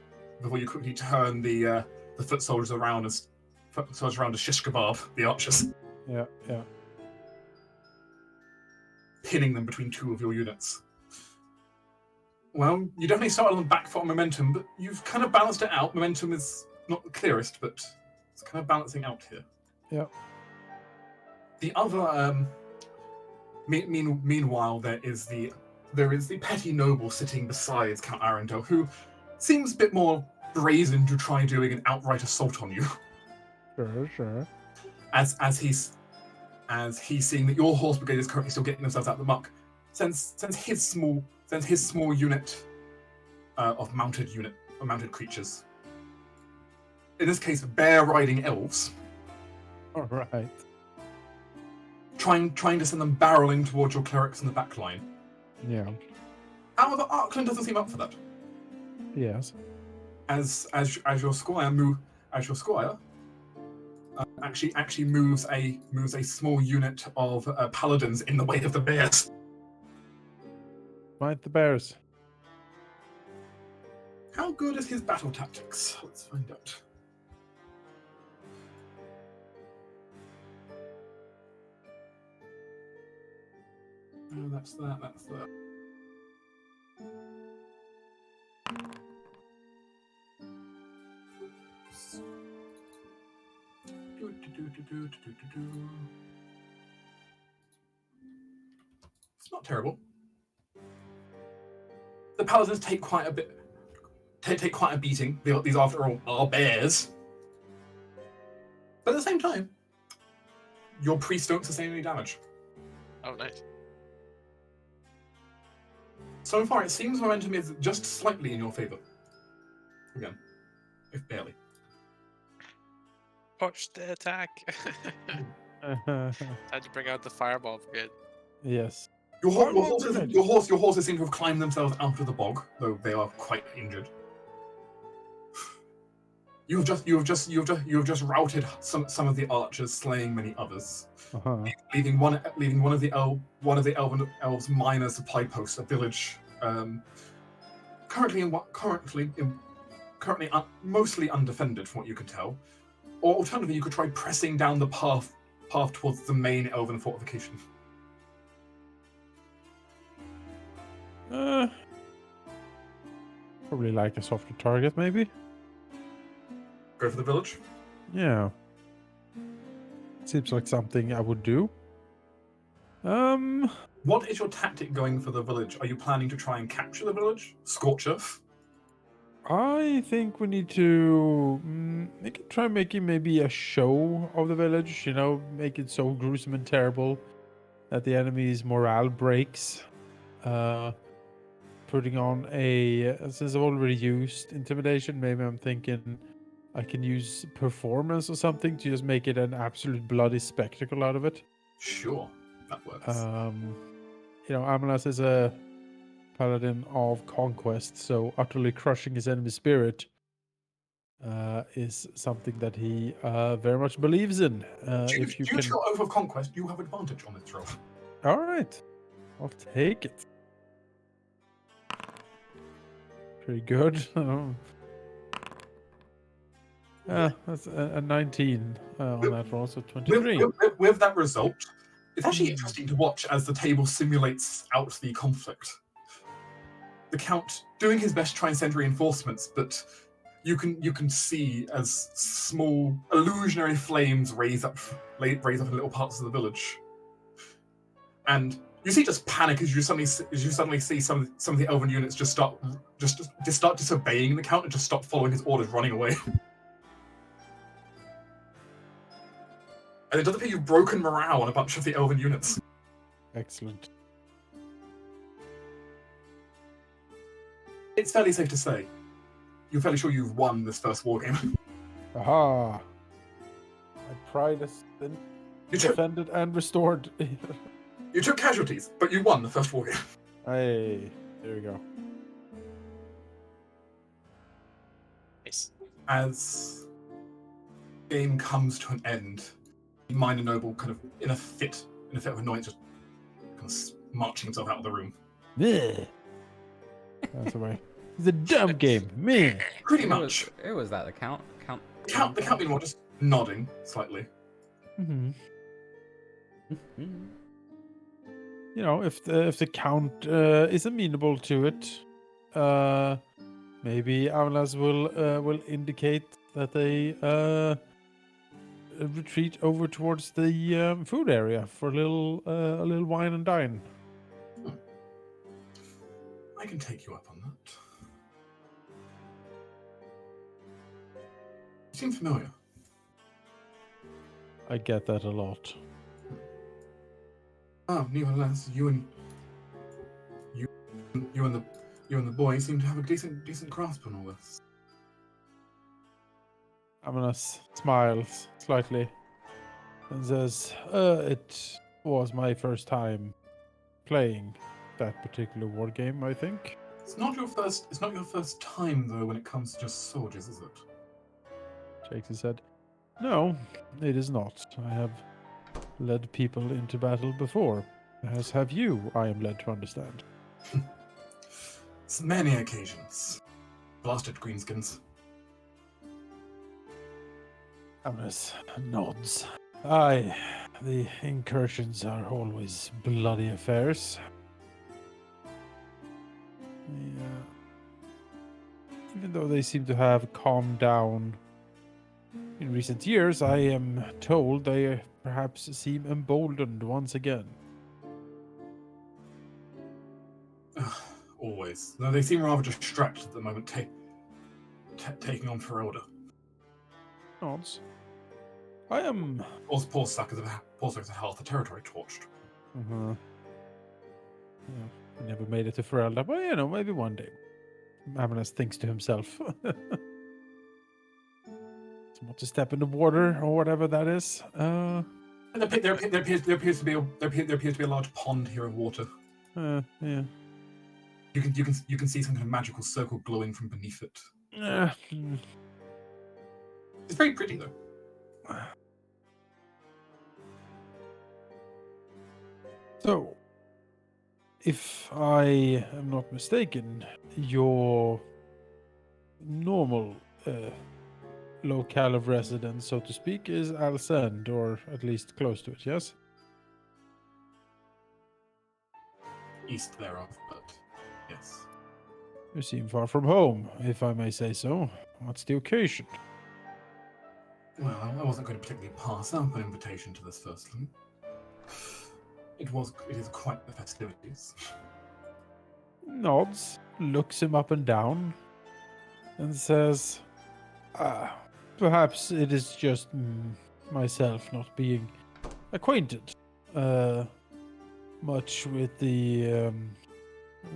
foot soldiers around as shish kebab the archers, Yeah. pinning them between two of your units. Well, you definitely started on the back foot on momentum, but you've kind of balanced it out. Momentum is not the clearest, but it's kind of balancing out here. Yeah. The other, meanwhile, there is the petty noble sitting beside Count Arundel, who seems a bit more brazen to try doing an outright assault on you. Sure. As he's seeing that your horse brigade is currently still getting themselves out of the muck, sends his small unit of mounted creatures. In this case, bear riding elves. All right. Trying to send them barreling towards your clerics in the back line. Yeah. However, Arkland doesn't seem up for that. Yes. As your squire actually moves a small unit of paladins in the way of the bears. Fight the bears. How good is his battle tactics? Let's find out. Oh, that's that. It's not terrible. The paladins take quite a beating. These, after all, are bears. But at the same time, your priests don't sustain any damage. Oh, nice. So far, it seems momentum is just slightly in your favor. Again, if barely. Push the attack. Had to bring out the fireball brigade. Yes. Your horses seem to have climbed themselves out of the bog, though they are quite injured. You have just routed some of the archers, slaying many others, leaving one of the elves' minor supply posts, a village, currently mostly undefended, from what you can tell. Or alternatively, you could try pressing down the path towards the main elven fortification. Probably like a softer target, maybe. Go for the village? Yeah. Seems like something I would do. What is your tactic going for the village? Are you planning to try and capture the village? Scorch earth? I think we need to try making maybe a show of the village, make it so gruesome and terrible that the enemy's morale breaks. Putting on since I've already used intimidation, maybe I'm thinking I can use performance or something to just make it an absolute bloody spectacle out of it. Sure, that works. Amalas is a paladin of conquest, so utterly crushing his enemy spirit is something that he very much believes in. Due to your oath of conquest, you have advantage on this roll. All right, I'll take it. Pretty good. That's a 19 on that roll, so 23. With that result, it's actually interesting to watch as the table simulates out the conflict. The Count doing his best to try and send reinforcements, but you can see as small illusionary flames raise up in little parts of the village, and you see just panic as you suddenly see some of the elven units just start disobeying the count and just stop following his orders, running away. And it does appear you've broken morale on a bunch of the elven units. Excellent. It's fairly safe to say you're fairly sure you've won this first war game. Aha! My pride has been You took, defended and restored. you took casualties, but you won the first war game. Hey, there we go. Nice. As the game comes to an end, the minor noble kind of in a fit of annoyance just kind of marching himself out of the room. Yeah. That's the way. It's a dumb game. Me. Pretty much. Who was that? The count? The count meanwhile just nodding slightly. Mm-hmm. Mhm. You know, if the count is amenable to it, maybe Avlas will indicate that they retreat over towards the food area for a little wine and dine. I can take you up on that. You seem familiar. I get that a lot. Oh, nevertheless, you and the boy seem to have a decent grasp on all this. Amanas smiles slightly and says, it was my first time playing that particular war game, I think. It's not your first time though when it comes to just soldiers, is it? Shakes said, no, it is not. I have led people into battle before, as have you, I am led to understand. It's many occasions. Blasted greenskins. Amanas nods. Aye, the incursions are always bloody affairs. Yeah. Even though they seem to have calmed down in recent years, I am told they perhaps seem emboldened once again. Always. Though they seem rather distracted at the moment, taking on Ferelda. Nods. I am. Poor suckers of half the territory torched. Yeah, I never made it to Ferelda, but you know, maybe one day. Amanas thinks to himself. Want to step in the water or whatever that is. And there appears to be a large pond here of water. Yeah. You can see some kind of magical circle glowing from beneath it. It's very pretty though. So, if I am not mistaken, your normal locale of residence, so to speak, is Alsend, or at least close to it, yes? East thereof, but yes. You seem far from home, if I may say so. What's the occasion? Well, I wasn't going to particularly pass up an invitation to this firstly. It is quite the festivities. Nods, looks him up and down, and says, perhaps it is just myself not being acquainted much with the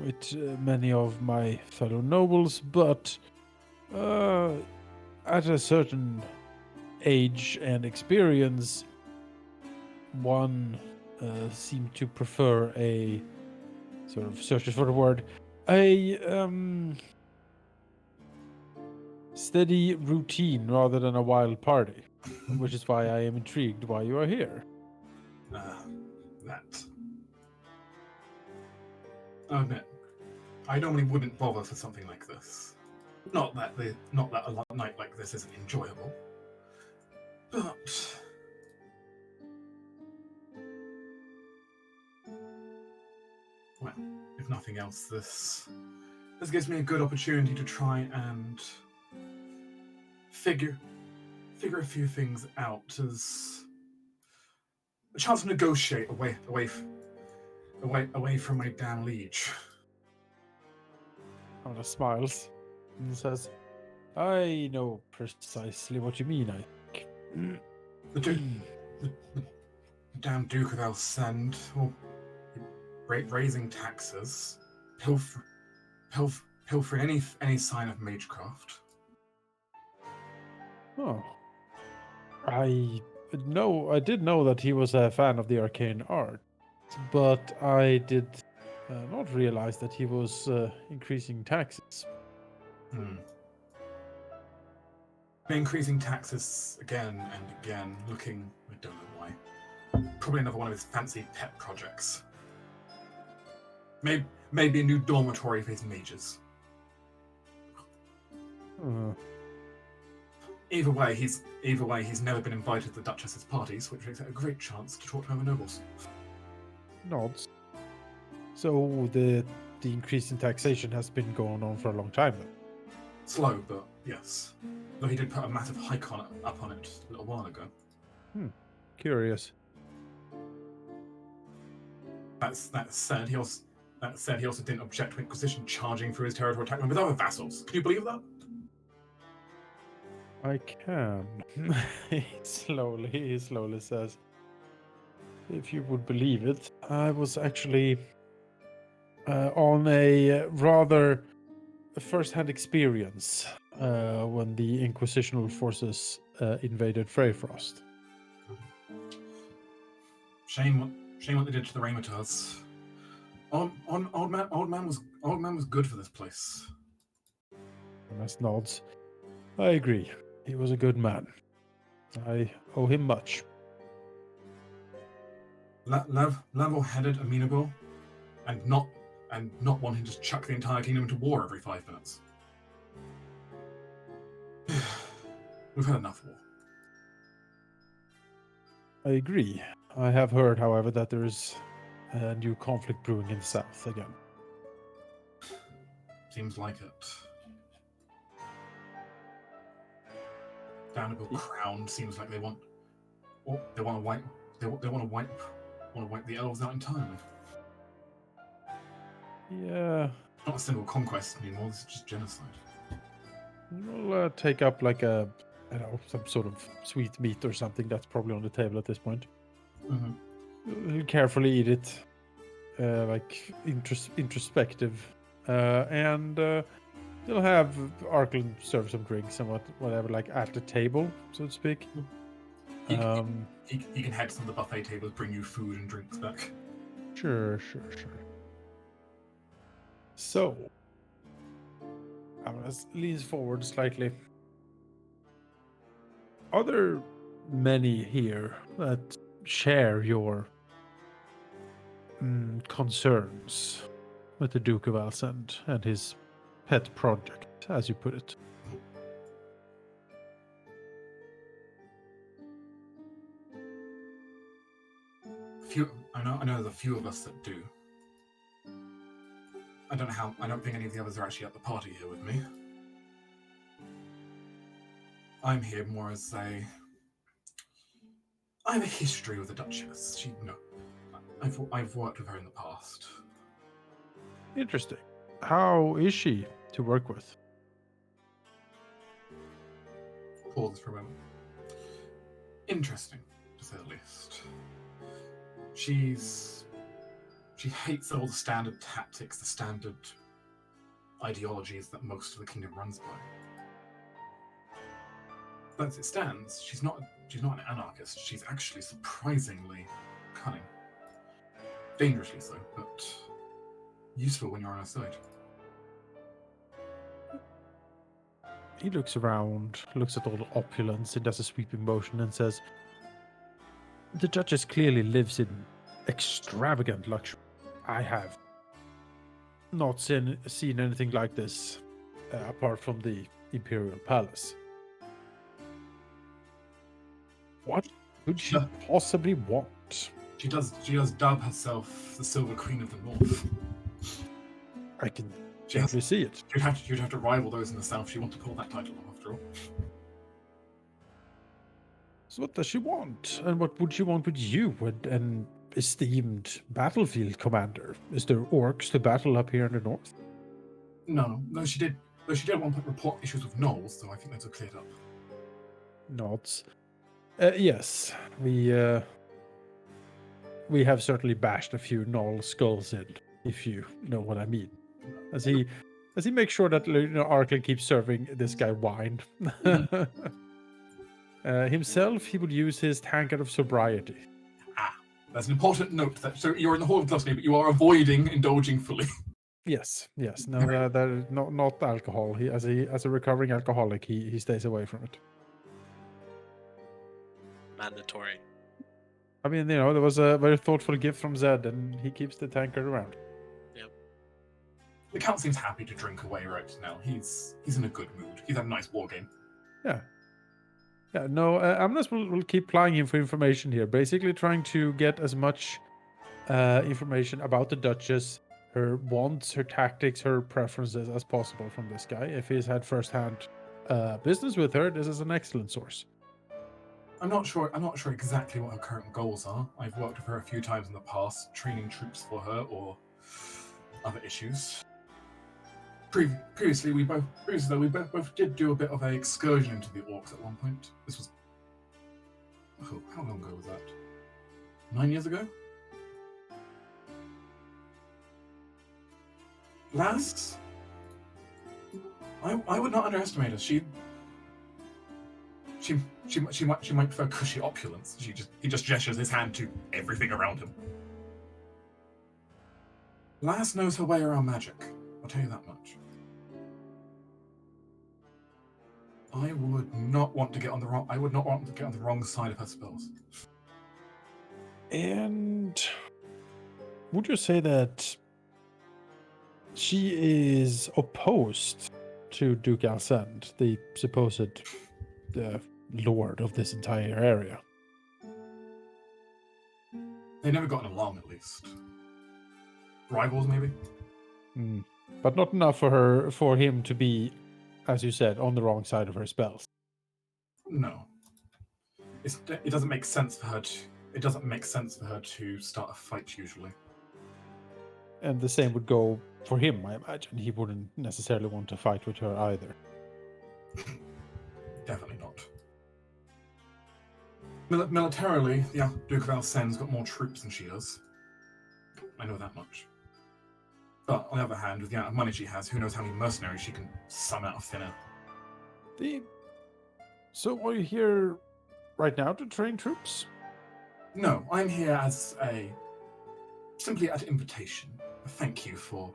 with many of my fellow nobles, but at a certain age and experience, one seemed to prefer a sort of searches for the word, a steady routine rather than a wild party, which is why I am intrigued why you are here. That. I'll admit, I normally wouldn't bother for something like this. Not that a night like this isn't enjoyable, but well, if nothing else, this gives me a good opportunity to try and figure a few things out as a chance to negotiate away from my damn liege. Anna smiles and says, I know precisely what you mean, I think. The damn Duke of El Send, well, raising taxes, pilfering any sign of magecraft. Oh. I did know that he was a fan of the arcane art, but I did not realize that he was increasing taxes. Increasing taxes again and again, looking, I don't know why. Probably another one of his fancy pet projects. Maybe a new dormitory for his mages. Either way, he's never been invited to the Duchess's parties, which makes it a great chance to talk to other nobles. Nods. So the increase in taxation has been going on for a long time then. Slow, but yes. Though he did put a massive hike up on it a little while ago. Curious. That said, he also didn't object to Inquisition charging for his territory attack with other vassals. Can you believe that? I can. He slowly says, if you would believe it, I was actually on a rather first-hand experience when the Inquisitional forces invaded Freyfrost. Shame what they did to the Raymatars. Old man was good for this place. Ernest nods. I agree. He was a good man. I owe him much. Level-headed, amenable, and not wanting to chuck the entire kingdom into war every 5 minutes. We've had enough war. I agree. I have heard, however, that there is a new conflict brewing in the south again. Seems like it. Downable Crown seems like they want to wipe the elves out entirely. Yeah. Not a single conquest anymore. This is just genocide. We'll take up like some sort of sweet meat or something that's probably on the table at this point. Mm-hmm. We'll carefully eat it, introspective, and they'll have Arkland serve some drinks and whatever, like at the table, so to speak. He can head to some of the buffet tables, bring you food and drinks back. Sure. So, I'm gonna lean forward slightly. Are there many here that share your concerns with the Duke of Alsend and his pet project, as you put it? I know there's a few of us that do. I don't think any of the others are actually at the party here with me. I'm here more as I have a history with the Duchess. I've worked with her in the past. Interesting. How is she to work with? Pause for a moment. Interesting, to say the least. She hates all the standard tactics, the standard ideologies that most of the kingdom runs by. But as it stands, she's not an anarchist. She's actually surprisingly cunning. Dangerously so, but useful when you're on her side. He looks around, looks at all the opulence, and does a sweeping motion and says, the Duchess clearly lives in extravagant luxury. I have not seen anything like this apart from the Imperial Palace. What could she possibly want? She does dub herself the Silver Queen of the North. I can definitely see it. You'd have to rival those in the South. She wants to pull that title off, after all. So what does she want? And what would she want with you, an esteemed battlefield commander? Is there orcs to battle up here in the north? No, she did. Though she did at one point report issues with gnolls, so I think those are cleared up. Nods. Yes, we have certainly bashed a few gnoll skulls in, if you know what I mean. As he makes sure that Arkle keeps serving this guy wine. Himself, he would use his tankard of sobriety. There's an important note that so you're in the Hall of Gluttony, but you are avoiding indulging fully. Yes. No, that is not alcohol. He, as a recovering alcoholic, he stays away from it. Mandatory. I mean, there was a very thoughtful gift from Zed, and he keeps the tankard around. The Count seems happy to drink away right now. He's in a good mood. He's had a nice war game. Yeah. No, Amnes will keep plying him for information here, basically trying to get as much information about the Duchess, her wants, her tactics, her preferences as possible from this guy. If he's had first-hand business with her, this is an excellent source. I'm not sure exactly what her current goals are. I've worked with her a few times in the past, training troops for her or other issues. Previously, we both did do a bit of an excursion into the orcs at one point. This was how long ago was that? 9 years ago. Last, I would not underestimate her. She might prefer cushy opulence. He just gestures his hand to everything around him. Lass knows her way around magic. I'll tell you that much. I would not want to get on the wrong side of her spells. And would you say that she is opposed to Duke Alcend, the supposed lord of this entire area? They've never gotten along, at least. Rivals, maybe? But not enough for him to be, as you said, on the wrong side of her spells. No. It doesn't make sense for her to. It doesn't make sense for her to start a fight usually. And the same would go for him, I imagine. He wouldn't necessarily want to fight with her either. Definitely not. Militarily, the Duke of Alcend's got more troops than she does. I know that much. But on the other hand, with the amount of money she has, who knows how many mercenaries she can summon out of thin air. So are you here right now to train troops? No, I'm here as simply at invitation. A thank you for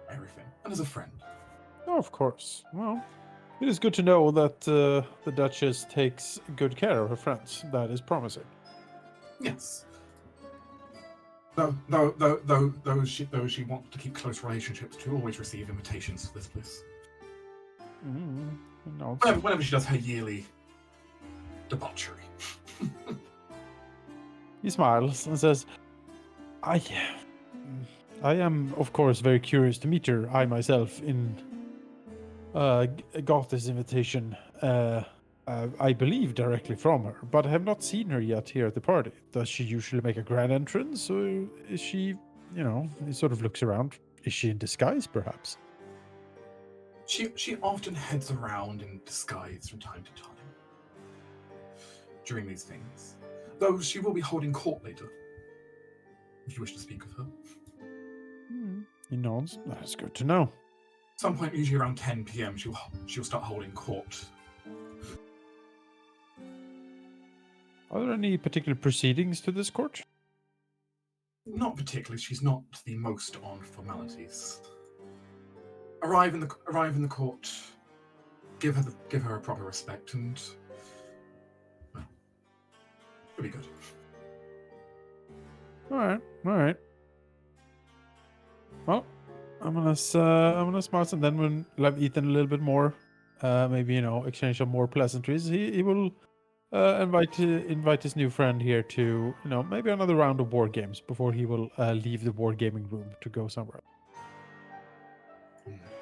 everything, and as a friend. Oh, of course. Well, it is good to know that the Duchess takes good care of her friends. That is promising. Yes. Though she wants to keep close relationships to always receive invitations to this place. No, Whenever she does her yearly debauchery. He smiles and says, I am, of course, very curious to meet her. I myself got this invitation, I believe, directly from her, but I have not seen her yet here at the party. Does she usually make a grand entrance, or is she, he sort of looks around. Is she in disguise, perhaps? She often heads around in disguise from time to time during these things. Though she will be holding court later, if you wish to speak with her. He nods. That's good to know. Some point, usually around 10 p.m., she'll start holding court. Are there any particular proceedings to this court? Not particularly. She's not the most on formalities. Arrive in the court, give her a proper respect, and well, it'll be good. All right. Well, I'm gonna smile, and then when I've eaten a little bit more, maybe exchange some more pleasantries, he will invite his new friend here to maybe another round of board games before he will leave the board gaming room to go somewhere.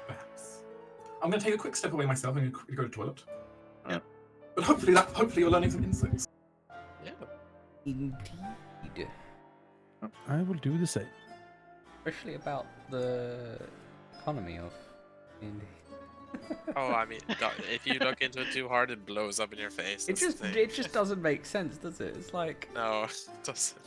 Perhaps. I'm going to take a quick step away myself and go to the toilet. Yeah. But hopefully you're learning some insects. Yeah. Indeed. I will do the same. Especially about the economy of Indy. Oh, I mean, if you look into it too hard, it blows up in your face. It That's the thing. just doesn't make sense, does it? It's like No, it doesn't.